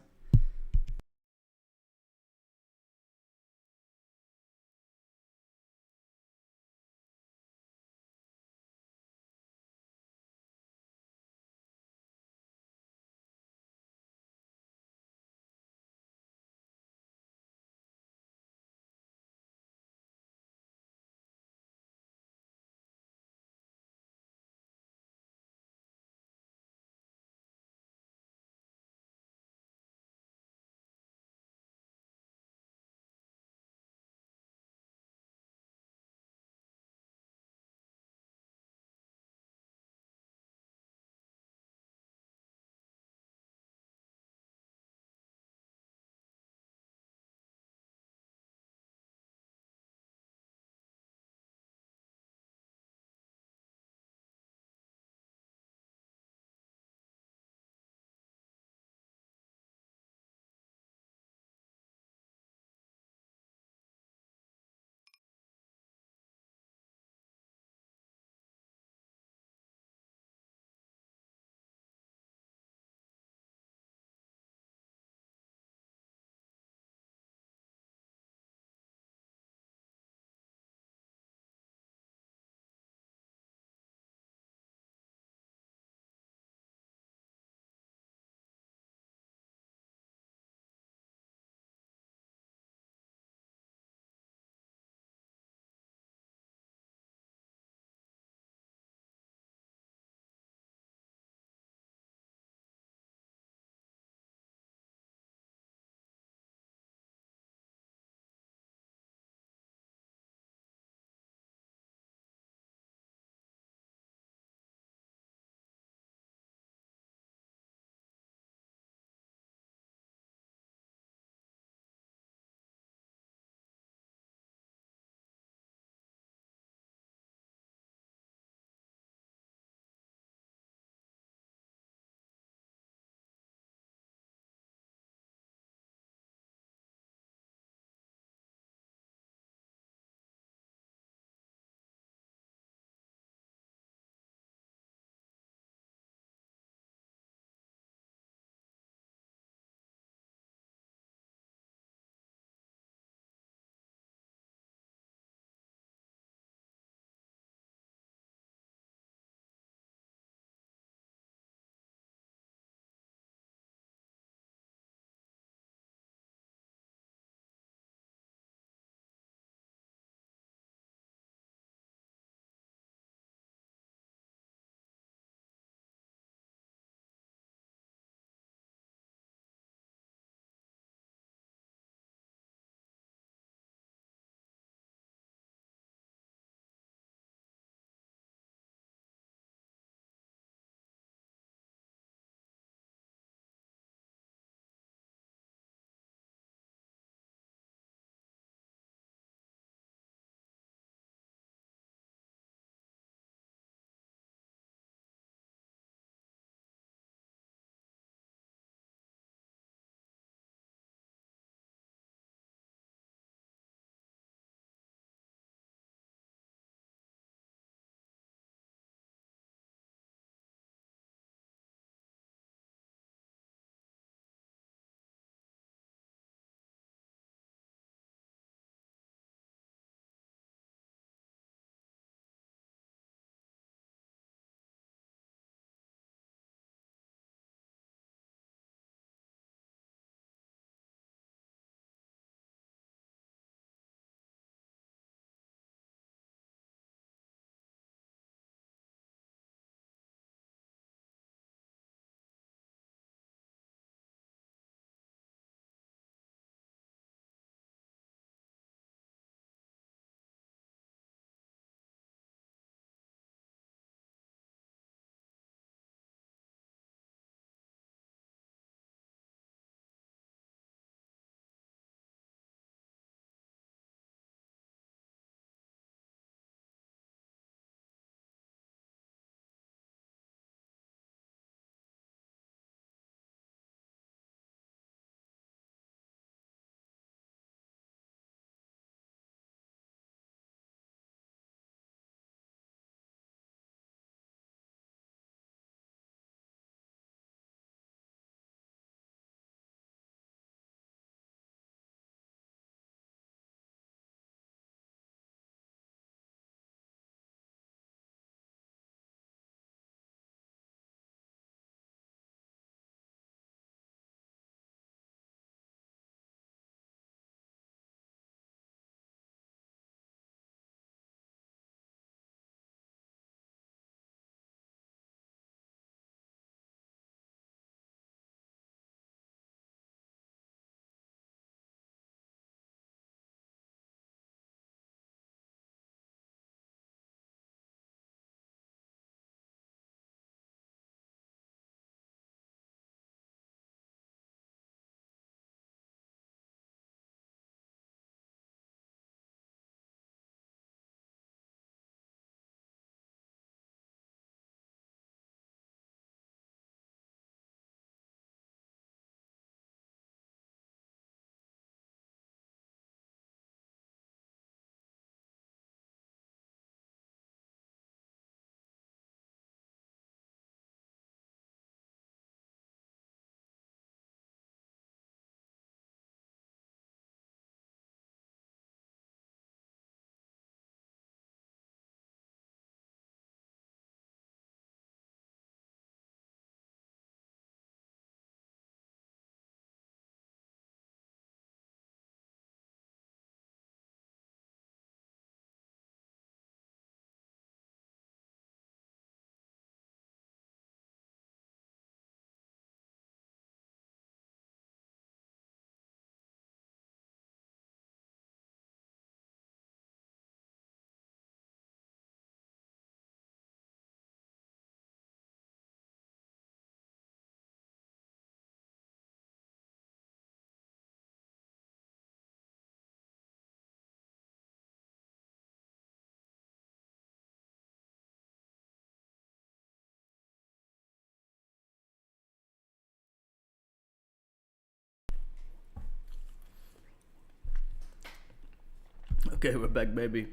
Okay, we're back, baby.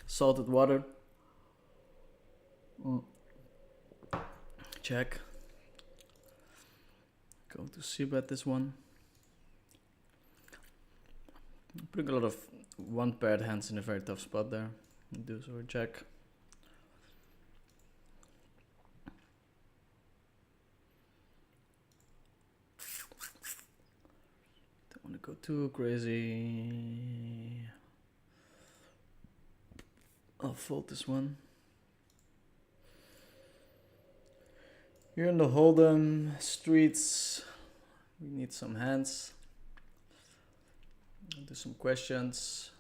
Salted water. Check. Go to c-bet this one. Putting a lot of one-paired hands in a very tough spot there. Deuce or check. Don't want to go too crazy. I'll fold this one. Here in the Hold'em streets, we need some hands. I'll do some questions.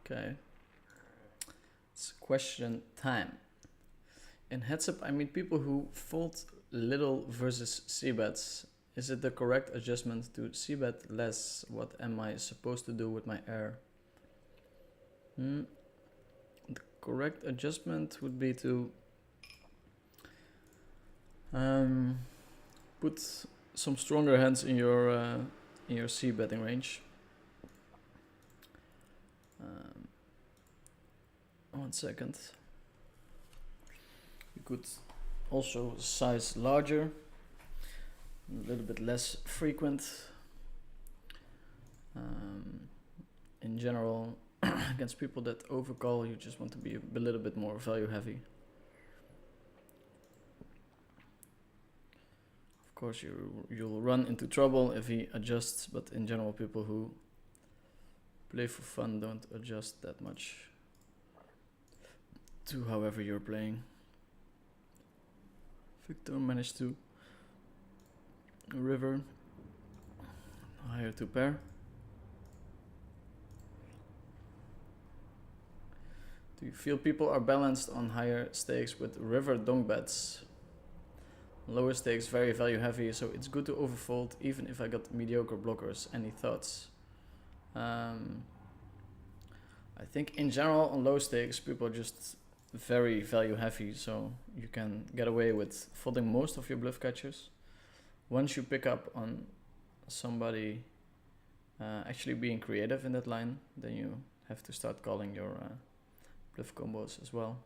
Okay, it's question time. In heads up, I meet people who fold little versus c-bets. Is it the correct adjustment to c-bet less? What am I supposed to do with my air? The correct adjustment would be to put some stronger hands in your c-betting range. 1 second. You could also size larger, a little bit less frequent. In general, against people that overcall, you just want to be a little bit more value heavy. Of course, you'll run into trouble if he adjusts, but in general, people who play for fun don't adjust that much to however you're playing. Victor managed to river higher to pair. Do you feel people are balanced on higher stakes with river donk bets? Lower stakes very value heavy, so it's good to overfold even if I got mediocre blockers. Any thoughts? I think in general on low stakes people are just very value heavy, so you can get away with folding most of your bluff catchers. Once you pick up on somebody actually being creative in that line, then you have to start calling your bluff combos as well.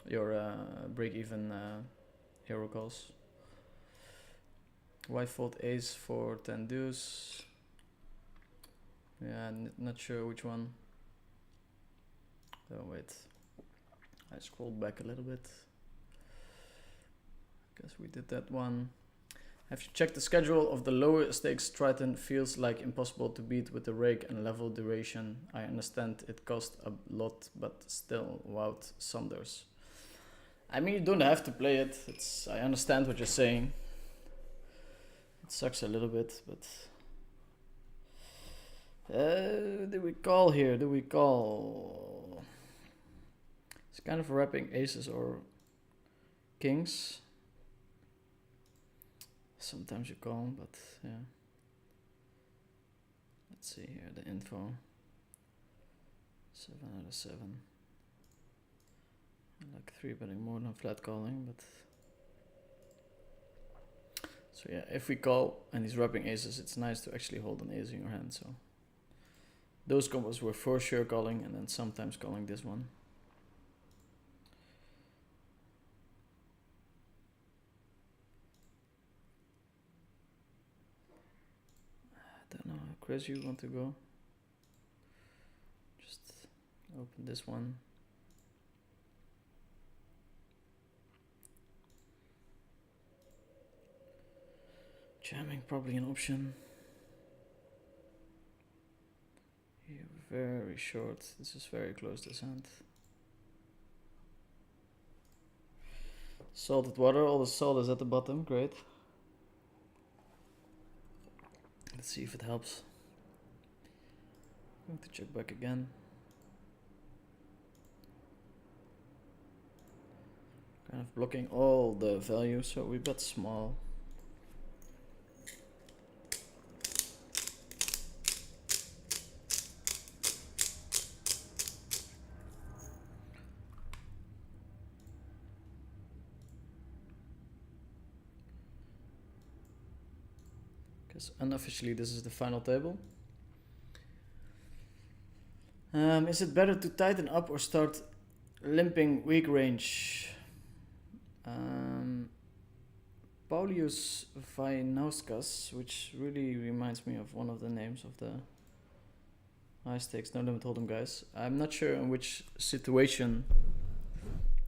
Your break-even hero calls. Why fold ace for 10 deuce? Yeah, not sure which one. Oh wait, I scrolled back a little bit. Guess we did that one. Have you checked the schedule of the lower stakes Triton? Feels like impossible to beat with the rake and level duration. I understand it cost a lot, but still wowed Saunders. I mean, you don't have to play it. I understand what you're saying. It sucks a little bit, but do we call here? Do we call? It's kind of wrapping aces or kings. Sometimes you call, but yeah. Let's see here the info. 7 out of 7. I like 3-betting more than flat calling, but so yeah, if we call and he's wrapping aces, it's nice to actually hold an ace in your hand. So those combos were for sure calling, and then sometimes calling this one. I don't know, Chris, you want to go? Just open this one. Jamming probably an option. Here, very short. This is very close to his hand. Salted water, all the salt is at the bottom, great. Let's see if it helps. I'm going to check back again. Kind of blocking all the values, so we bet small. So unofficially, this is the final table. Is it better to tighten up or start limping weak range? Paulius Vainauskas, which really reminds me of one of the names of the high stakes no limit hold'em guys. I'm not sure in which situation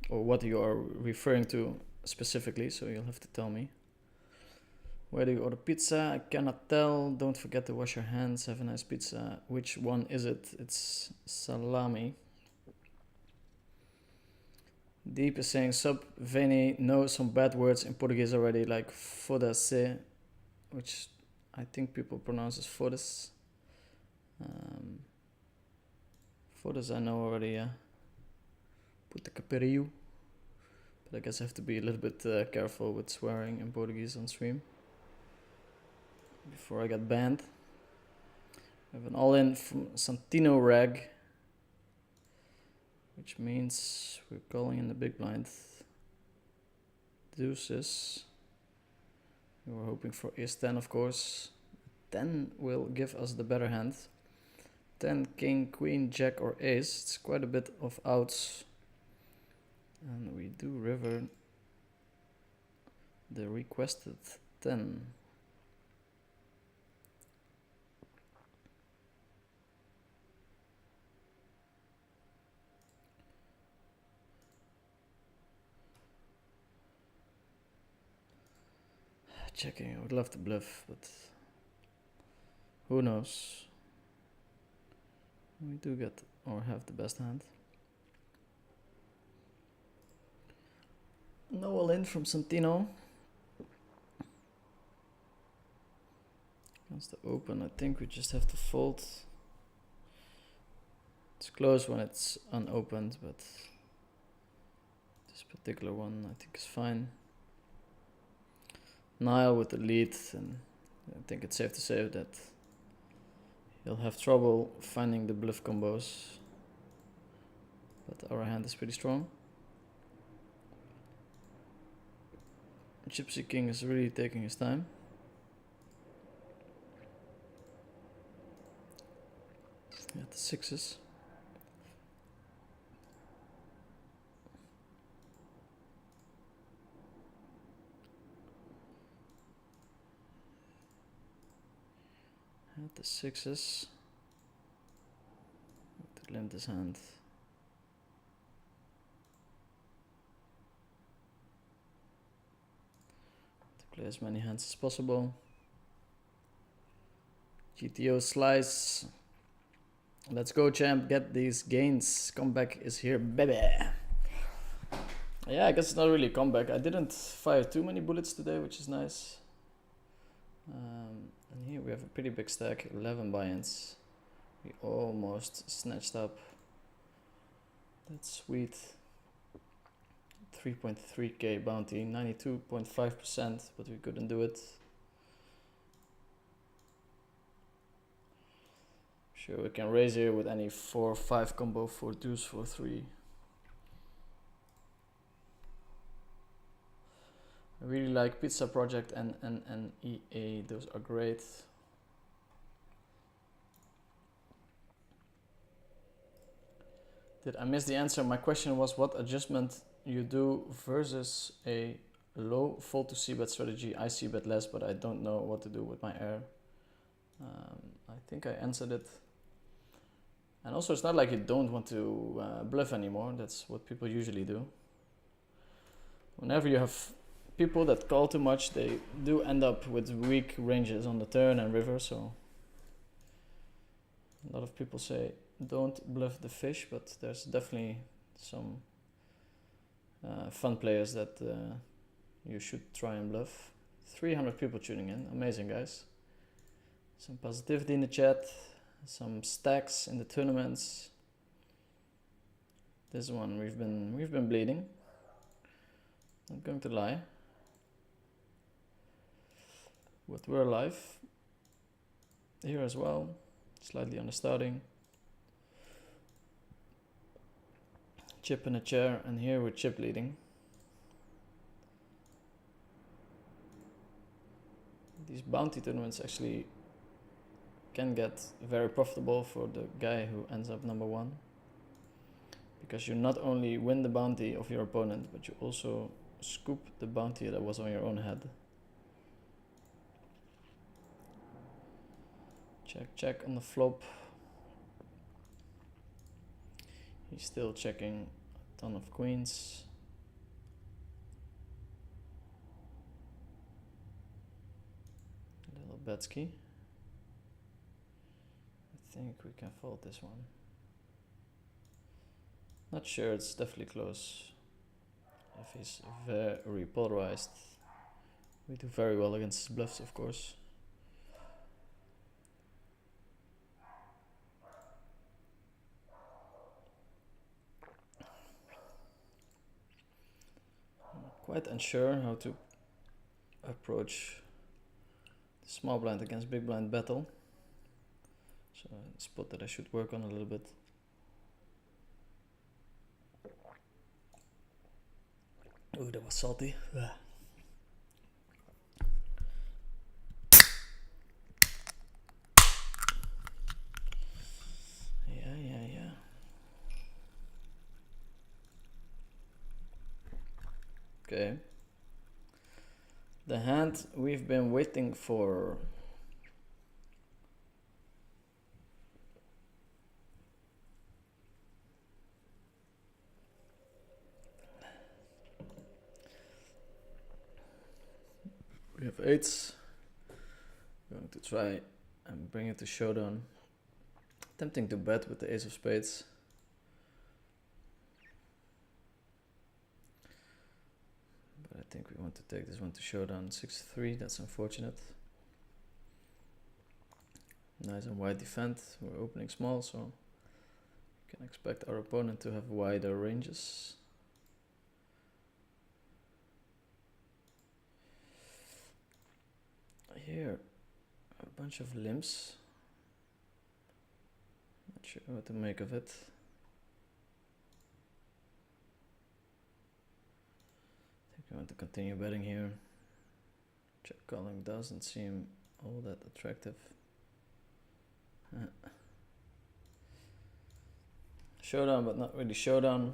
or what you are referring to specifically, so you'll have to tell me. Where do you order pizza? I cannot tell. Don't forget to wash your hands. Have a nice pizza. Which one is it? It's salami. Deep is saying sub Veni know some bad words in Portuguese already, like foda-se, which I think people pronounce as foda-se. Foda-se I know already, yeah. Puta que pariu. But I guess I have to be a little bit careful with swearing in Portuguese on stream before I get banned. We have an all-in from Santino Rag, which means we're calling in the big blind. Deuces. We were hoping for ace 10, of course. 10 will give us the better hand. 10, king, queen, jack, or ace. It's quite a bit of outs. And we do river the requested 10. Checking, I would love to bluff, but who knows? We do get or have the best hand. No all in from Santino. Against the open, I think we just have to fold. It's close when it's unopened, but this particular one I think is fine. Nile with the lead, and I think it's safe to say that he'll have trouble finding the bluff combos, but our hand is pretty strong. Gypsy King is really taking his time. At the sixes. At the sixes. To limp his hand. To play as many hands as possible. GTO slice. Let's go, champ. Get these gains. Comeback is here, baby. Yeah, I guess it's not really a comeback. I didn't fire too many bullets today, which is nice. And here we have a pretty big stack, 11 buy-ins. We almost snatched up. That's sweet. 3.3k bounty, 92.5%, but we couldn't do it. Sure, we can raise here with any 4 or 5 combo for deuce for 3. I really like Pizza Project and NLHE, those are great. Did I miss the answer? My question was what adjustment you do versus a low fold to c-bet strategy. I c-bet less, but I don't know what to do with my air. I think I answered it. And also it's not like you don't want to bluff anymore. That's what people usually do. Whenever you have people that call too much, they do end up with weak ranges on the turn and river, so a lot of people say don't bluff the fish, but there's definitely some fun players that you should try and bluff. 300 people tuning in, amazing guys. Some positivity in the chat, some stacks in the tournaments. This one we've been bleeding, not going to lie. But we're alive. Here as well, slightly understarting. Chip in a chair, and here we're chip leading. these bounty tournaments actually can get very profitable for the guy who ends up number 1, because you not only win the bounty of your opponent, but you also scoop the bounty that was on your own head. Check on the flop. He's still checking a ton of queens. A little Betsky. I think we can fold this one. Not sure, it's definitely close. If he's very polarized, we do very well against his bluffs, of course. Quite unsure how to approach the small blind against big blind battle. So a spot that I should work on a little bit. Oh, that was salty. Yeah. Okay. The hand we've been waiting for. We have 8s. Going to try and bring it to showdown. Tempting to bet with the ace of spades. But I think we want to take this one to showdown. 6-3, that's unfortunate. Nice and wide defend. We're opening small, so we can expect our opponent to have wider ranges. Here, a bunch of limps. Not sure what to make of it. I think I want to continue betting here. Check calling doesn't seem all that attractive. Showdown, but not really showdown.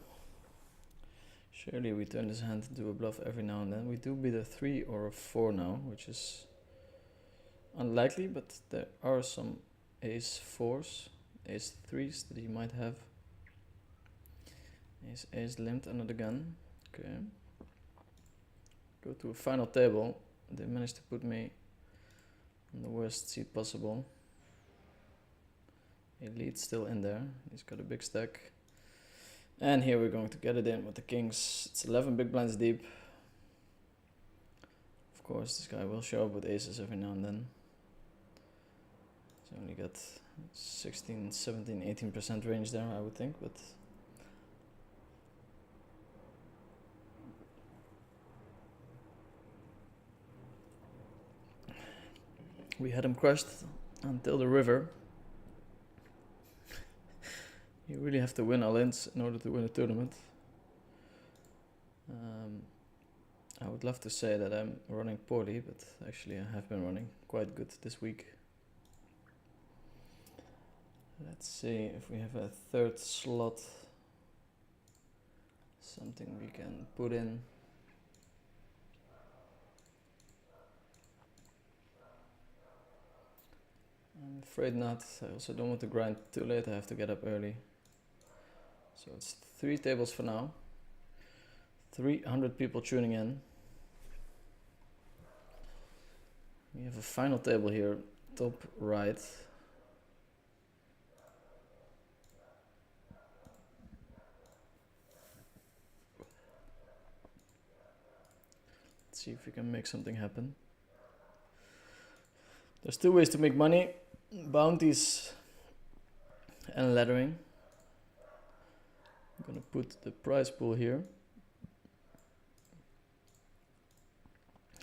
Surely we turn this hand into a bluff every now and then. We do beat a 3 or a 4 now, which is unlikely, but there are some ace 4s, ace 3s that he might have. Ace limped under the gun. Okay. Go to a final table. They managed to put me on the worst seat possible. Elite still in there. He's got a big stack. And here we're going to get it in with the kings. It's 11 big blinds deep. Of course, this guy will show up with aces every now and then. He's only got 16, 17, 18% range there, I would think, but we had him crushed until the river. You really have to win all-ins in order to win a tournament. I would love to say that I'm running poorly, but actually I have been running quite good this week. Let's see if we have a third slot. Something we can put in. I'm afraid not. I also don't want to grind too late. I have to get up early. So it's 3 tables for now. 300 people tuning in. We have a final table here, top right. Let's see if we can make something happen. There's 2 ways to make money: bounties and lettering. I'm gonna put the prize pool here.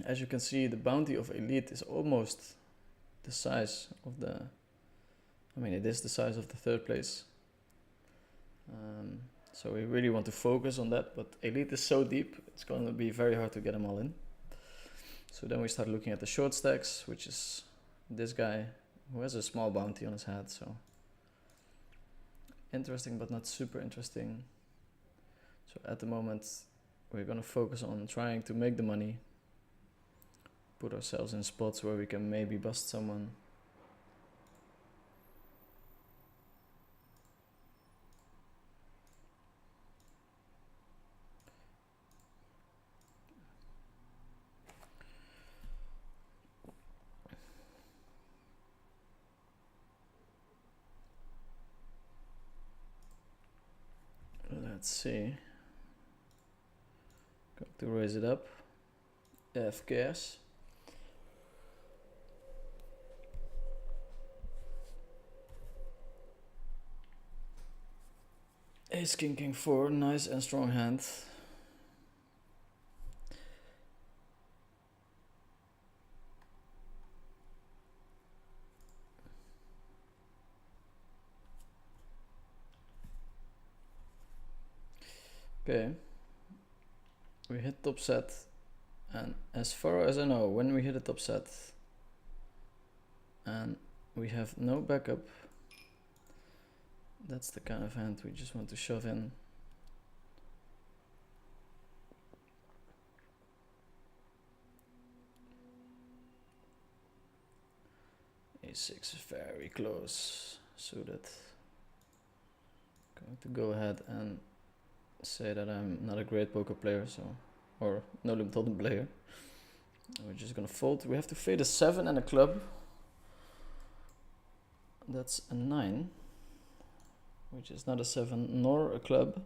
As you can see, the bounty of Elite is almost the size of the, it is the size of the 3rd place. So we really want to focus on that, but Elite is so deep, it's going to be very hard to get them all in. So then we start looking at the short stacks, which is this guy who has a small bounty on his head, so interesting but not super interesting. So at the moment we're gonna focus on trying to make the money, put ourselves in spots where we can maybe bust someone. Let's see. Going to raise it up. FKS. Ace King King 4, nice and strong hand. Okay, we hit top set, and as far as I know, when we hit a top set and we have no backup, that's the kind of hand we just want to shove in. A6 is very close, suited. Going to go ahead and say that I'm not a great poker player, so, or no limit hold'em player. We're just gonna fold. We have to fade a 7 and a club. That's a 9, which is not a 7 nor a club.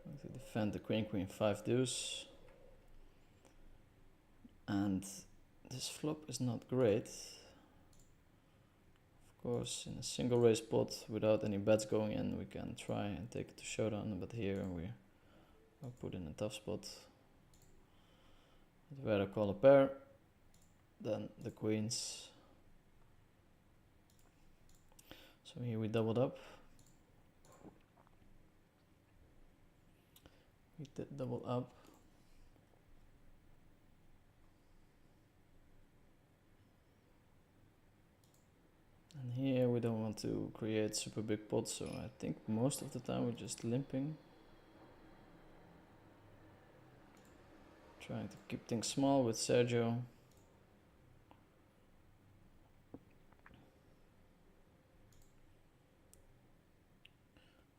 Going to defend the queen queen 5 deuce. And this flop is not great. Of course, in a single raise pot without any bets going in, we can try and take it to showdown, but here we are put in a tough spot. I'd rather call a pair than the queens. So here we doubled up. We did double up. And here we don't want to create super big pots, so I think most of the time we're just limping. Trying to keep things small with Sergio.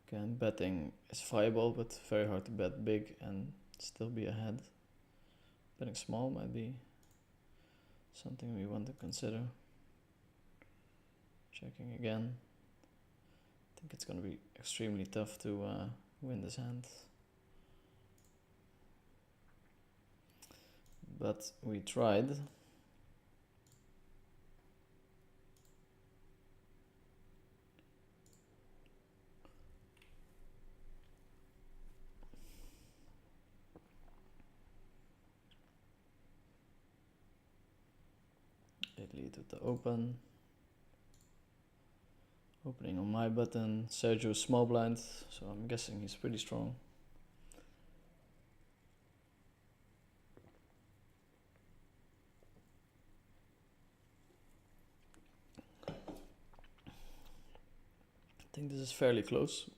Again, betting is viable, but very hard to bet big and still be ahead. Betting small might be something we want to consider. Checking again. I think it's going to be extremely tough to win this hand. But we tried. It lead with the open. Opening on my button, Sergio small blind, so I'm guessing he's pretty strong. I think this is fairly close.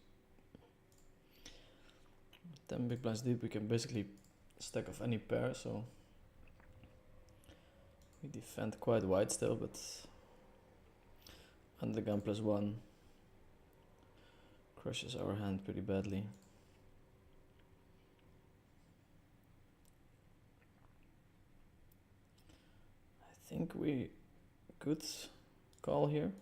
10 big blinds deep, we can basically stack off any pair, so we defend quite wide still, but under the gun +1 crushes our hand pretty badly. I think we could call here.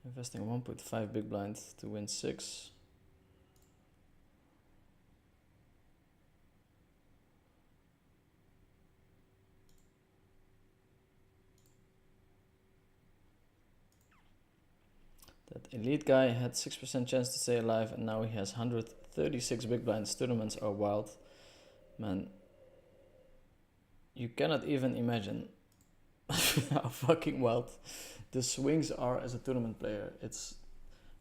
Investing 1.5 big blind to win 6. That elite guy had 6% chance to stay alive, and now he has 136 big blinds. Tournaments are wild. Man, you cannot even imagine how fucking wild the swings are as a tournament player. It's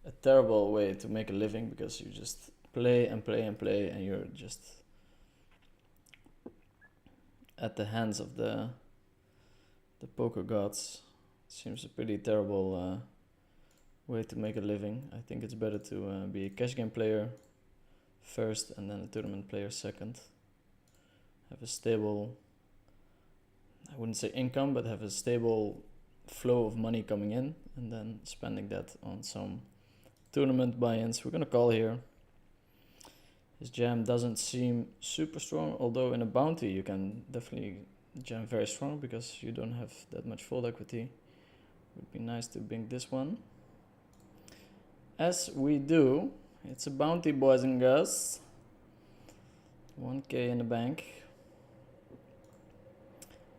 a terrible way to make a living because you just play and play and play, and you're just at the hands of the poker gods. Seems a pretty terrible way to make a living. I think it's better to be a cash game player first and then a tournament player second. Have a stable, I wouldn't say income, but have a stable flow of money coming in and then spending that on some tournament buy-ins. We're gonna call here. His jam doesn't seem super strong, although in a bounty you can definitely jam very strong because you don't have that much fold equity. Would be nice to bink this one. As we do, it's a bounty, boys and girls. 1k in the bank.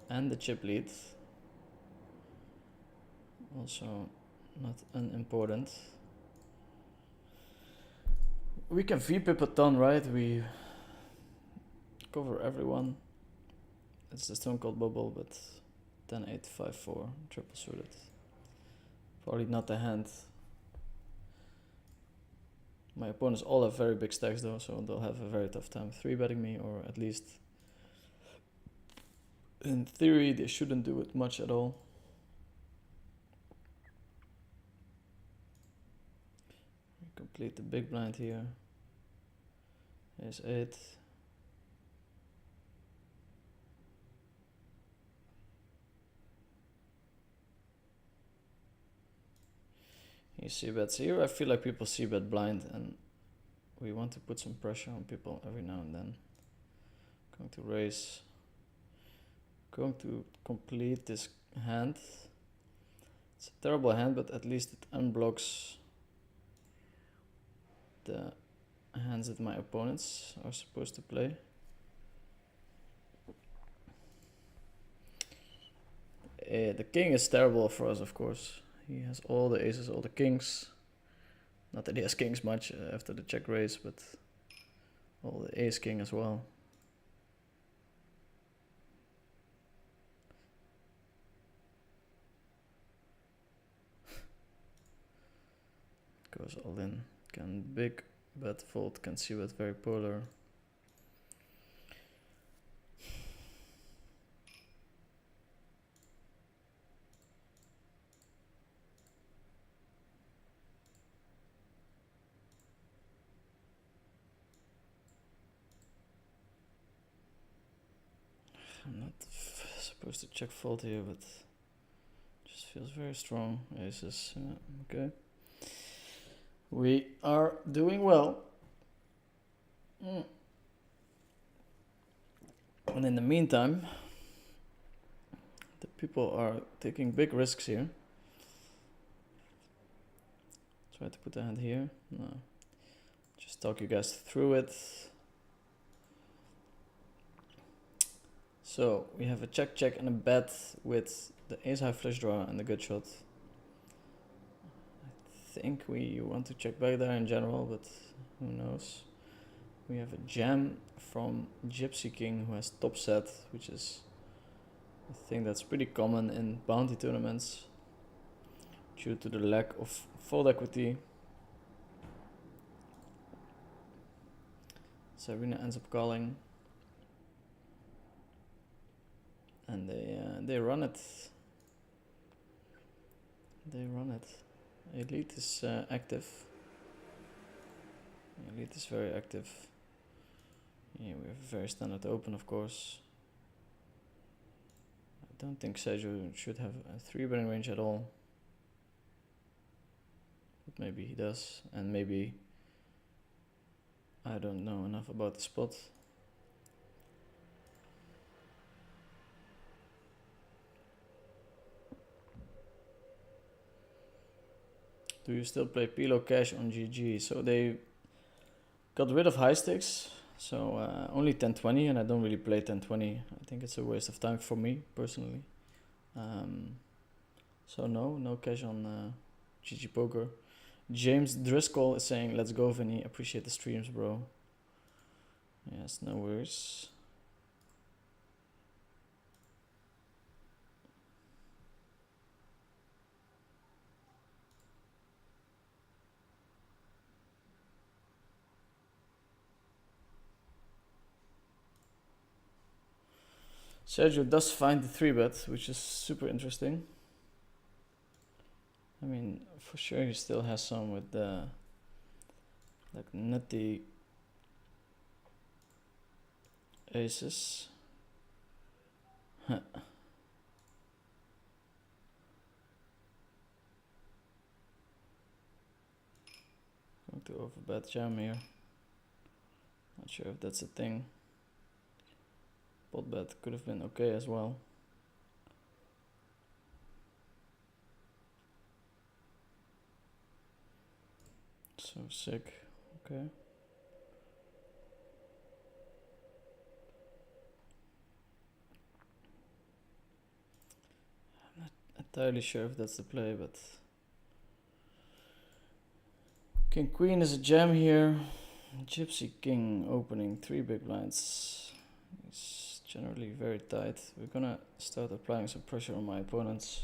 And the chip lead. Also not unimportant. We can VPip a ton, right? We cover everyone. It's the Stone Cold Bubble, but 10, 8, 5, 4, triple suited. Probably not the hand. My opponents all have very big stacks though, so they'll have a very tough time 3-betting me, or at least in theory they shouldn't do it much at all. We complete the big blind here. Ace 8. You see bets here. I feel like people see bet blind, and we want to put some pressure on people every now and then. Going to raise. Going to complete this hand. It's a terrible hand, but at least it unblocks the hands that my opponents are supposed to play. The king is terrible for us, of course. He has all the aces, all the kings. Not that he has kings much after the check raise, but all the ace king as well. Goes all in. Can big bet fold, can see bet very polar. I'm not supposed to check fold here, but just feels very strong. Aces, okay. We are doing well. And in the meantime, the people are taking big risks here. Try to put the hand here. No. Just talk you guys through it. So we have a check check and a bet with the ace high flush draw and the good shot. I think we want to check back there in general, but who knows. We have a jam from Gypsy King who has top set, which is a thing that's pretty common in bounty tournaments due to the lack of fold equity. Sabrina ends up calling. And they run it. They run it. Elite is active. Elite is very active. Yeah, we have a very standard open, of course. I don't think Seju should have a 3-betting range at all. But maybe he does, and maybe I don't know enough about the spot. Do you still play PLO cash on GG? So they got rid of high stakes, so only 10-20, and I don't really play 10-20. I think it's a waste of time for me personally. So no cash on GG Poker. James Driscoll is saying, "Let's go, Vinny. Appreciate the streams, bro." Yes, no worries. Sergio does find the 3-bet, which is super interesting. I mean, for sure he still has some with the like nutty aces. Going to overbet jam here. Not sure if that's a thing. Pot bet could have been okay as well. So sick. Okay. I'm not entirely sure if that's the play, but King Queen is a jam here. Gypsy King opening 3 big blinds. It's generally very tight. We're gonna start applying some pressure on my opponents.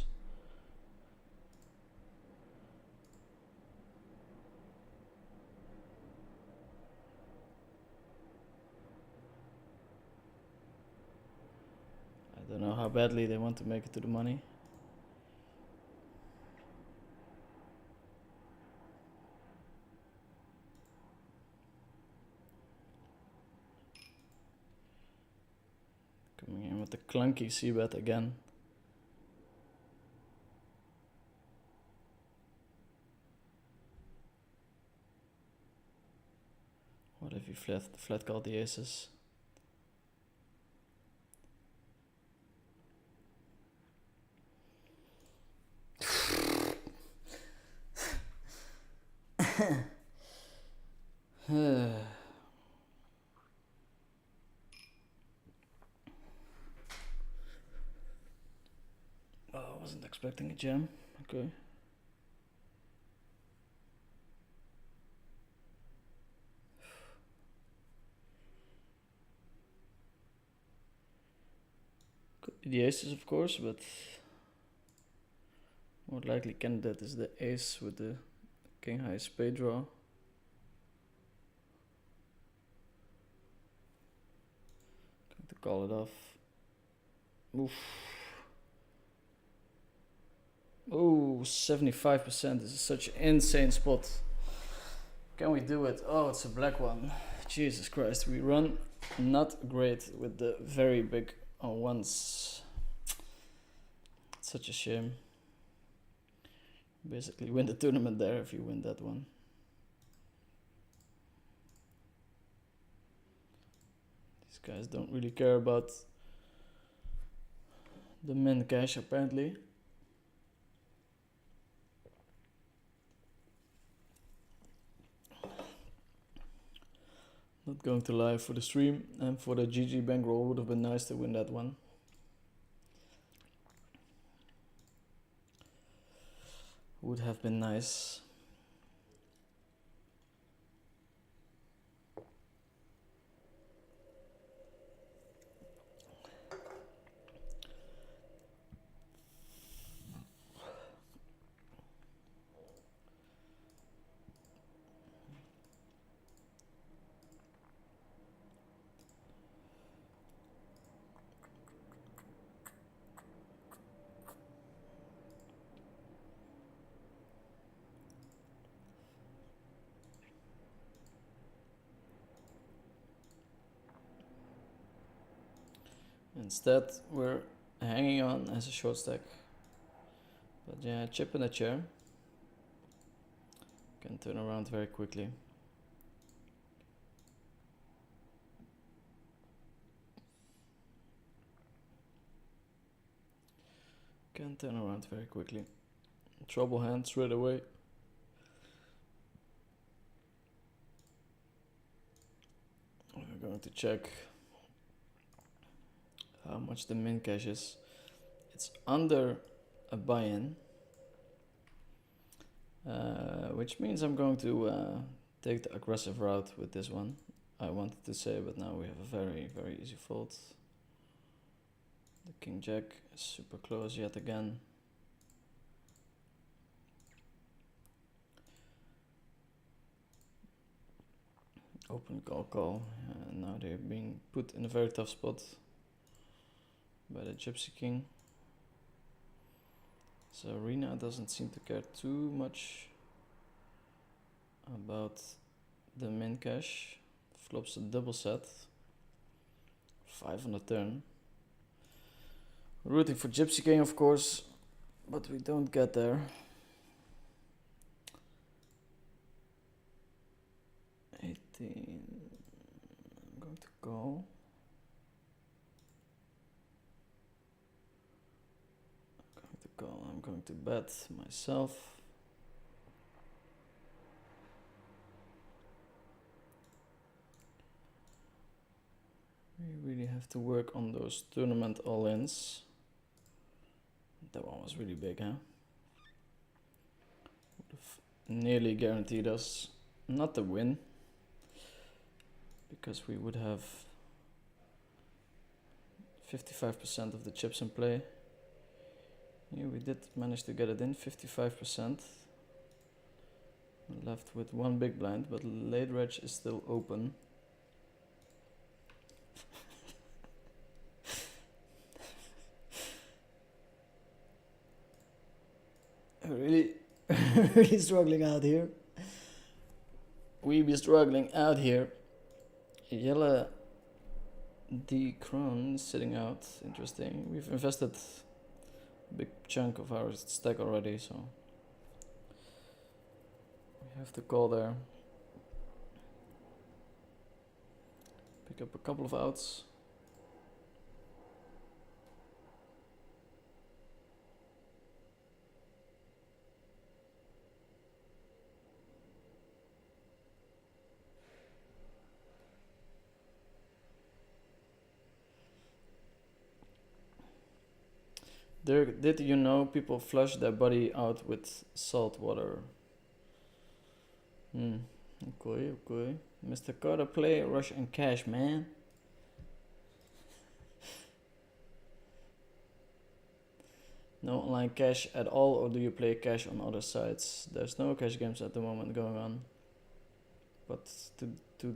I don't know how badly they want to make it to the money. Coming in with the clunky c-bet again. What if you flat called the aces? Oh, I wasn't expecting a jam. Okay. Could be the aces, of course, but more likely candidate is the ace with the king high spade draw. Going to call it off. Oof. Oh, 75%. This is such an insane spot. Can we do it? Oh, it's a black one. Jesus Christ. We run not great with the very big on ones. It's such a shame. Basically win the tournament there if you win that one. These guys don't really care about the min cash apparently. Not going to lie, for the stream and for the GG bankroll would have been nice to win that one. Would have been nice. Instead, we're hanging on as a short stack. But yeah, chip in a chair. Can turn around very quickly. Can turn around very quickly. Trouble hand straight away. We're going to check how much the min cash is. It's under a buy-in, which means I'm going to take the aggressive route with this one. I wanted to say, but now we have a very, very easy fold. The king jack is super close yet again. Open call. Now they're being put in a very tough spot. by the Gypsy King. So Arena doesn't seem to care too much about the min cash. Flops a double set. 5 on the turn. Rooting for Gypsy King, of course, but we don't get there. 18. I'm going to go. I'm going to bet myself. We really have to work on those tournament all-ins. That one was really big, huh? Would have nearly guaranteed us not the win, because we would have 55% of the chips in play. Yeah, we did manage to get it in, 55%. Left with one big blind, but late reg is still open. Really, really struggling out here. We be struggling out here. Yellow D Crown is sitting out. Interesting. We've invested a big chunk of our stack already, so we have to call there. Pick up a couple of outs. Did you know people flush their body out with salt water? Okay. Mr. Carter, play Rush and Cash, man. No online cash at all, or do you play cash on other sites? There's no cash games at the moment going on. But to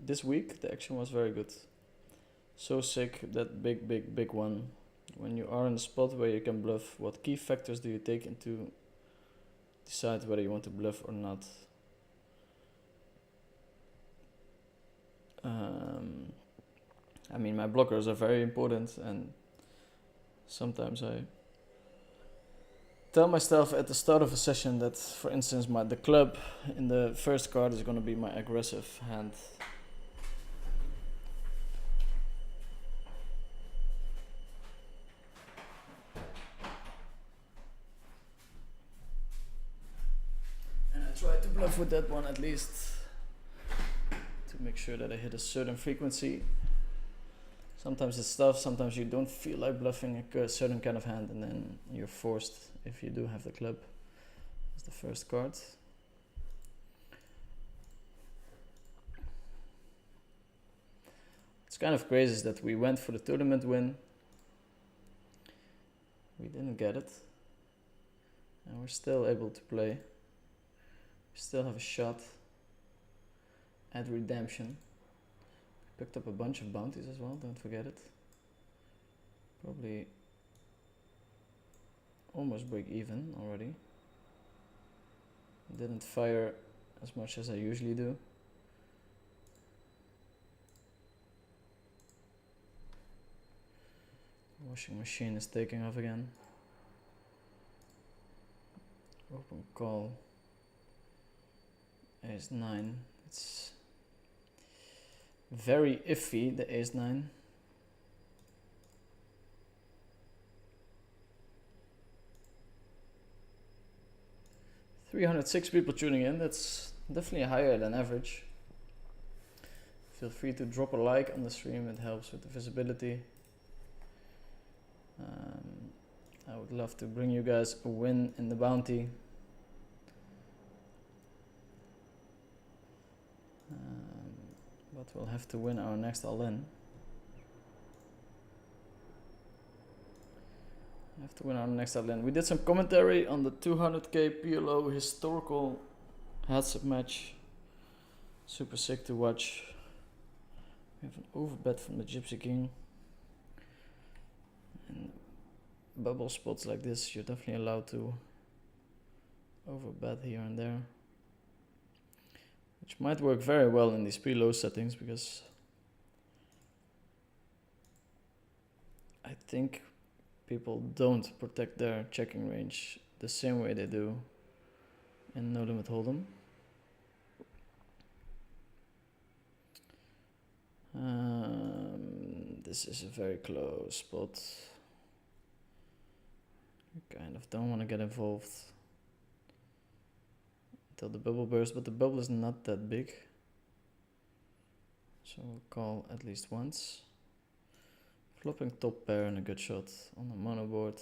this week, the action was very good. So sick, that big one. When you are in a spot where you can bluff, what key factors do you take into decide whether you want to bluff or not? I mean, my blockers are very important, and sometimes I tell myself at the start of a session that, for instance, the club in the first card is going to be my aggressive hand. And I try to bluff with that one at least, to make sure that I hit a certain frequency. Sometimes it's tough, sometimes you don't feel like bluffing a certain kind of hand, and then you're forced, if you do have the club, as the first card. It's kind of crazy is that we went for the tournament win, we didn't get it, and we're still able to play. We still have a shot at redemption. Picked up a bunch of bounties as well, don't forget it. Probably almost break even already. Didn't fire as much as I usually do. Washing machine is taking off again. Open call. Ace 9. It's very iffy, the ace 9. $306 people tuning in, that's definitely higher than average. Feel free to drop a like on the stream, it helps with the visibility. I would love to bring you guys a win in the bounty. But we'll have to win our next all-in. We did some commentary on the 200k PLO historical heads-up match. Super sick to watch. We have an overbet from the Gypsy King. And bubble spots like this, you're definitely allowed to overbet here and there, which might work very well in these PLO settings, because I think people don't protect their checking range the same way they do in No Limit Hold'em. This is a very close spot. I kind of don't want to get involved until the bubble bursts, but the bubble is not that big, so we'll call at least once. Flopping top pair and a good shot on the mono board.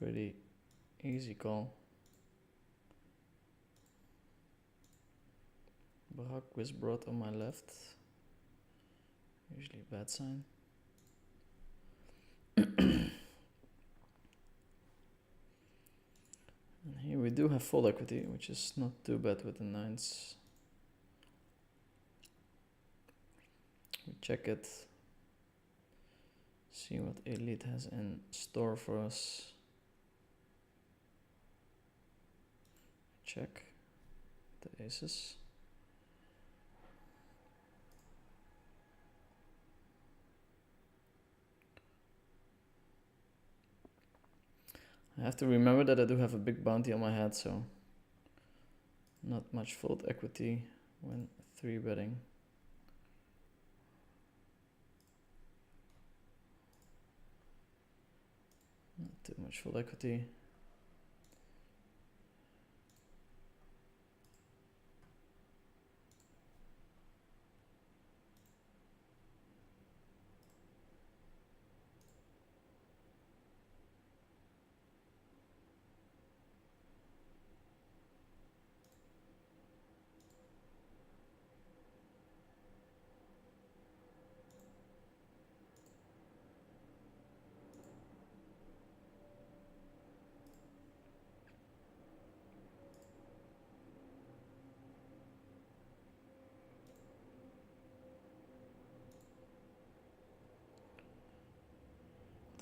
Pretty easy call. Brak with broad on my left. Usually a bad sign. And here we do have fold equity, which is not too bad with the nines. We check it. See what Elite has in store for us. Check the aces. I have to remember that I do have a big bounty on my head, so not much fold equity when 3-betting. Not too much fold equity.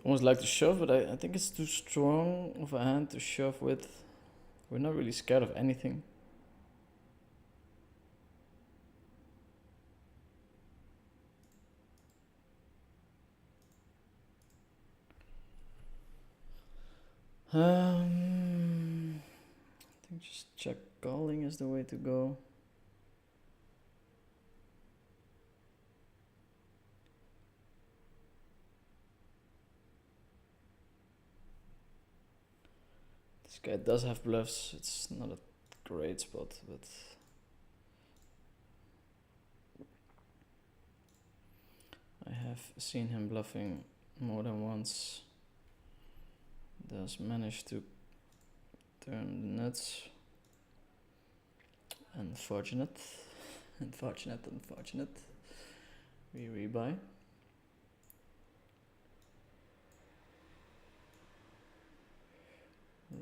Almost like to shove, but I think it's too strong of a hand to shove with. We're not really scared of anything. I think just check calling is the way to go. This guy does have bluffs. It's not a great spot, but I have seen him bluffing more than once. Does manage to turn the nuts. Unfortunate. Unfortunate. We rebuy.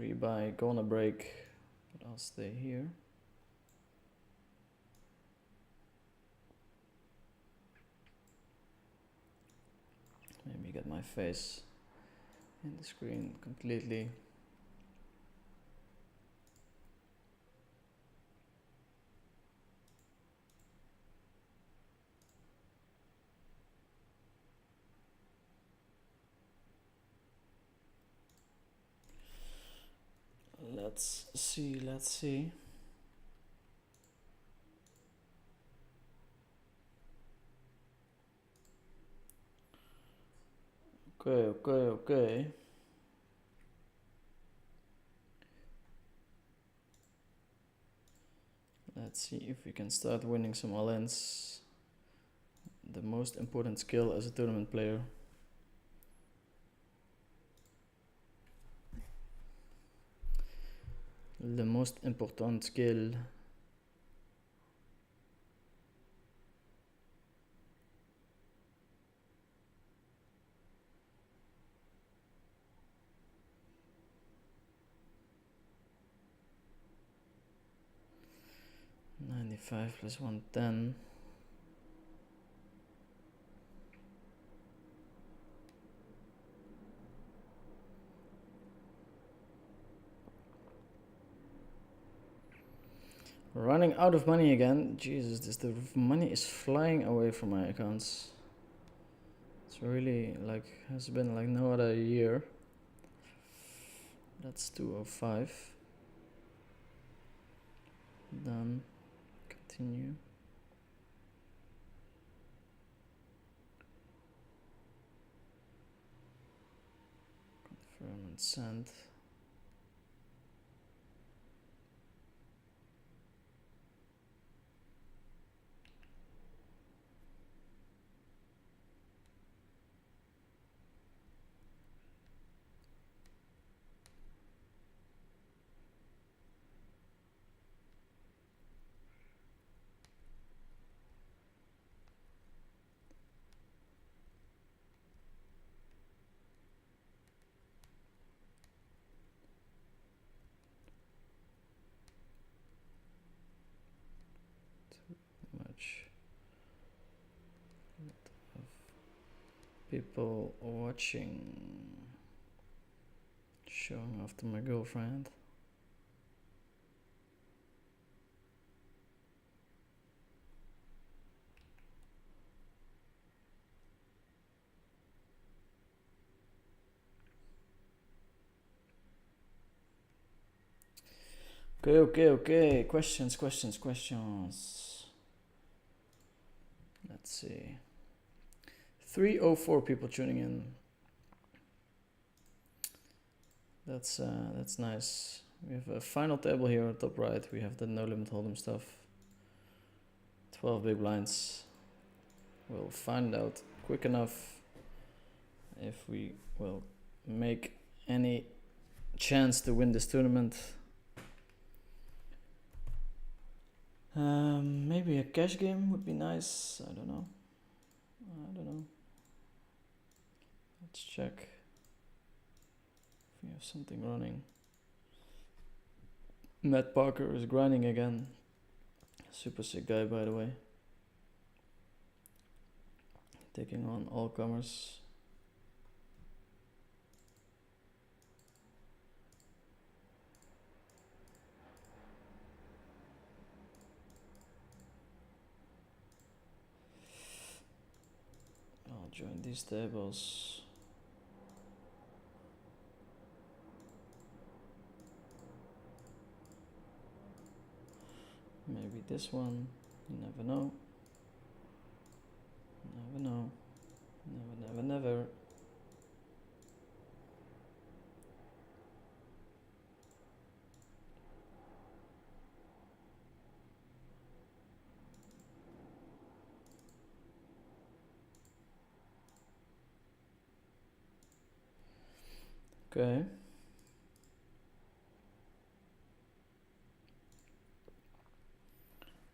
Rebuy, go on a break, but I'll stay here. Maybe get my face in the screen completely. Let's see. Okay. Let's see if we can start winning some all-ins. The most important skill as a tournament player. Le most important skill. +95 plus 110. running out of money again. Jesus, the money is flying away from my accounts. It's really like, has been like no other year. That's 205. Done. Continue. Confirm and send. Much. People watching. Showing off to my girlfriend. Okay. Questions. Let's see. 304 people tuning in. That's nice. We have a final table here on top right. We have the no limit hold'em stuff. 12 big blinds. We'll find out quick enough if we will make any chance to win this tournament. Maybe a cash game would be nice. I don't know. Let's check if we have something running. Matt Parker is grinding again. Super sick guy, by the way. Taking on all comers. I'll join these tables. Maybe this one. You never know. Never. Okay.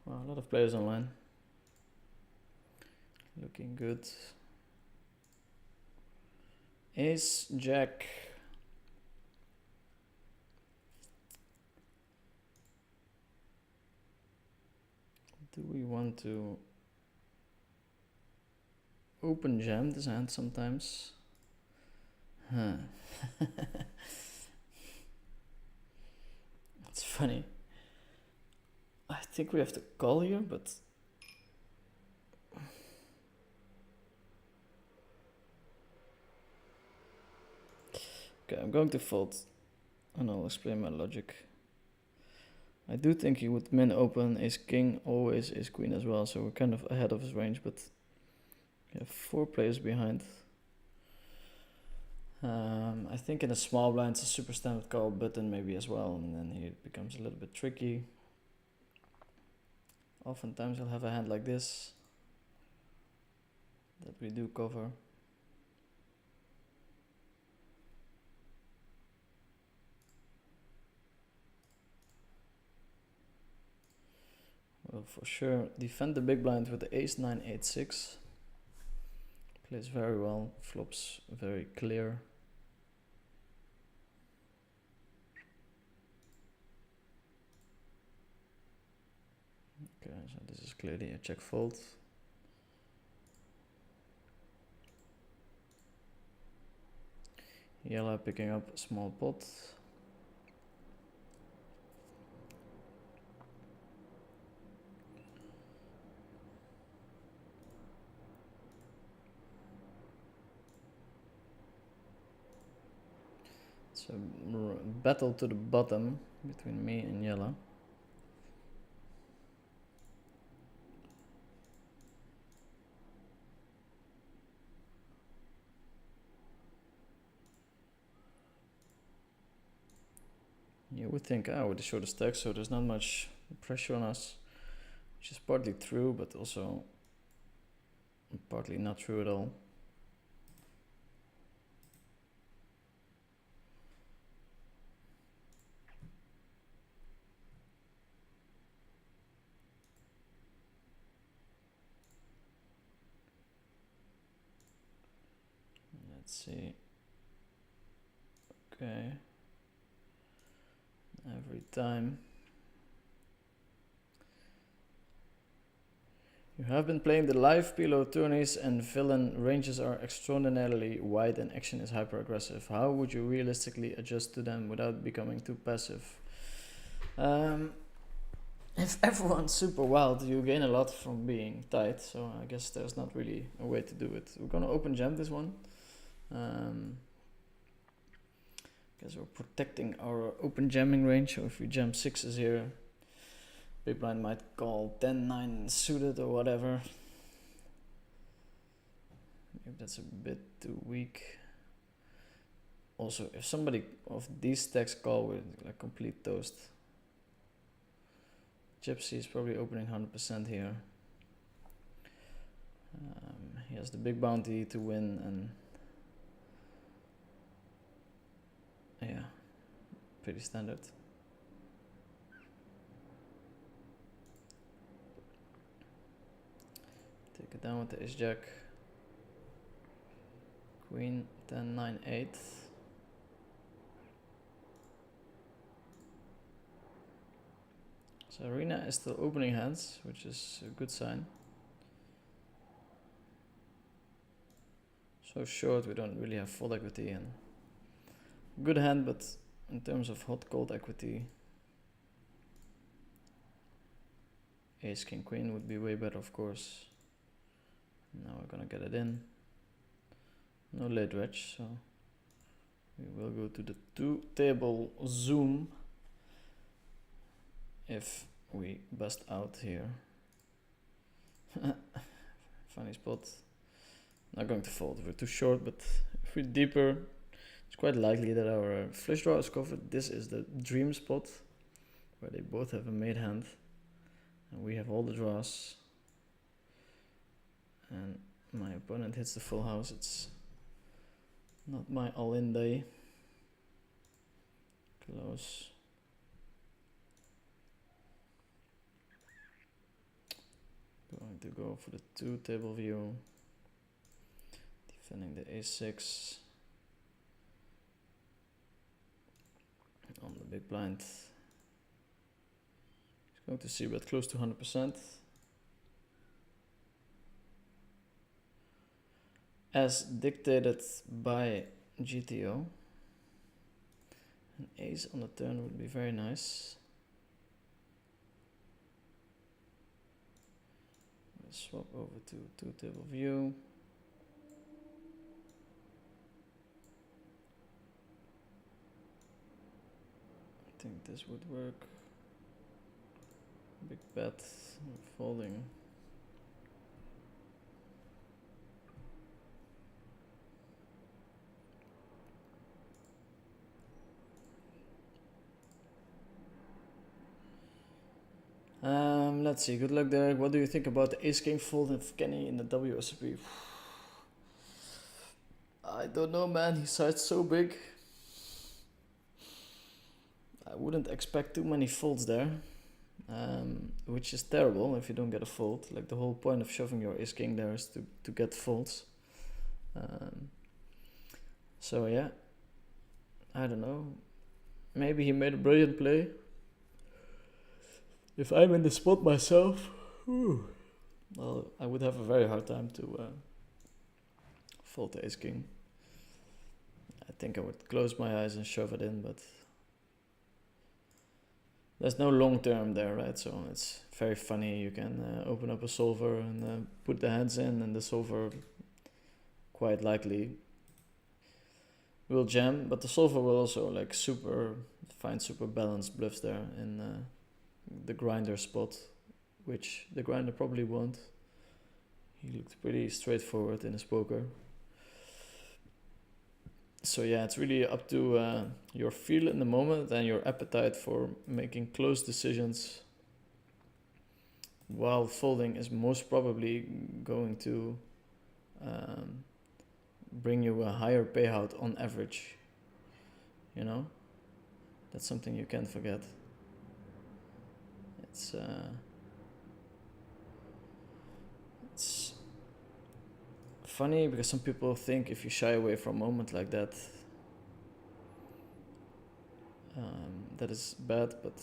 Wow, a lot of players online. Looking good. Ace, Jack. Do we want to open jam this hand sometimes? Huh. It's funny. I think we have to call here, but okay, I'm going to fold and I'll explain my logic. I do think he would min open ace king, always ace queen as well, so we're kind of ahead of his range, but we have 4 players behind. I think in a small blind it's a super standard call button maybe as well, and then he becomes a little bit tricky. Oftentimes he'll have a hand like this that we do cover. Well, for sure defend the big blind with the ace 9 8 6. Plays very well, flops very clear. Okay, so this is clearly a check fold. Yellow picking up a small pot. So battle to the bottom between me and yellow. You would think, with the shortest stack, so there's not much pressure on us, which is partly true, but also partly not true at all. Let's see. Okay. Every time. You have been playing the live PLO tourneys and villain ranges are extraordinarily wide and action is hyper aggressive. How would you realistically adjust to them without becoming too passive? If everyone's super wild, you gain a lot from being tight, so I guess there's not really a way to do it. We're gonna open jam this one. Guess we're protecting our open jamming range, so if we jam 6s here, big blind might call 10-9 suited or whatever. Maybe that's a bit too weak. Also, if somebody of these stacks call with like complete toast, Gypsy is probably opening 100% here. He has the big bounty to win and yeah, pretty standard. Take it down with the ace-jack. Queen, 10, 9, 8. So Arena is still opening hands, which is a good sign. So short, we don't really have full equity and good hand, but in terms of hot cold equity, ace king queen would be way better, of course. Now we're gonna get it in. No late wedge, so we will go to the 2-table zoom if we bust out here. Funny spot. Not going to fold, we're too short, but if we're deeper, it's quite likely that our flush draw is covered. This is the dream spot where they both have a made hand and we have all the draws and my opponent hits the full house. It's not my all-in day. Close. Going to go for the 2-table view. Defending the a6. On the big blind. He's going to see bet close to 100%. As dictated by GTO. An ace on the turn would be very nice. We'll swap over to 2-table view. I think this would work. Big bet, folding. Let's see, good luck Derek. What do you think about the ace king fold of Kenny in the WSOP? I don't know, man, he sized so big. I wouldn't expect too many folds there, which is terrible if you don't get a fold. Like the whole point of shoving your ace king there is to get folds. So yeah, I don't know. Maybe he made a brilliant play. If I'm in the spot myself, well, I would have a very hard time to fold the ace king. I think I would close my eyes and shove it in, but there's no long term there, right? So it's very funny. You can open up a solver and put the hands in, and the solver quite likely will jam, but the solver will also like find super balanced bluffs there in the grinder spot, which the grinder probably won't. He looked pretty straightforward in his poker. So yeah, it's really up to your feel in the moment and your appetite for making close decisions, while folding is most probably going to bring you a higher payout on average. You know, that's something you can't forget. It's funny because some people think if you shy away from a moment like that, that is bad, but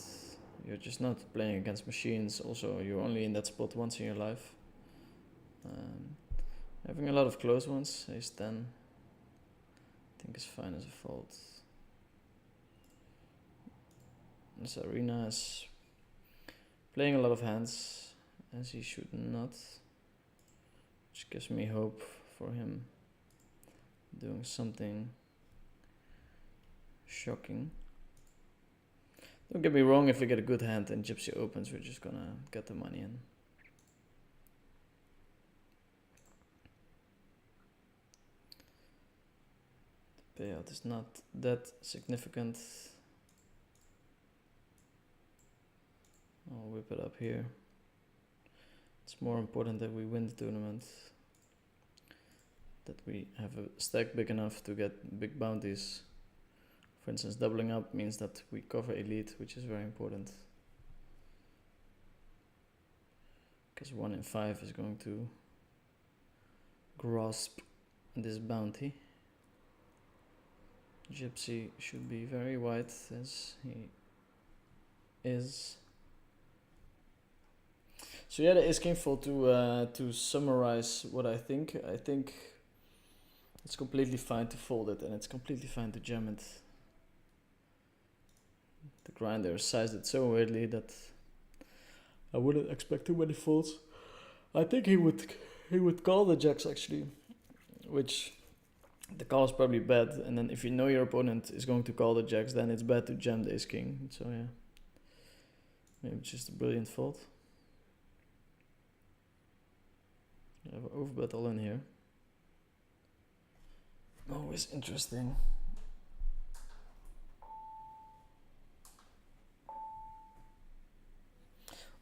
you're just not playing against machines. Also, you're only in that spot once in your life. Having a lot of close ones, ace 10, I think is fine as a fold. This Arena is playing a lot of hands, as he should not, which gives me hope for him doing something shocking. Don't get me wrong, if we get a good hand and Gypsy opens, we're just gonna get the money in. The payout is not that significant. I'll whip it up here. It's more important that we win the tournament, that we have a stack big enough to get big bounties. For instance, doubling up means that we cover elite, which is very important, because 1 in 5 is going to grasp this bounty. Gypsy should be very white, as he is. So yeah, the ace king fold, to summarize what I think it's completely fine to fold it, and it's completely fine to jam it. The grinder sized it so weirdly that I wouldn't expect too many folds. I think he would call the jacks actually, which the call is probably bad. And then if you know your opponent is going to call the jacks, then it's bad to jam the ace king. So yeah, maybe it's just a brilliant fold. I have an overbet all in here. Always interesting.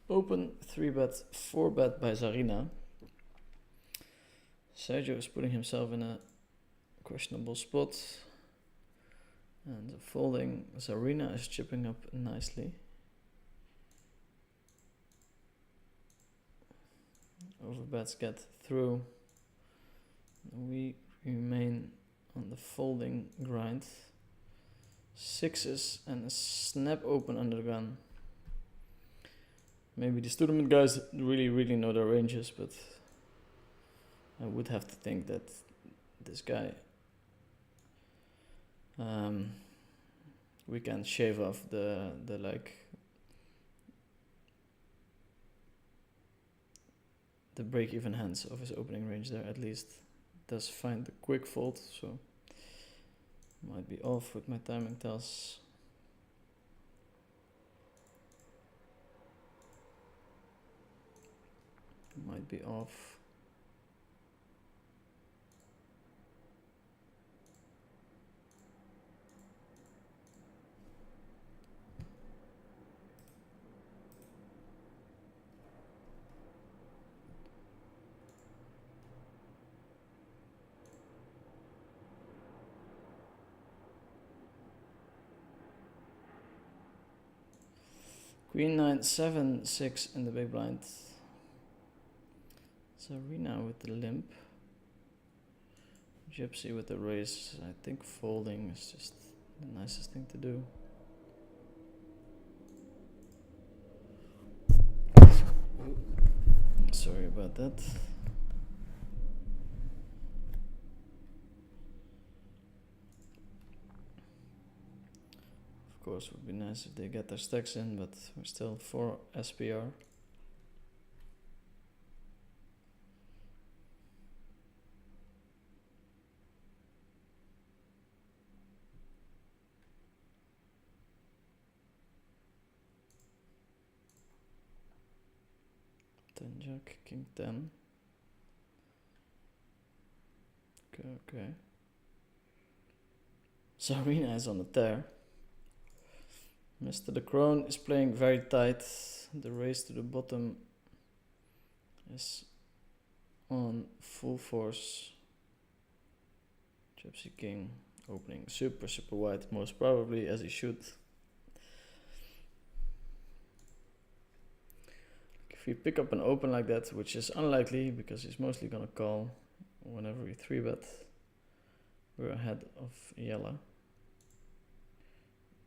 Open 3-bet, 4-bet by Zarina. Sergio is putting himself in a questionable spot. And folding, Zarina is chipping up nicely. Overbets get through. We remain on the folding grind. 6s and a snap open under the gun. Maybe these tournament guys really know their ranges, but I would have to think that this guy, we can shave off the break-even hands of his opening range there. At least does find the quick fold, so might be off with my timing tells. Might be off. Queen 9, 7, 6 in the big blind. Zarina with the limp. Gypsy with the raise. I think folding is just the nicest thing to do. Sorry about that. Of course, would be nice if they get their stacks in, but we're still 4 SPR. 10 jack, king 10. Okay. Zarina is on the tear. Mr. De Kroon is playing very tight. The race to the bottom is on full force. Gypsy King opening super wide, most probably, as he should. If we pick up an open like that, which is unlikely because he's mostly gonna call whenever we 3-bet, we're ahead of yellow.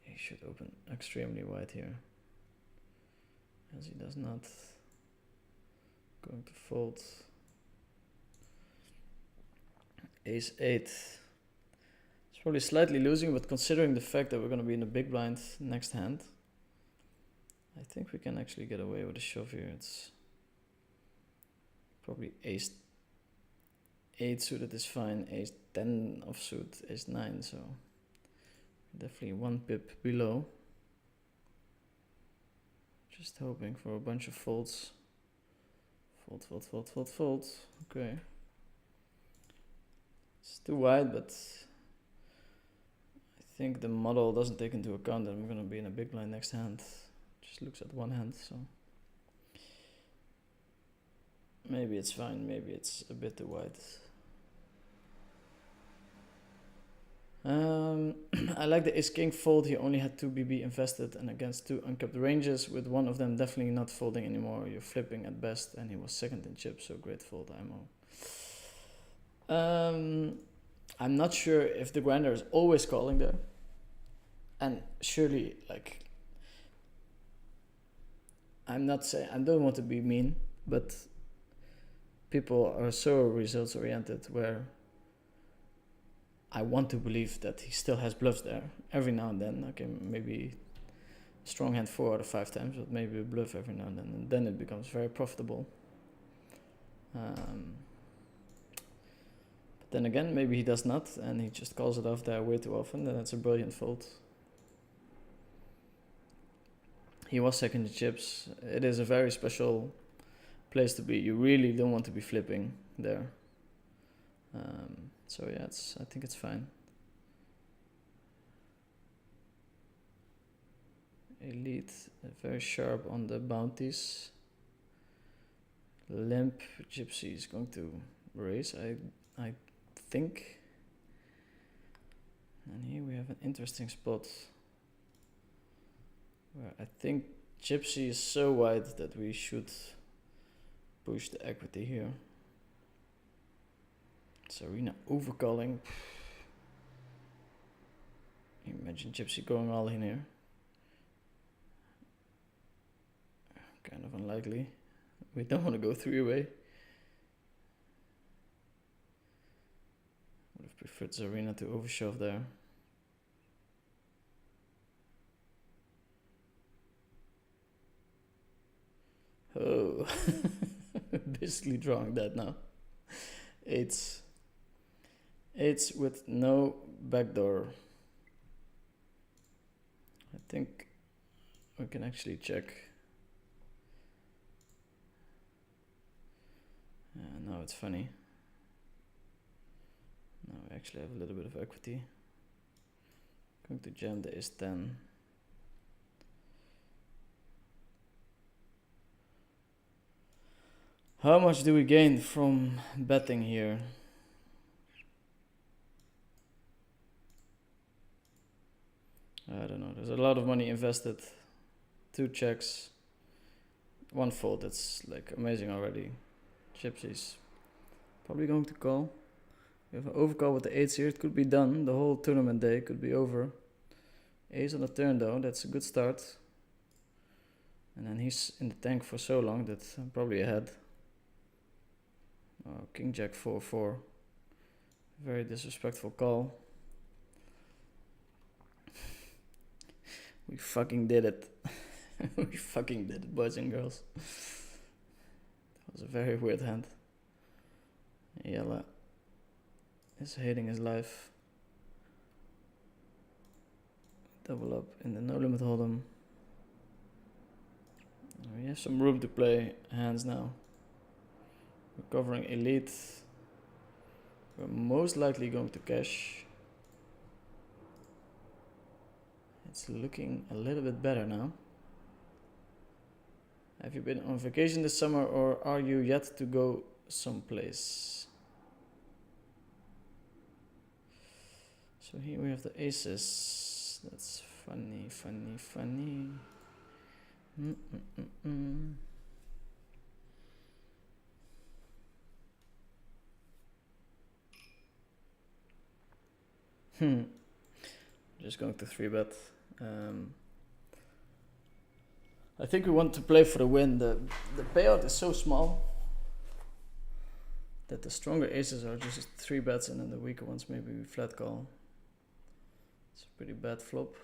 He should open extremely wide here, as he does not. Going to fold. Ace 8. It's probably slightly losing, but considering the fact that we're going to be in the big blind next hand, I think we can actually get away with a shove here. It's probably ace 8 suited is fine, ace 10 offsuit, ace 9, so definitely 1 pip below. Just hoping for a bunch of folds. Fold. Okay. It's too wide, but I think the model doesn't take into account that I'm going to be in a big blind next hand. Just looks at one hand, so maybe it's fine, maybe it's a bit too wide. I like the ace king fold. He only had 2 BB invested and against 2 uncapped ranges, with one of them definitely not folding anymore. You're flipping at best, and he was second in chips, so great fold IMO. I'm not sure if the grinder is always calling there, and surely, like, I'm not saying, I don't want to be mean, but people are so results oriented where I want to believe that he still has bluffs there every now and then. Okay, maybe strong hand 4 out of 5 times, but maybe a bluff every now and then it becomes very profitable. But then again, maybe he does not, and he just calls it off there way too often. Then it's a brilliant fold. He was second in chips. It is a very special place to be. You really don't want to be flipping there. So yeah, I think it's fine. Elite, very sharp on the bounties. Limp Gypsy is going to raise, I think. And here we have an interesting spot where I think Gypsy is so wide that we should push the equity here. Zarina overcalling. Imagine Gypsy going all in here. Kind of unlikely. We don't want to go 3-way. Would have preferred Zarina to overshove there. Oh, basically drawing that now. Eights with no backdoor. I think we can actually check. Now it's funny. Now we actually have a little bit of equity. Going to jam the ace 10. How much do we gain from betting here? I don't know. There's a lot of money invested. 2 checks. 1 fold. That's like amazing already. Gypsy's probably going to call. We have an overcall with the 8s here. It could be done. The whole tournament day could be over. Ace on the turn though. That's a good start. And then he's in the tank for so long that I'm probably ahead. Oh, King Jack 4-4. Very disrespectful call. We fucking did it. We fucking did it, boys and girls. That was a very weird hand. Yella is hating his life. Double up in the no limit hold'em. We have some room to play hands now. We're covering elite. We're most likely going to cash. It's looking a little bit better now. Have you been on vacation this summer or are you yet to go someplace? So here we have the aces. That's funny. Just going to 3-bet. I think we want to play for the win. The payout is so small that the stronger aces are just 3-bets and then the weaker ones maybe we flat call. It's a pretty bad flop.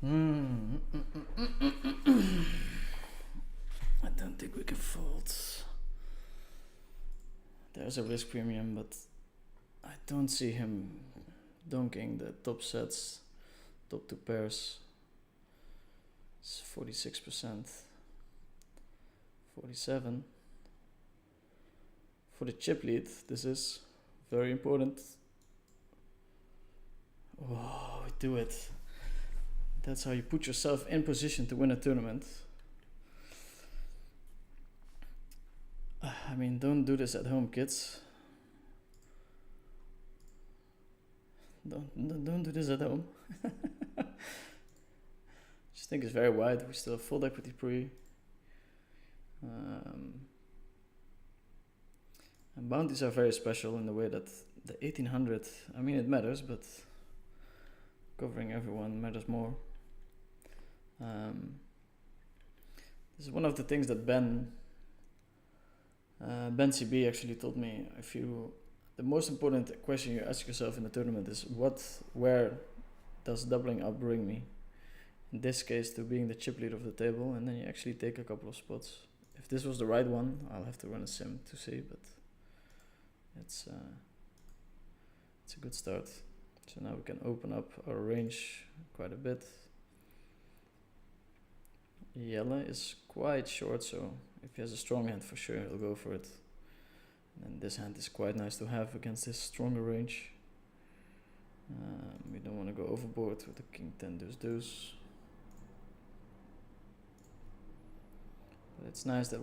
I don't think we can fold. There's a risk premium, but I don't see him donking the top sets, top 2 pairs. It's 46%, 47. For the chip lead, this is very important. Oh, we do it. That's how you put yourself in position to win a tournament. I mean, don't do this at home, kids. Don't do this at home. Just think it's very wide. We still have full equity pre. And bounties are very special in the way that the 1800, I mean it matters, but covering everyone matters more. This is one of the things that Ben CB actually told me. The most important question you ask yourself in the tournament is where does doubling up bring me? In this case, to being the chip leader of the table, and then you actually take a couple of spots. If this was the right one, I'll have to run a sim to see, but it's a good start. So now we can open up our range quite a bit. Yellow is quite short, so if he has a strong hand, for sure he'll go for it. And this hand is quite nice to have against this stronger range. We don't want to go overboard with the king 10 deuce deuce. But it's nice that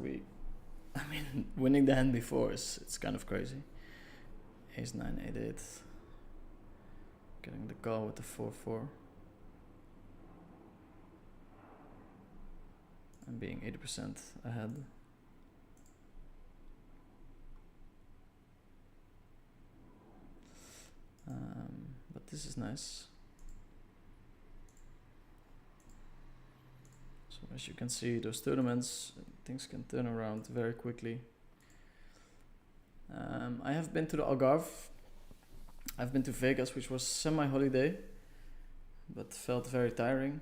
winning the hand before it's kind of crazy. Ace 9, 8, 8. Getting the call with the 4-4. And being 80% ahead. But this is nice. So as you can see, those tournaments, things can turn around very quickly. I have been to the Algarve. I've been to Vegas, which was semi-holiday, but felt very tiring.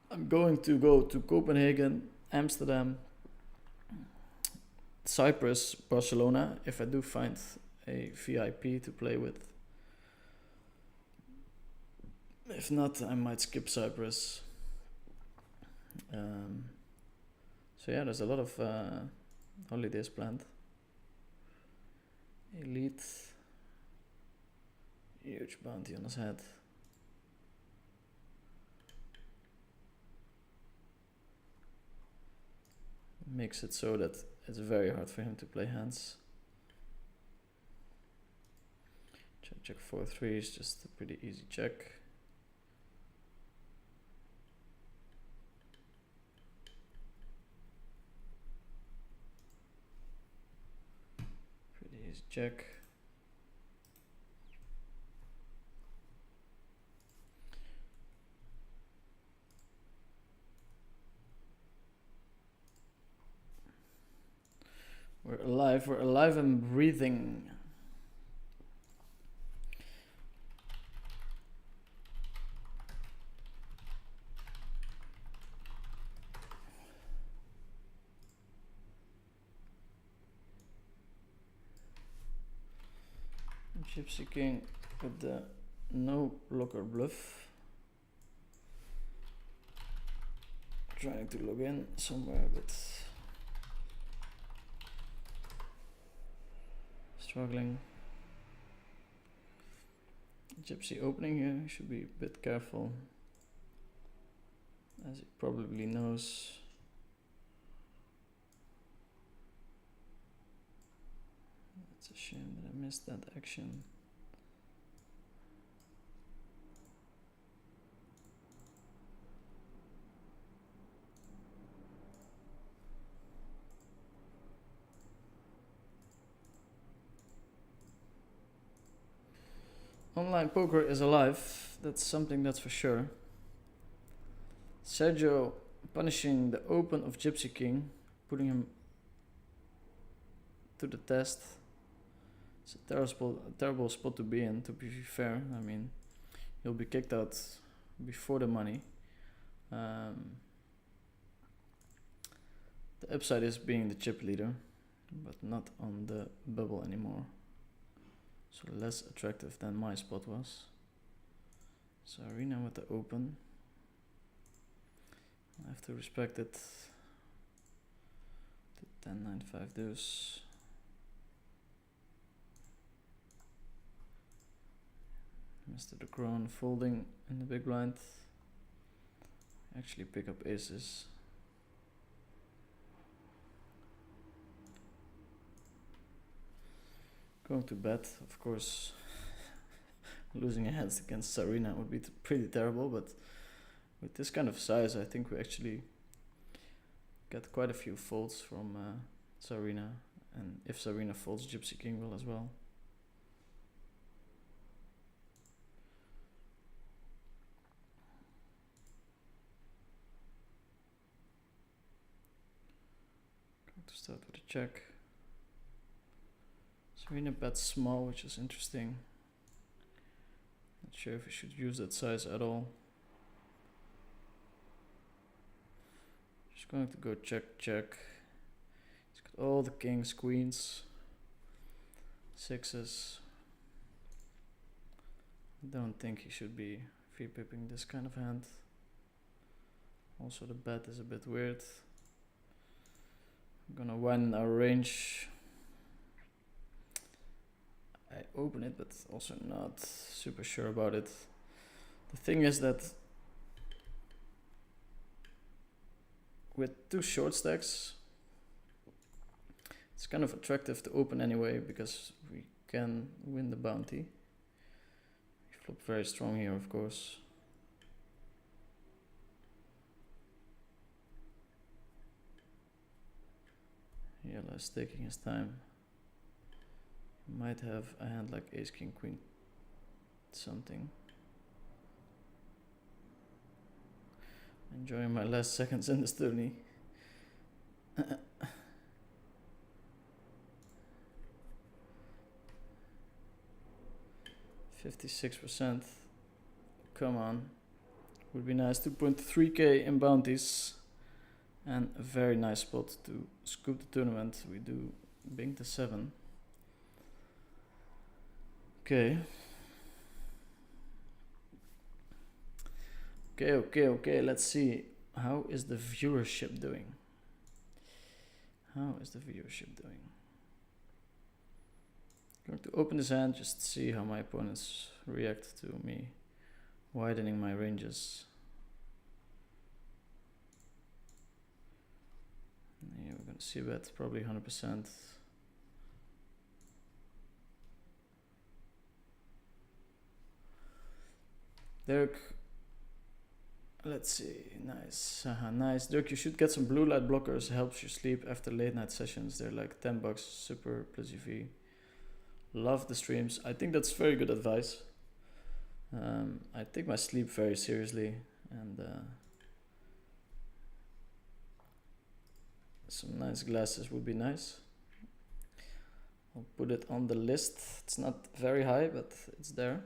I'm going to go to Copenhagen, Amsterdam, Cyprus, Barcelona, if I do find a VIP to play with. If not, I might skip Cyprus. So yeah, there's a lot of holidays planned. Elite. Huge bounty on his head. Makes it so that it's very hard for him to play hands. Check 4-3 is just a pretty easy check. Pretty easy check. We're alive and breathing. Gypsy King with the no blocker bluff. Trying to log in somewhere, but struggling. Gypsy opening here, should be a bit careful, as he probably knows. It's a shame that I missed that action. Online poker is alive, that's something that's for sure. Sergio punishing the open of Gypsy King, putting him to the test. It's a terrible spot to be in, to be fair. I mean, he'll be kicked out before the money. The upside is being the chip leader, but not on the bubble anymore. So less attractive than my spot was. So Arena with the open. I have to respect it. The 10-9-5 deuce. Mr. De Kroon folding in the big blind. Actually pick up aces. Going to bet, of course. Losing a hands against Sarina would be pretty terrible, but with this kind of size, I think we actually get quite a few folds from Sarina, and if Sarina folds, Gypsy King will as well. Going to start with a check. Sarina bets small, which is interesting. Not sure if we should use that size at all. Just going to go check, check. He's got all the kings, queens, sixes. I don't think he should be free pipping this kind of hand. Also the bet is a bit weird. I'm gonna widen our range. I open it, but also not super sure about it. The thing is that with two short stacks, it's kind of attractive to open anyway, because we can win the bounty. We flop very strong here, of course. Yellow is taking his time. Might have a hand like ace, king, queen, something. Enjoying my last seconds in this tourney. 56%. Come on. Would be nice. 2.3k in bounties. And a very nice spot to scoop the tournament. We do bing to 7. Okay. Okay. Let's see. How is the viewership doing? Going to open this hand, just see how my opponents react to me widening my ranges. Yeah, we're gonna see bet probably 100%. Dirk, let's see, nice, nice. Dirk, you should get some blue light blockers, helps you sleep after late night sessions. They're like $10, super plus UV. Love the streams. I think that's very good advice. I take my sleep very seriously, and some nice glasses would be nice. I'll put it on the list. It's not very high, but it's there.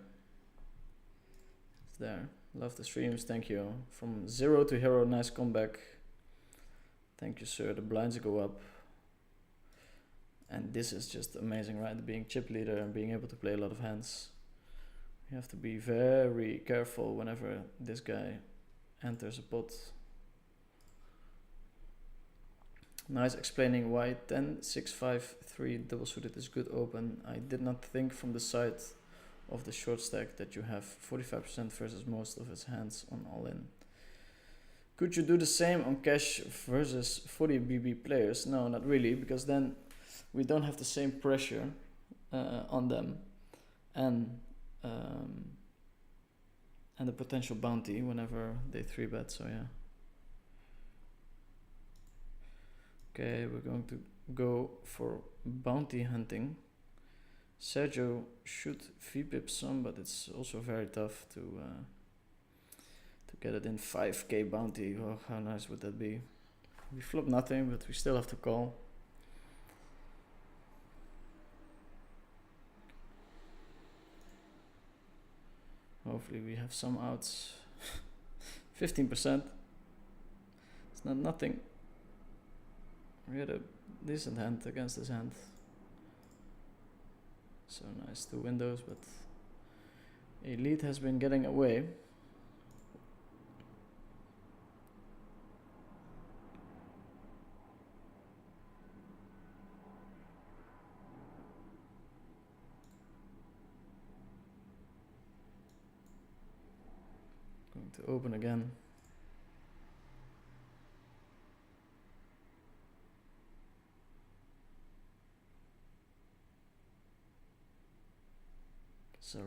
There. Love the streams, thank you. From 0 to hero, nice comeback. Thank you, sir. The blinds go up. And this is just amazing, right? Being chip leader and being able to play a lot of hands. You have to be very careful whenever this guy enters a pot. Nice explaining why 10, 6, 5, 3 double suited is good open. I did not think from the side of the short stack that you have 45% versus most of his hands on all in. Could you do the same on cash versus 40 BB players? No, not really, because then we don't have the same pressure on them and the potential bounty whenever they 3-bet, so yeah. Okay, we're going to go for bounty hunting. Sergio should VPip some, but it's also very tough to get it in 5k bounty. Oh, how nice would that be? We flop nothing, but we still have to call. Hopefully we have some outs. 15%. It's not nothing. We had a decent hand against this hand. So nice, 2 windows, but Elite has been getting away. Going to open again.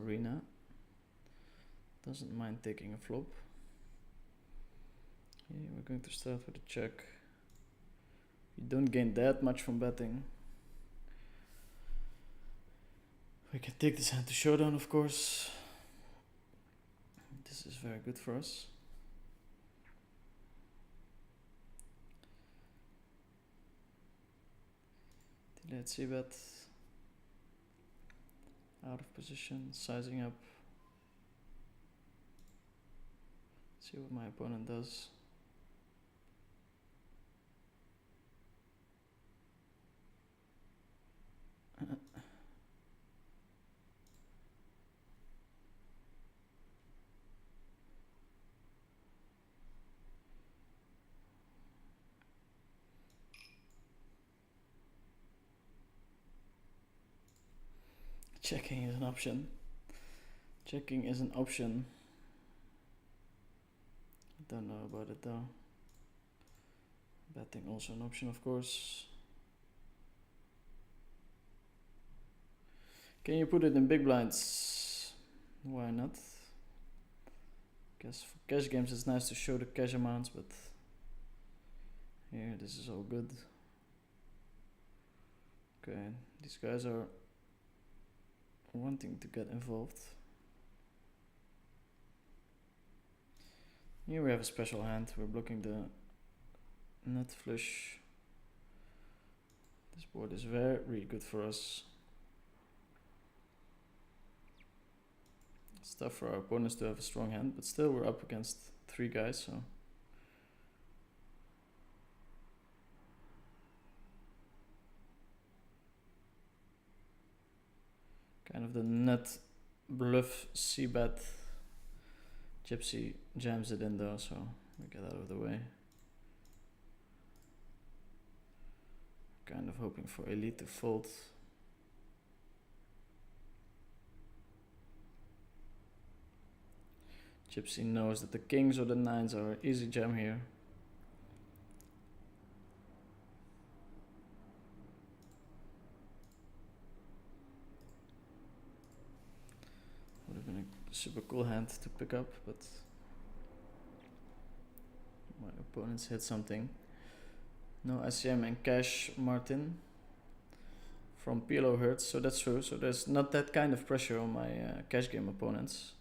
Arena doesn't mind taking a flop. Okay, we're going to start with a check. You don't gain that much from betting. We can take this hand to showdown, of course. This is very good for us. Delayed c-bet. Out of position, sizing up. See what my opponent does. Checking is an option. Checking is an option. I don't know about it though. Betting also an option, of course. Can you put it in big blinds? Why not? Guess for cash games it's nice to show the cash amounts, but here this is all good. Okay, these guys are wanting to get involved. Here we have a special hand. We're blocking the nut flush. This board is very good for us. It's tough for our opponents to have a strong hand, but still we're up against 3 guys, so kind of the nut bluff c-bet. Gypsy jams it in though, so we get out of the way. Kind of hoping for Elite to fold. Gypsy knows that the kings or the nines are easy jam here. Would have been a super cool hand to pick up, but my opponents hit something. No ICM and cash, Martin. From PLO hurts, so that's true. So there's not that kind of pressure on my cash game opponents.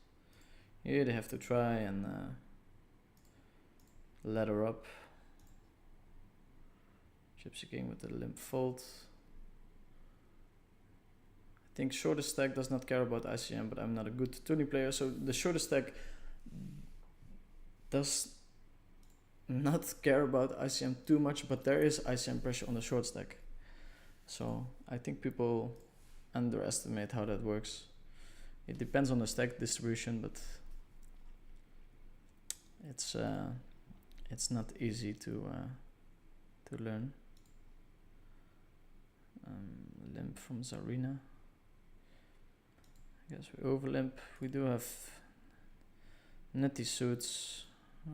Here they have to try and ladder up. Gypsy King with the limp fold. I think shortest stack does not care about ICM, but I'm not a good tourney player, so the shortest stack does not care about ICM too much, but there is ICM pressure on the short stack. So I think people underestimate how that works. It depends on the stack distribution, but it's not easy to learn. Limp from Zarina. I guess we overlimp. We do have netty suits,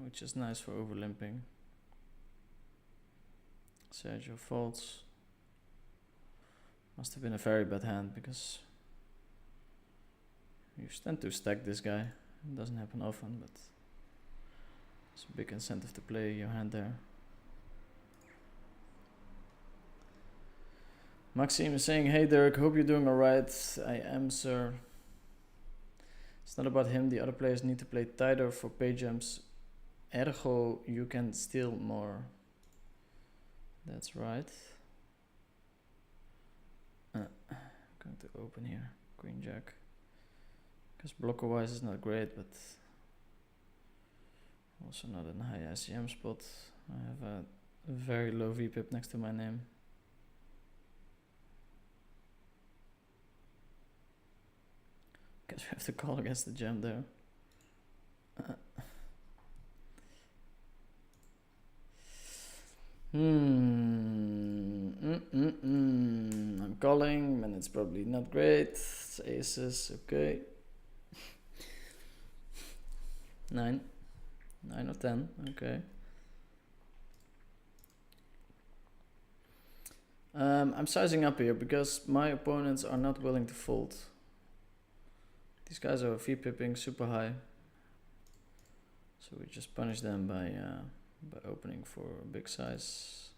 which is nice for overlimping. Sergio folds. Must have been a very bad hand because you tend to stack this guy. It doesn't happen often, but it's a big incentive to play your hand there. Maxime is saying, hey Dirk, hope you're doing alright. I am, sir. It's not about him, the other players need to play tighter for pay jumps. Ergo, you can steal more. That's right. I'm going to open here, Queen Jack. Because blocker wise is not great, but also not in a high ICM spot. I have a very low VPIP next to my name. Guess we have to call against the jam there. I'm calling, and it's probably not great. It's aces, okay. 9 or 10, okay. I'm sizing up here because my opponents are not willing to fold. These guys are V-pipping super high, so we just punish them by opening for a big size.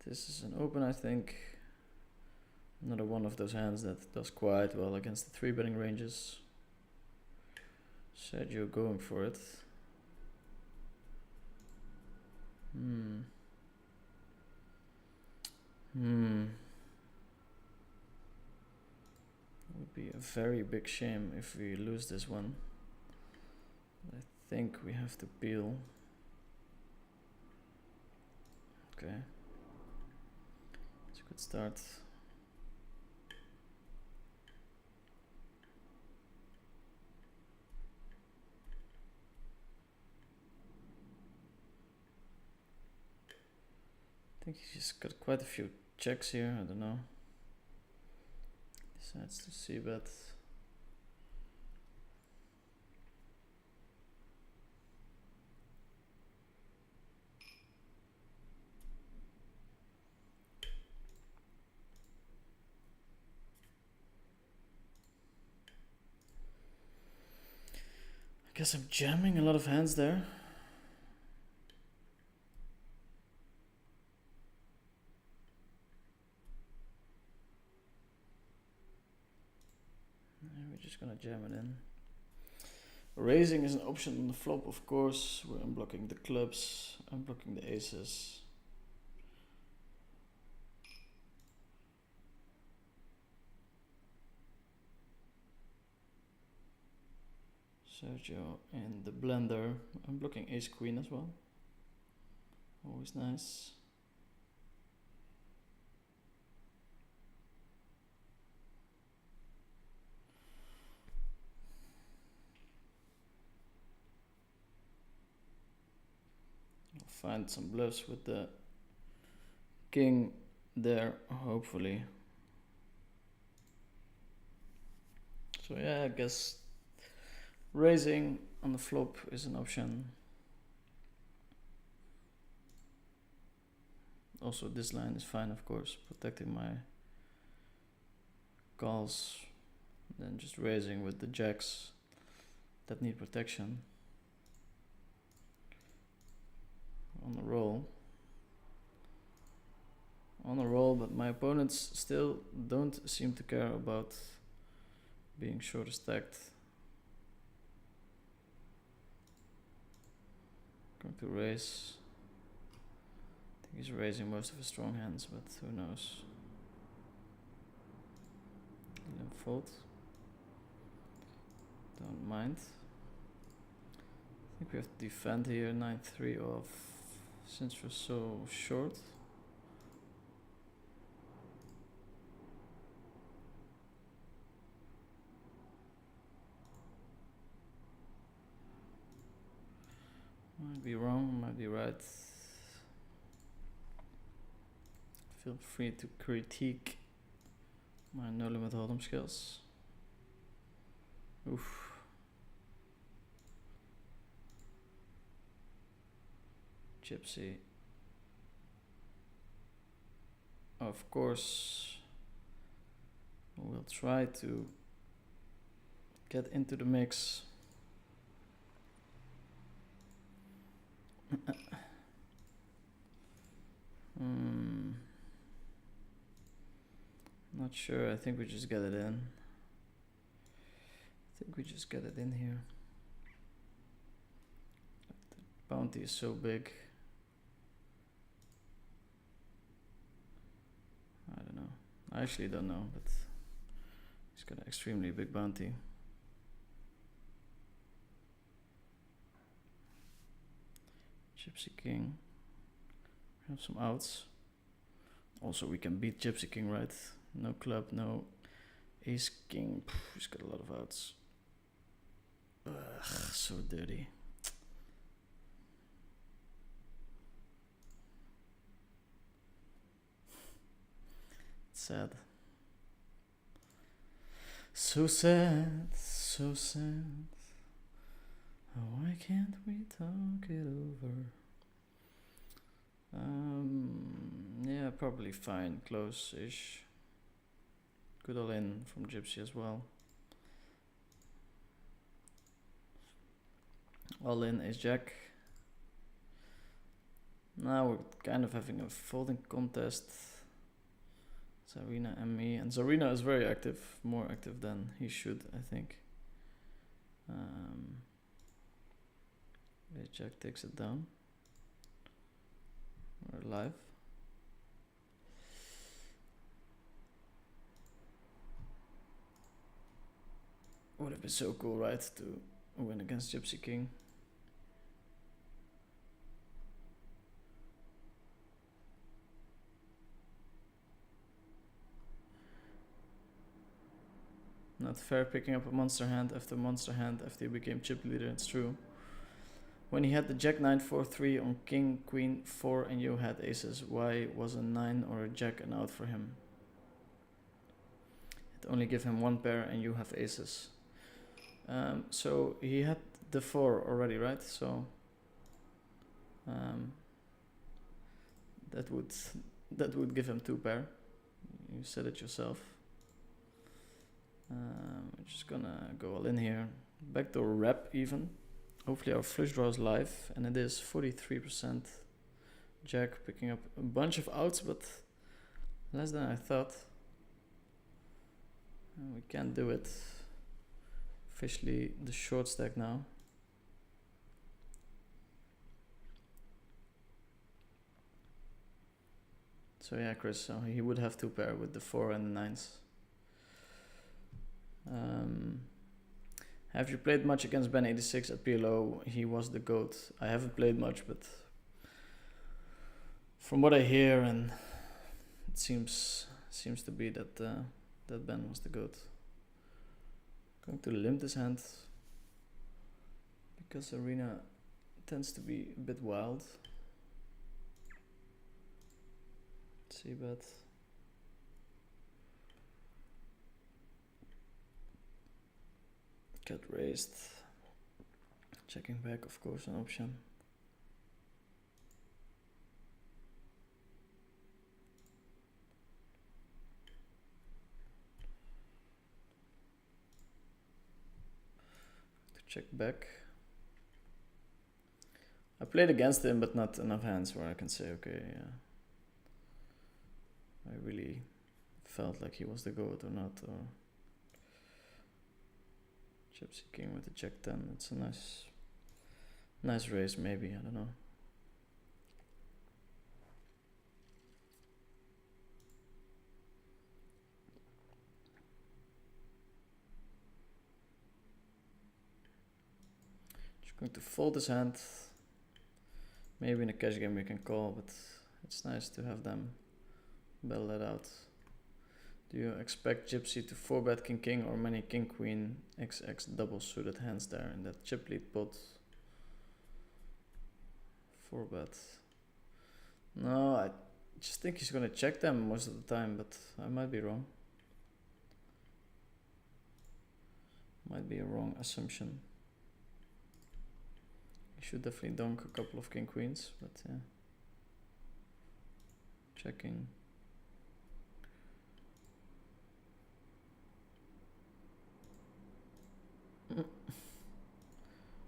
This is an open, I think. Another one of those hands that does quite well against the 3-betting ranges. Sergio going for it. Would be a very big shame if we lose this one. I think we have to peel. Okay. It's a good start. I think he's got quite a few checks here, I don't know. Decides to see bet. I guess I'm jamming a lot of hands there. Gonna jam it in. Raising is an option on the flop, of course. We're unblocking the clubs, unblocking the aces. Sergio in the blender. I'm blocking ace queen as well. Always nice. Find some bluffs with the king there, hopefully. So yeah, I guess raising on the flop is an option. Also this line is fine, of course, protecting my calls. Then just raising with the jacks that need protection. On a roll, but my opponents still don't seem to care about being shorter stacked. Going to raise. I think he's raising most of his strong hands, but who knows. Limp fold. Don't mind. I think we have to defend here, 9-3 off. since we're so short. Might be wrong, might be right. Feel free to critique my no limit hold'em skills. Oof. Gypsy. Of course, we'll try to get into the mix. Not sure. I think we just get it in. I think we just get it in here. The bounty is so big. I don't know. I actually don't know, but he's got an extremely big bounty. Gypsy King. We have some outs. Also, we can beat Gypsy King, right? No club, no ace king. He's got a lot of outs. Ugh, so dirty. Sad. So sad, so sad. Why can't we talk it over? Yeah, probably fine, close-ish. Good all in from Gypsy as well. All in ace jack. Now we're kind of having a folding contest. Zarina and me. And Zarina is very active, more active than he should, I think. Ace jack takes it down. We're live. Would have been so cool, right, to win against Gypsy King. Not fair picking up a monster hand after he became chip leader, it's true. When he had the jack 9 4 3 on king queen 4 and you had aces, why was a 9 or a jack an out for him? It only give him one pair and you have aces. So he had the 4 already, right? So that would give him 2 pair. You said it yourself. We're just gonna go all in here. Backdoor wrap even. Hopefully our flush draw is live, and it is 43%. Jack picking up a bunch of outs, but less than I thought. We can't do it. Officially the short stack now. So yeah, Chris, so he would have 2 pair with the 4 and the 9s. Have you played much against Ben86 at PLO? He was the GOAT. I haven't played much, but from what I hear, and it seems to be that that Ben was the GOAT. Going to limp this hand because Arena tends to be a bit wild. See, bet. Get raised. Checking back, of course, an option. To check back. I played against him, but not enough hands where I can say, okay, yeah. I really felt like he was the GOAT or not, or Gypsy King with the Jack 10. It's a nice raise, maybe, I don't know. Just going to fold his hand. Maybe in a cash game we can call, but it's nice to have them battle that out. Do you expect Gypsy to 4-bet King King or many King Queen XX double suited hands there in that chip lead pot? 4-bet. No, I just think he's gonna check them most of the time, but I might be wrong. Might be a wrong assumption. He should definitely donk a couple of King Queens, but yeah. Checking.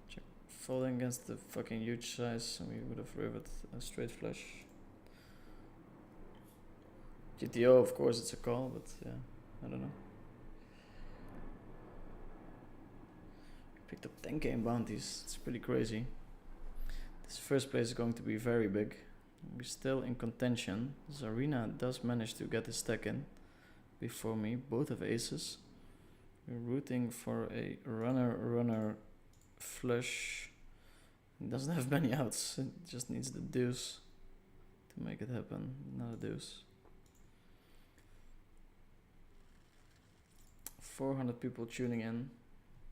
Check. Folding against the fucking huge size, and we would have riveted a straight flush. GTO, of course, it's a call, but yeah, I don't know. Picked up 10 game bounties, it's pretty crazy. This first place is going to be very big. We're still in contention. Zarina does manage to get his stack in before me. Both have aces. We're rooting for a runner flush. He doesn't have many outs. It just needs the deuce to make it happen. Not a deuce. 400 people tuning in.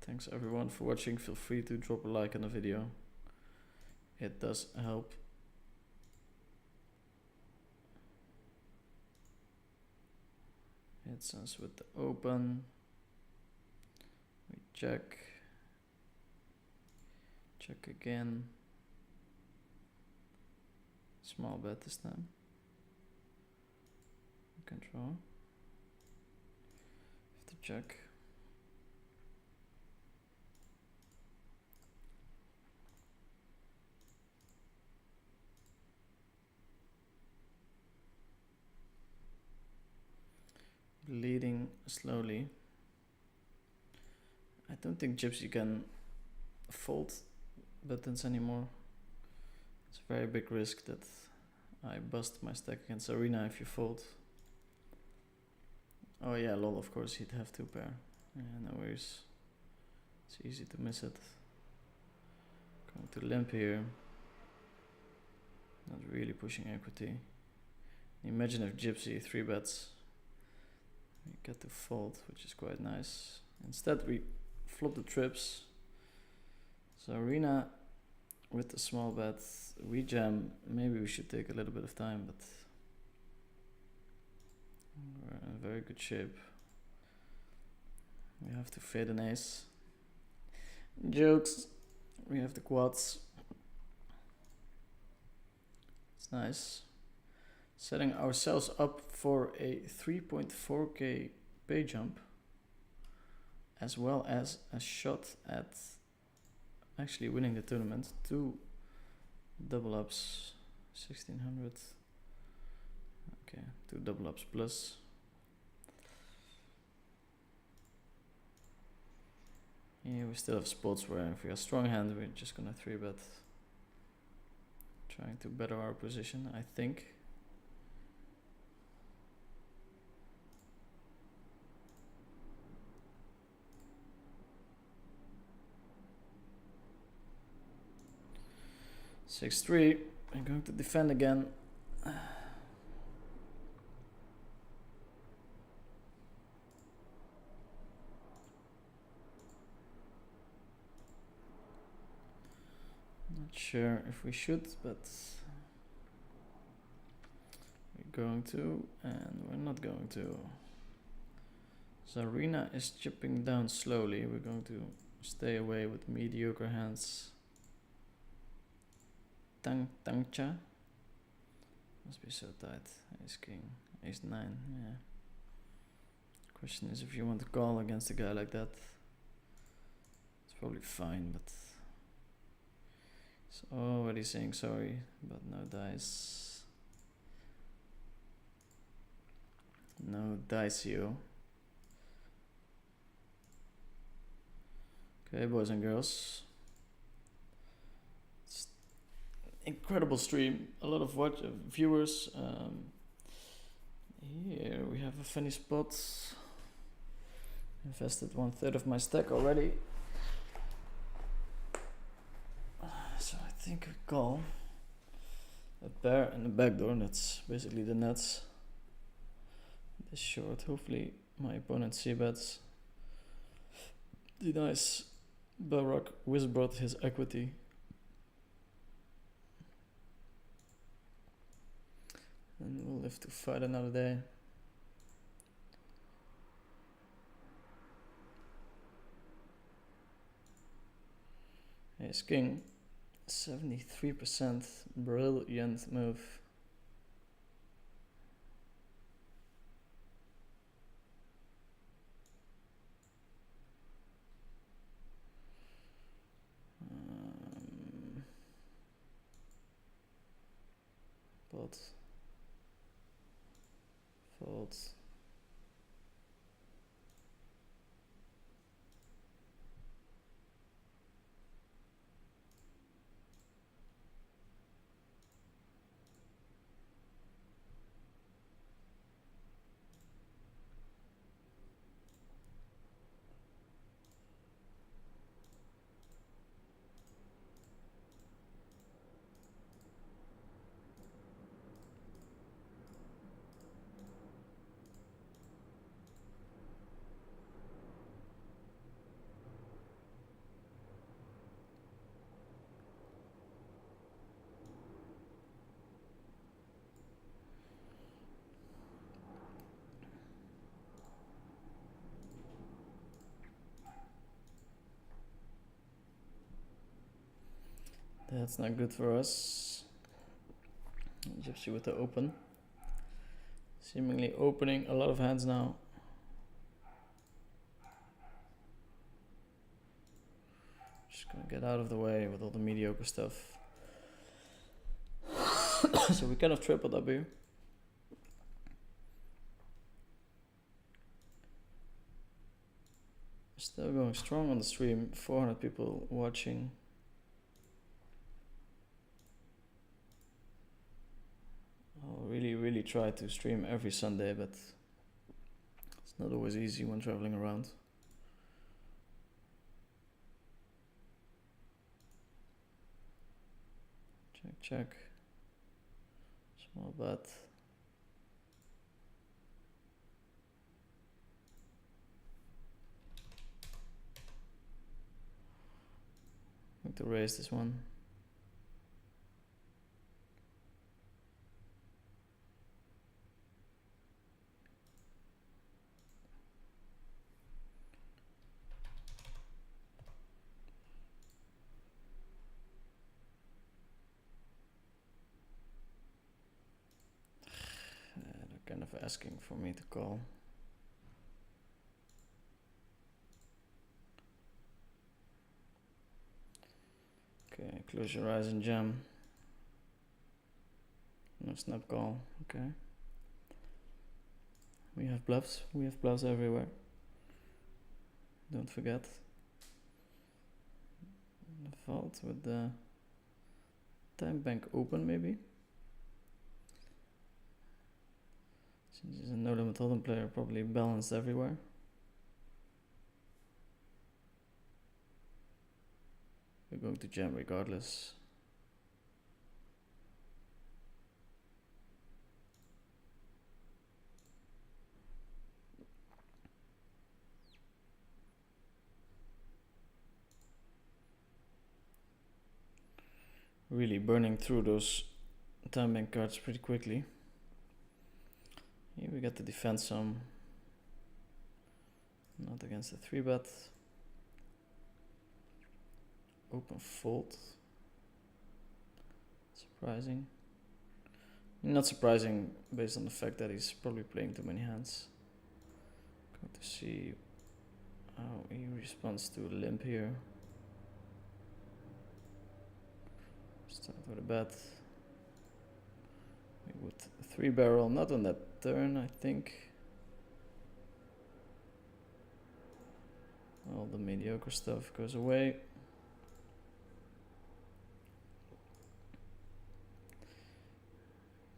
Thanks everyone for watching. Feel free to drop a like on the video. It does help. Hits us with the open. We check. Check again. Small bet this time. Control. Have to check. Leading slowly. I don't think Gypsy can fold buttons anymore. It's a very big risk that I bust my stack against Arena if you fold. Oh yeah, lol, of course he'd have 2 pair. Yeah, no worries. It's easy to miss it. Going to limp here. Not really pushing equity. Imagine if Gypsy 3 bets. We get to fold, which is quite nice. Instead we flop the trips. So Arena with the small bet, we jam. Maybe we should take a little bit of time, but we're in very good shape. We have to fade an ace. Jokes. We have the quads. It's nice. Setting ourselves up for a 3.4k pay jump, as well as a shot at actually winning the tournament. 2 double ups, 1600. Okay, 2 double ups plus. Yeah, we still have spots where if we have strong hand, we're just gonna 3-bet. Trying to better our position, I think. Six three. I'm going to defend again. Not sure if we should, but we're going to, and we're not going to. Zarina is chipping down slowly. We're going to stay away with mediocre hands. Tangcha must be so tight. Ace king, ace 9. Yeah. Question is if you want to call against a guy like that. It's probably fine, but he's already saying sorry, but no dice. No dice, you. Okay, boys and girls. Incredible stream, a lot of viewers. Here we have a funny spot. Invested 1/3 of my stack already. So I think a call. A pair and a backdoor, that's basically the nuts. This short, hopefully my opponent c-bets. The nice Baroque whispered his equity. And we'll live to fight another day. Ace King, 73%, brilliant move. But fold. That's not good for us. Gypsy with the open. Seemingly opening a lot of hands now. Just gonna get out of the way with all the mediocre stuff. So we kind of tripled up here. Still going strong on the stream, 400 people watching. I'll really try to stream every Sunday, but it's not always easy when traveling around. Check. Small bet. I'm going to raise this one. Kind of asking for me to call. Okay, close your eyes and jam. No snap call. Okay. We have bluffs. We have bluffs everywhere. Don't forget. The fault with the time bank open maybe. Since he's a no limit hold'em player, probably balanced everywhere. We're going to jam regardless. Really burning through those time bank cards pretty quickly. Here we got to defend some. Not against the 3-bet. Open fold. Surprising. Not surprising based on the fact that he's probably playing too many hands. Going to see how he responds to a limp here. Start with a bet. We would 3-barrel, not on that turn, I think. All the mediocre stuff goes away.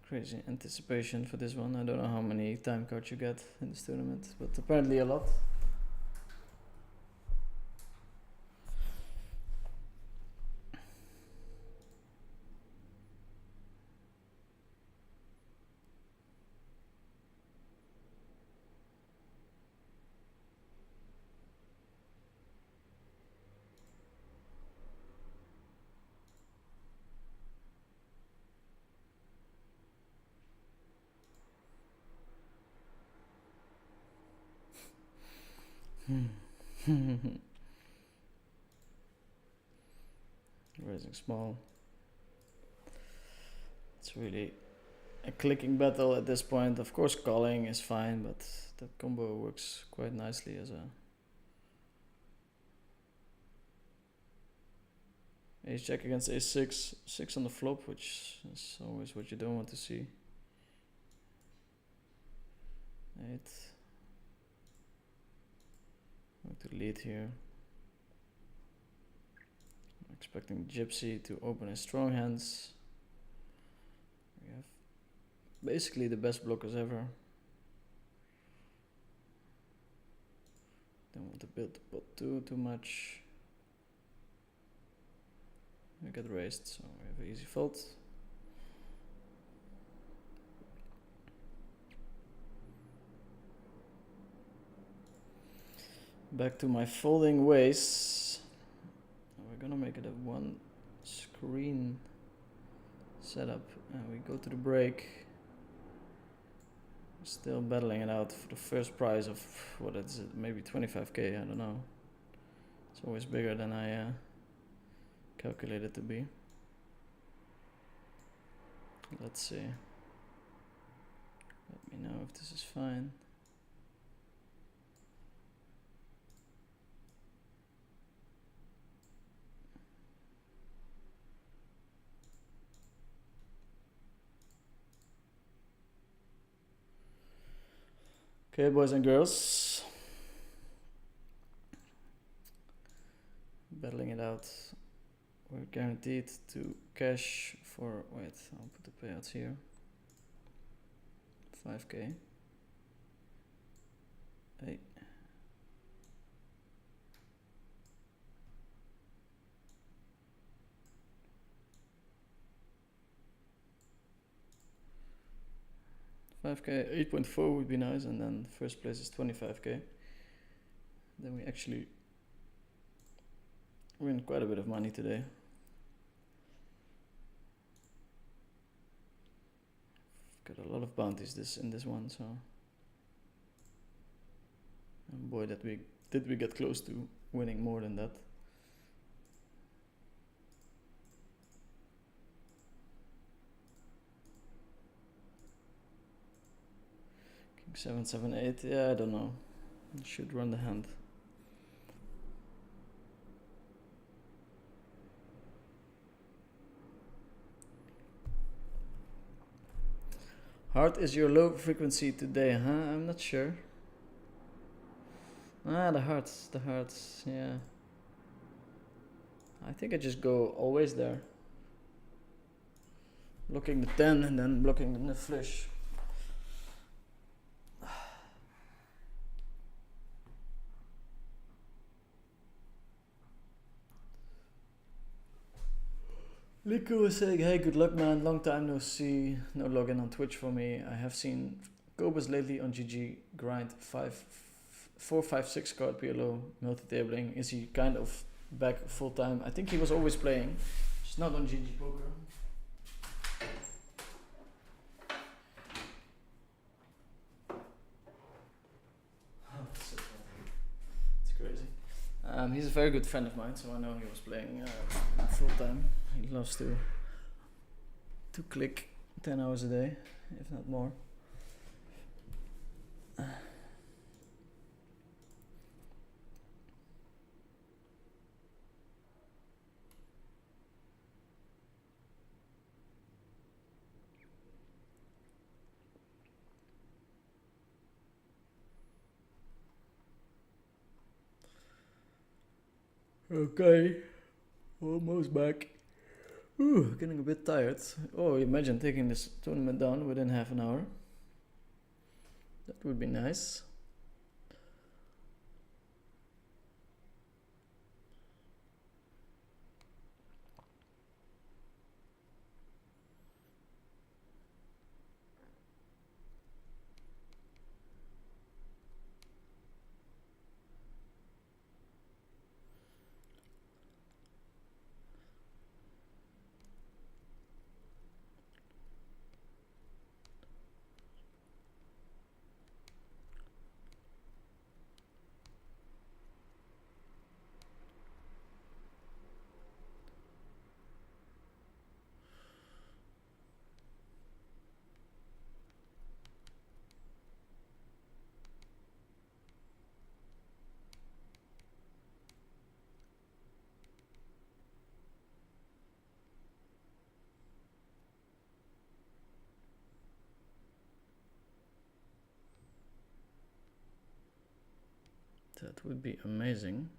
Crazy anticipation for this one. I don't know how many time cards you get in this tournament, but apparently a lot. Raising small. It's really a clicking battle at this point. Of course, calling is fine, but that combo works quite nicely as a ace jack against ace 6, 6 on the flop, which is always what you don't want to see. 8. Going to lead here. I'm expecting Gypsy to open his strong hands. We have basically the best blockers ever. Don't want to build the pot too much. We get raised, so we have an easy fold. Back to my folding ways. We're gonna make it a one screen setup, and we go to the break. Still battling it out for the first prize of what is it, maybe 25k, I don't know. It's always bigger than I calculated to be. Let's see. Let me know if this is fine. Okay, boys and girls. Battling it out. We're guaranteed to cash for, wait, I'll put the payouts here. 5k. Hey. $5k, 8.4 would be nice, and then first place is 25k. Then we actually win quite a bit of money today. Got a lot of bounties in this one, so. And boy, did we get close to winning more than that. King 7, 7, 8. Yeah, I don't know. Should run the hand. Heart is your low frequency today, huh? I'm not sure. Ah, the hearts, yeah. I think I just go always there. Blocking the 10 and then blocking the flush. Lico was saying, hey, good luck, man. Long time no see. No login on Twitch for me. I have seen Cobus lately on GG grind 4, 5, 6 card PLO multi-tabling. Is he kind of back full time? I think he was always playing. Just not on GG Poker. It's crazy. He's a very good friend of mine, so I know he was playing full time. He loves to click 10 hours a day, if not more. Okay, almost back. Ooh, getting a bit tired. Oh, imagine taking this tournament down within half an hour. That would be nice. That would be amazing.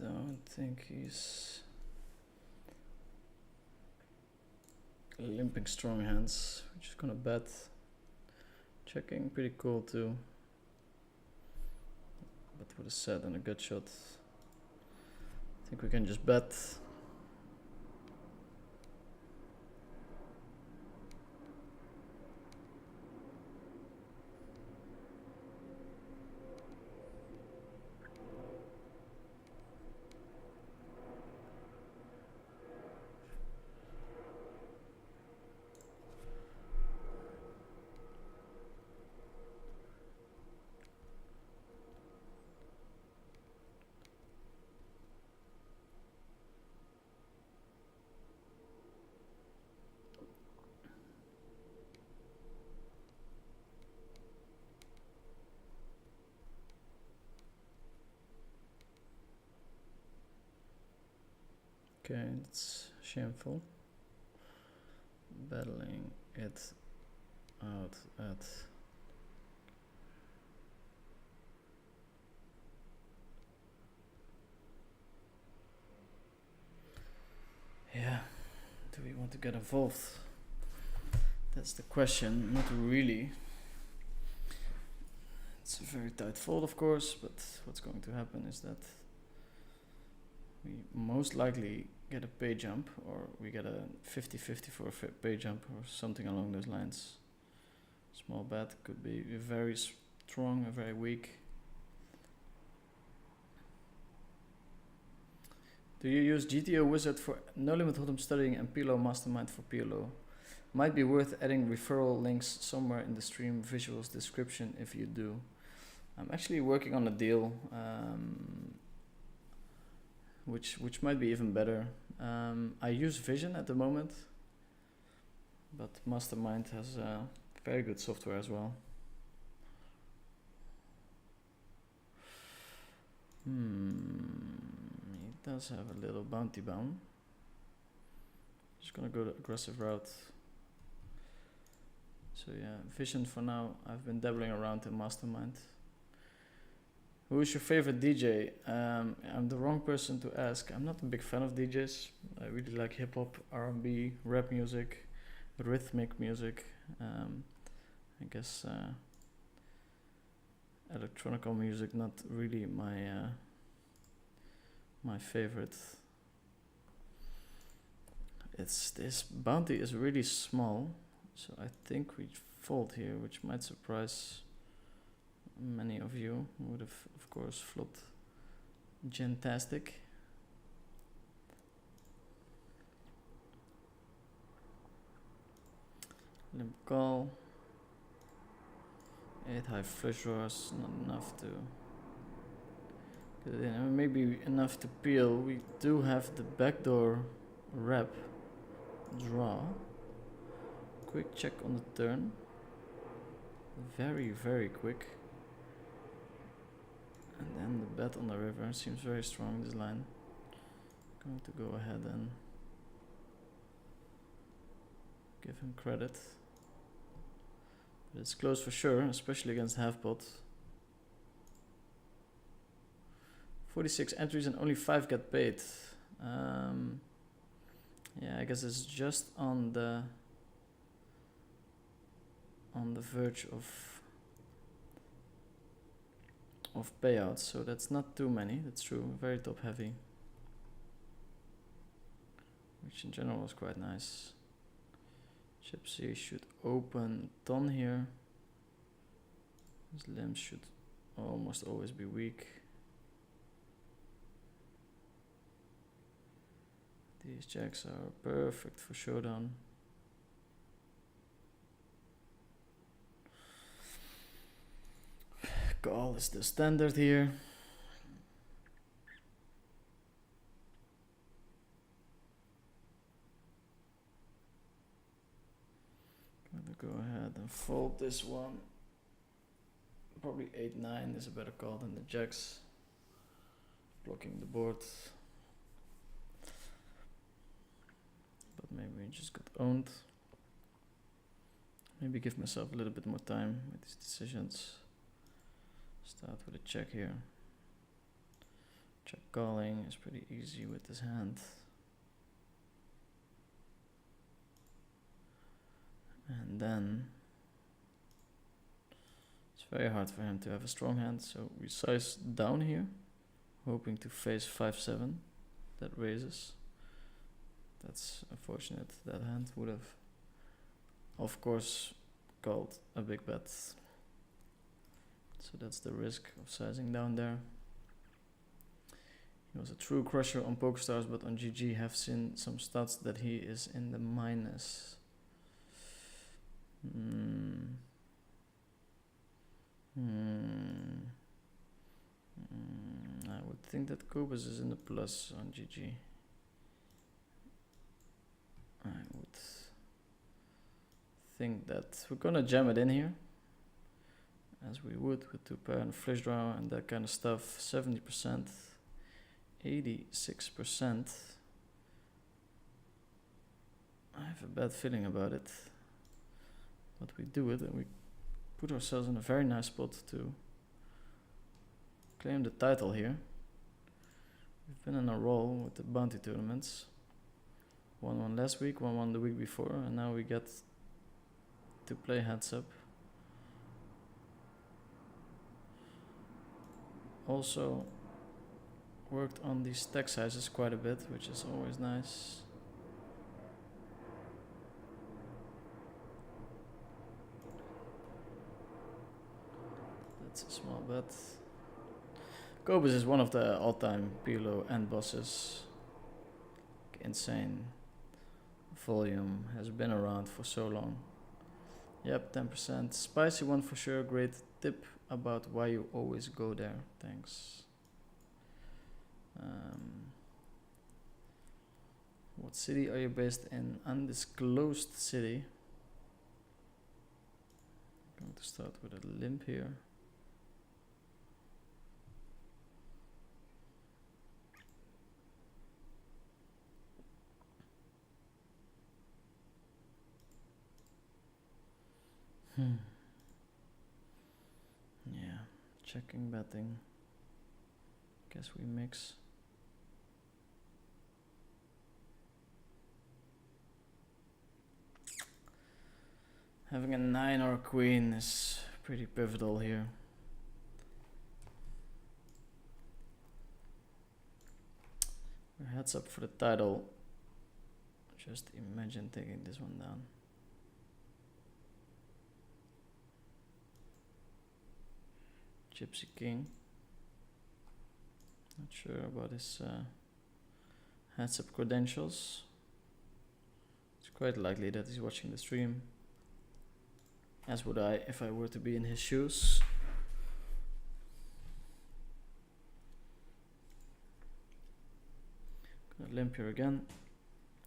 Don't think he's limping strong hands. We're just gonna bet. Checking, pretty cool too. But with a set and a gut shot, I think we can just bet. Okay, it's shameful. Battling it out at yeah. Do we want to get involved? That's the question. Not really. It's a very tight fold, of course, but what's going to happen is that we most likely get a pay jump, or we get a 50-50 for a pay jump, or something along those lines. Small bet could be very strong or very weak. Do you use GTO Wizard for No Limit Hold'em studying and PLO Mastermind for PLO? Might be worth adding referral links somewhere in the stream visuals description if you do. I'm actually working on a deal, which might be even better. I use Vision at the moment, but Mastermind has very good software as well. He does have a little bounty bound. Just gonna go the aggressive route. So yeah, Vision for now. I've been dabbling around in Mastermind. Who is your favorite DJ? I'm the wrong person to ask. I'm not a big fan of DJs. I really like hip hop, R&B, rap music, rhythmic music. I guess electronic music, not really my favorite. This bounty is really small, so I think we fold here, which might surprise many of you. Would have, of course, flopped Gentastic. Limp call. 8 high flush draws, not enough to get it in. Maybe enough to peel. We do have the backdoor rep draw. Quick check on the turn. Very, very quick. And then the bet on the river seems very strong, this line. Going to go ahead and give him credit. But it's close for sure, especially against half pot. 46 entries and only 5 get paid. Yeah, I guess it's just on the on the verge of payouts, so that's not too many. That's true. Very top heavy, which in general is quite nice. Chip C should open ton here. His limbs should almost always be weak. These jacks are perfect for showdown. Call is the standard here. Gonna go ahead and fold this one. Probably 8-9 is a better call than the jacks. Blocking the board. But maybe we just got owned. Maybe give myself a little bit more time with these decisions. Start with a check here. Check calling is pretty easy with this hand. And then it's very hard for him to have a strong hand, so we size down here, hoping to face 5-7. That raises. That's unfortunate. That hand would have, of course, called a big bet. So that's the risk of sizing down there. He was a true crusher on PokerStars, but on GG have seen some stats that he is in the minus. I would think that Kobus is in the plus on GG. I would think that we're gonna jam it in here, as we would with 2-pair and flush draw and that kind of stuff. 70%, 86%. I have a bad feeling about it, but we do it and we put ourselves in a very nice spot to claim the title here. We've been in a roll with the bounty tournaments. 1-1 last week, 1-1 the week before, and now we get to play heads up. Also worked on these stack sizes quite a bit, which is always nice. That's a small bet. Kobus is one of the all-time PLO end bosses. Insane volume, has been around for so long. Yep, 10%. Spicy one for sure. Great tip about why you always go there. Thanks. What city are you based in? Undisclosed city. I'm going to start with a limp here. Yeah, checking, betting. Guess we mix. Having a 9 or a queen is pretty pivotal here. We're heads up for the title. Just imagine taking this one down. Gypsy King. Not sure about his heads up credentials. It's quite likely that he's watching the stream, as would I if I were to be in his shoes. Gonna limp here again.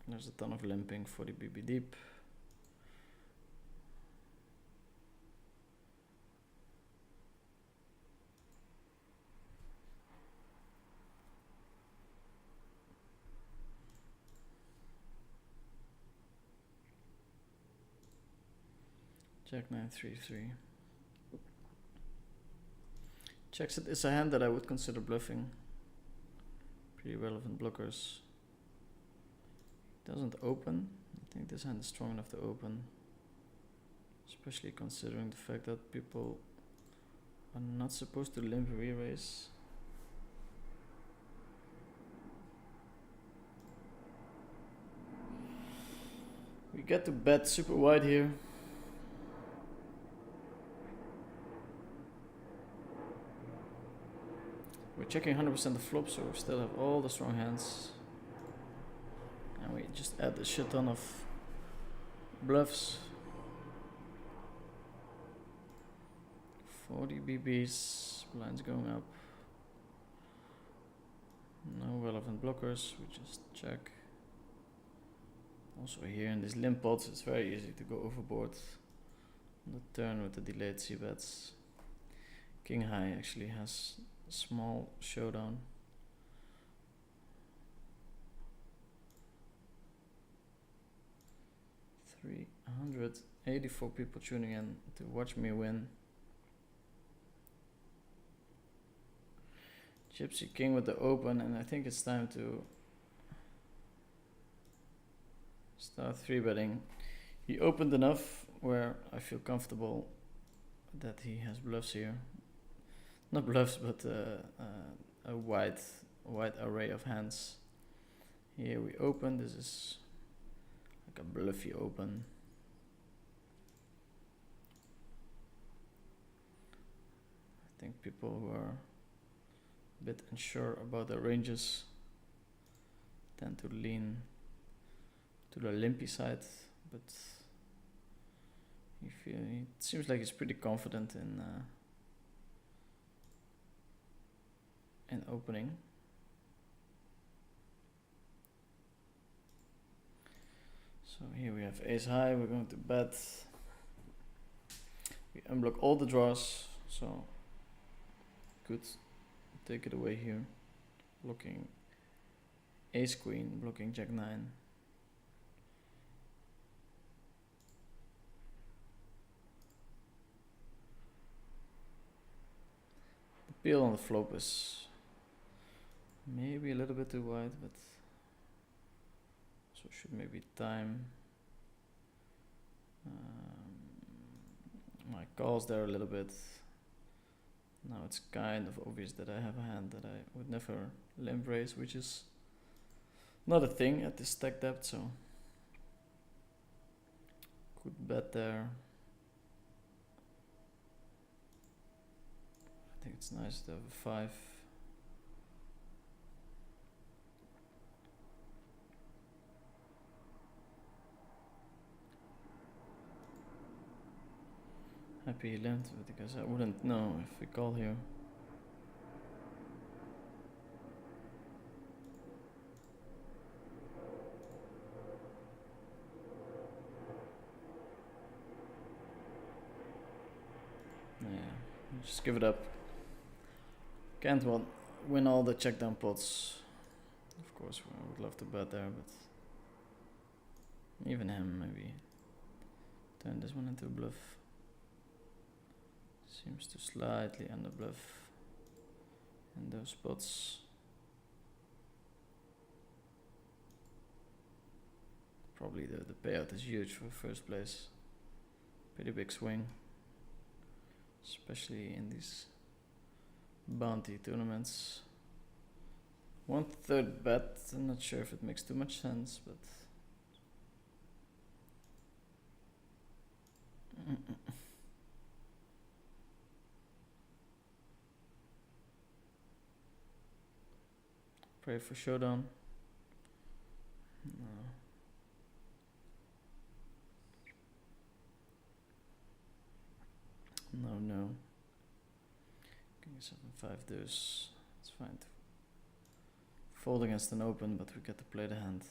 There's a ton of limping for the BB deep. Jack 9-3-3. Checks it is a hand that I would consider bluffing. Pretty relevant blockers. Doesn't open. I think this hand is strong enough to open. especially considering the fact that people are not supposed to limp re-raise. We get to bet super wide here. We're checking 100% the flop, so we still have all the strong hands. And we just add a shit ton of bluffs. 40 BBs, blinds going up. No relevant blockers, we just check. Also here in these limp pots, it's very easy to go overboard on the turn with the delayed c-bets. King high actually has a small showdown. $384 people tuning in to watch me win. Gypsy King with the open, and I think it's time to start 3-betting. He opened enough where I feel comfortable that he has bluffs here. Not bluffs, but a wide array of hands. Here we open. This is like a bluffy open. I think people who are a bit unsure about their ranges tend to lean to the limpy side, but it seems like he's pretty confident in opening. So here we have ace high, we're going to bet. We unblock all the draws, so could take it away here. Blocking ace queen, blocking jack 9. The PL on the flop is maybe a little bit too wide, but so should maybe time my calls there a little bit. Now it's kind of obvious that I have a hand that I would never limp raise, which is not a thing at this stack depth, so could bet there. I think it's nice to have a 5. Happy he limped, because I wouldn't know if we call here. Yeah, just give it up. Can't win all the check down pots. Of course, I would love to bet there, but even him maybe turn this one into a bluff. Seems to slightly under bluff in those spots. Probably the payout is huge for first place. Pretty big swing, especially in these bounty tournaments. 1/3 bet. I'm not sure if it makes too much sense, but pray for showdown. No. King 7/5 deuce. It's fine to fold against an open, but we get to play the hand.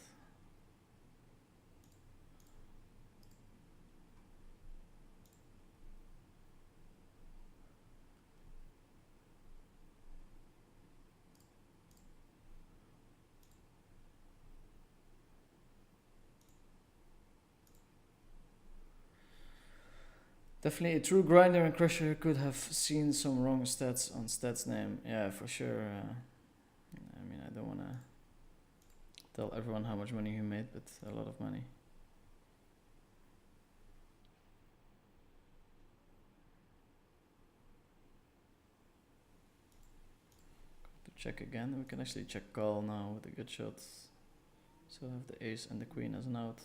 Definitely a true grinder and crusher could have seen some wrong stats on stats name. Yeah, for sure. I mean, I don't want to tell everyone how much money he made, but a lot of money. check again. We can actually check call now with a good shot. So I have the ace and the queen as an out.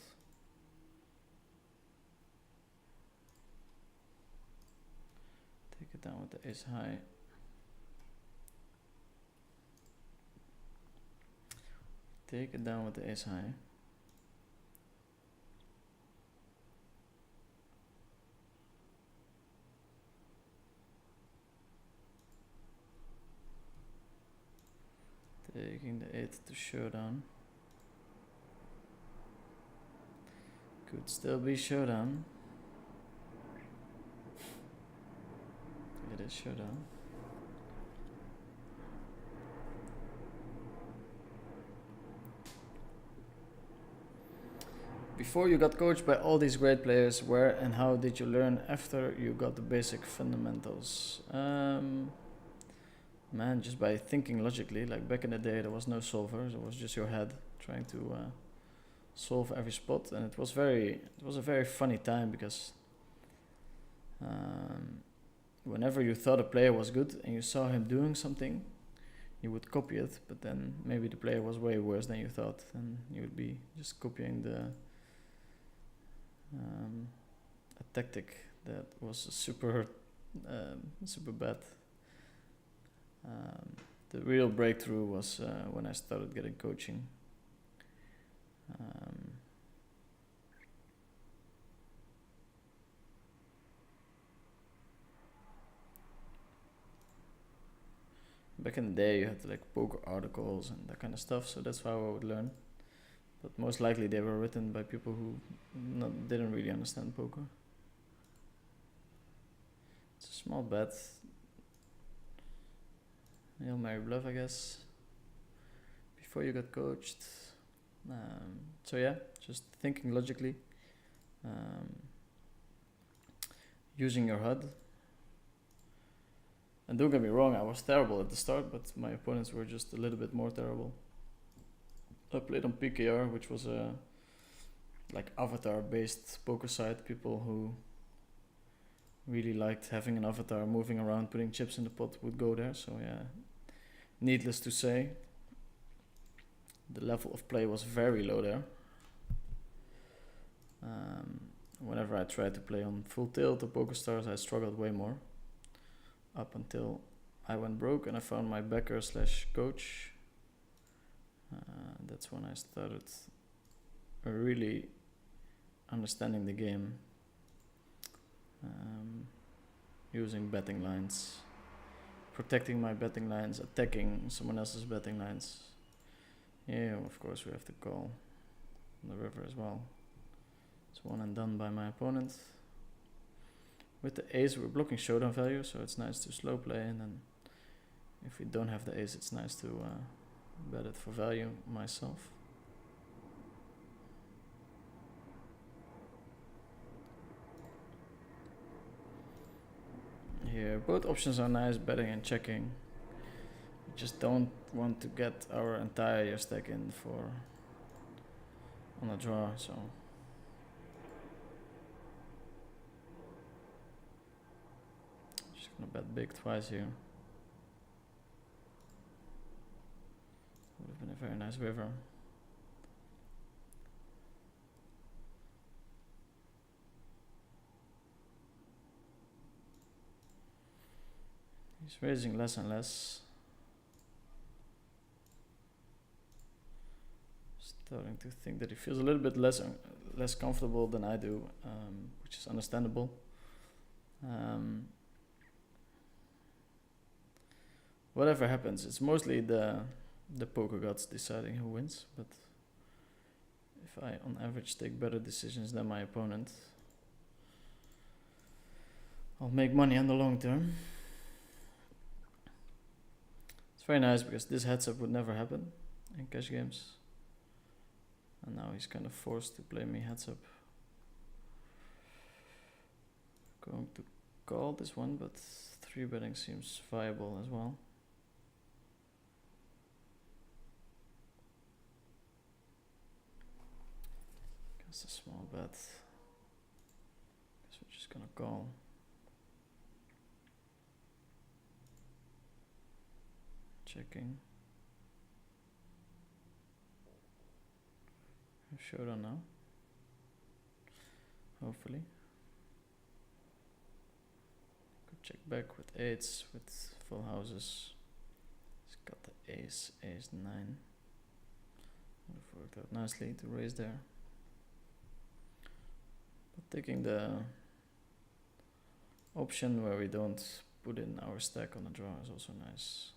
Take it down with the ace high. Take it down with the ace high. Taking the 8 to showdown. Could still be showdown. It is showdown. Before you got coached by all these great players, where and how did you learn after you got the basic fundamentals? Man, just by thinking logically. Like back in the day, there was no solvers. It was just your head trying to solve every spot, and it was a very funny time because whenever you thought a player was good and you saw him doing something, you would copy it, but then maybe the player was way worse than you thought, and you would be just copying a tactic that was super bad. The real breakthrough was when I started getting coaching. Back in the day, you had like poker articles and that kind of stuff, so that's how I would learn. But most likely they were written by people who didn't really understand poker. It's a small bet. Hail Mary bluff, I guess. Before you got coached. So yeah, just thinking logically. Using your HUD. And don't get me wrong, I was terrible at the start, but my opponents were just a little bit more terrible. I played on PKR, which was a like avatar-based poker site. People who really liked having an avatar moving around, putting chips in the pot would go there. So yeah, needless to say, the level of play was very low there. Whenever I tried to play on full tilt or PokerStars, I struggled way more. Up until I went broke and I found my backer / coach. That's when I started really understanding the game. Using betting lines, protecting my betting lines, attacking someone else's betting lines. Yeah, of course we have to call on the river as well. It's one and done by my opponent. With the ace we're blocking showdown value, so it's nice to slow play, and then if we don't have the ace it's nice to bet it for value myself. Here both options are nice, betting and checking. We just don't want to get our entire stack in on a draw, so just gonna bet big twice here. Would have been a very nice river. He's raising less and less. Starting to think that he feels a little bit less comfortable than I do, which is understandable. Whatever happens, it's mostly the poker gods deciding who wins, but if I on average take better decisions than my opponent, I'll make money on the long term. It's very nice because this heads up would never happen in cash games, and now he's kind of forced to play me heads up. Going to call this one, but 3 betting seems viable as well. It's a small bet. Guess we're just gonna call. Checking. showdown now. Hopefully. Could check back with 8s, with full houses. He's got the ace, ace 9. Would have worked out nicely to raise there. But taking the option where we don't put in our stack on the draw is also nice.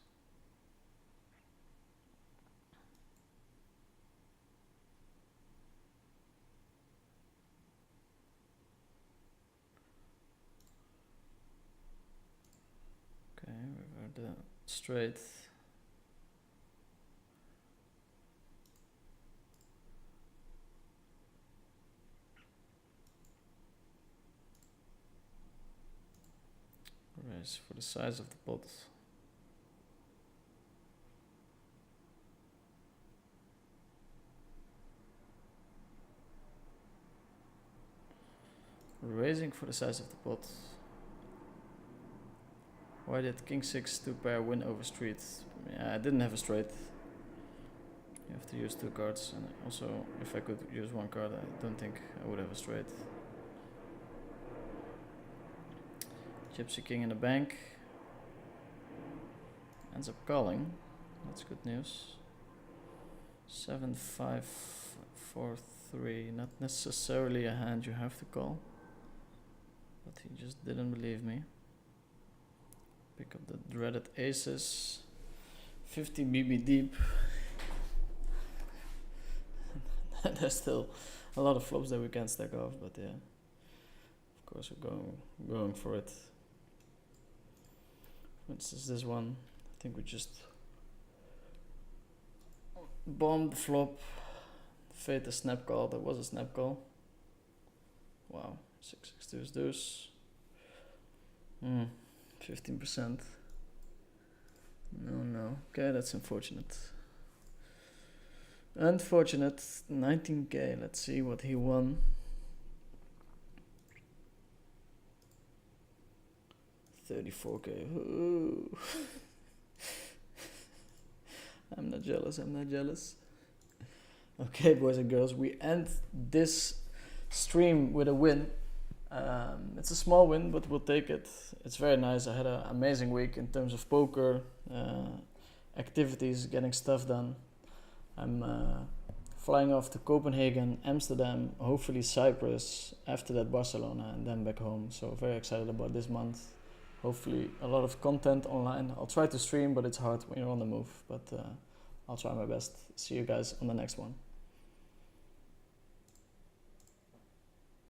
Okay, we've got the straight. Raise for the size of the pot. Raising for the size of the pot. Why did King 6 2 pair win over street? Yeah, I didn't have a straight. You have to use 2 cards, and also if I could use 1 card, I don't think I would have a straight. Gypsy King in the bank. Ends up calling. That's good news. 7, 5, 4, 3. Not necessarily a hand you have to call. But he just didn't believe me. Pick up the dreaded aces. 50 BB deep. There's still a lot of flops that we can't stack off, but yeah. Of course we're going for it. For instance, this one, I think we just bombed the flop, fade the snap call. That was a snap call. Wow, 6, 6 deuce deuce. 15%. No. Okay, that's unfortunate. Unfortunate. 19k. Let's see what he won. 34k. Ooh. I'm not jealous. Okay, boys and girls, we end this stream with a win. It's a small win, but we'll take it. It's very nice. I had an amazing week in terms of poker, activities, getting stuff done. I'm flying off to Copenhagen, Amsterdam, hopefully Cyprus, after that Barcelona, and then back home. So very excited about this month. Hopefully a lot of content online. I'll try to stream, but it's hard when you're on the move. But I'll try my best. See you guys on the next one.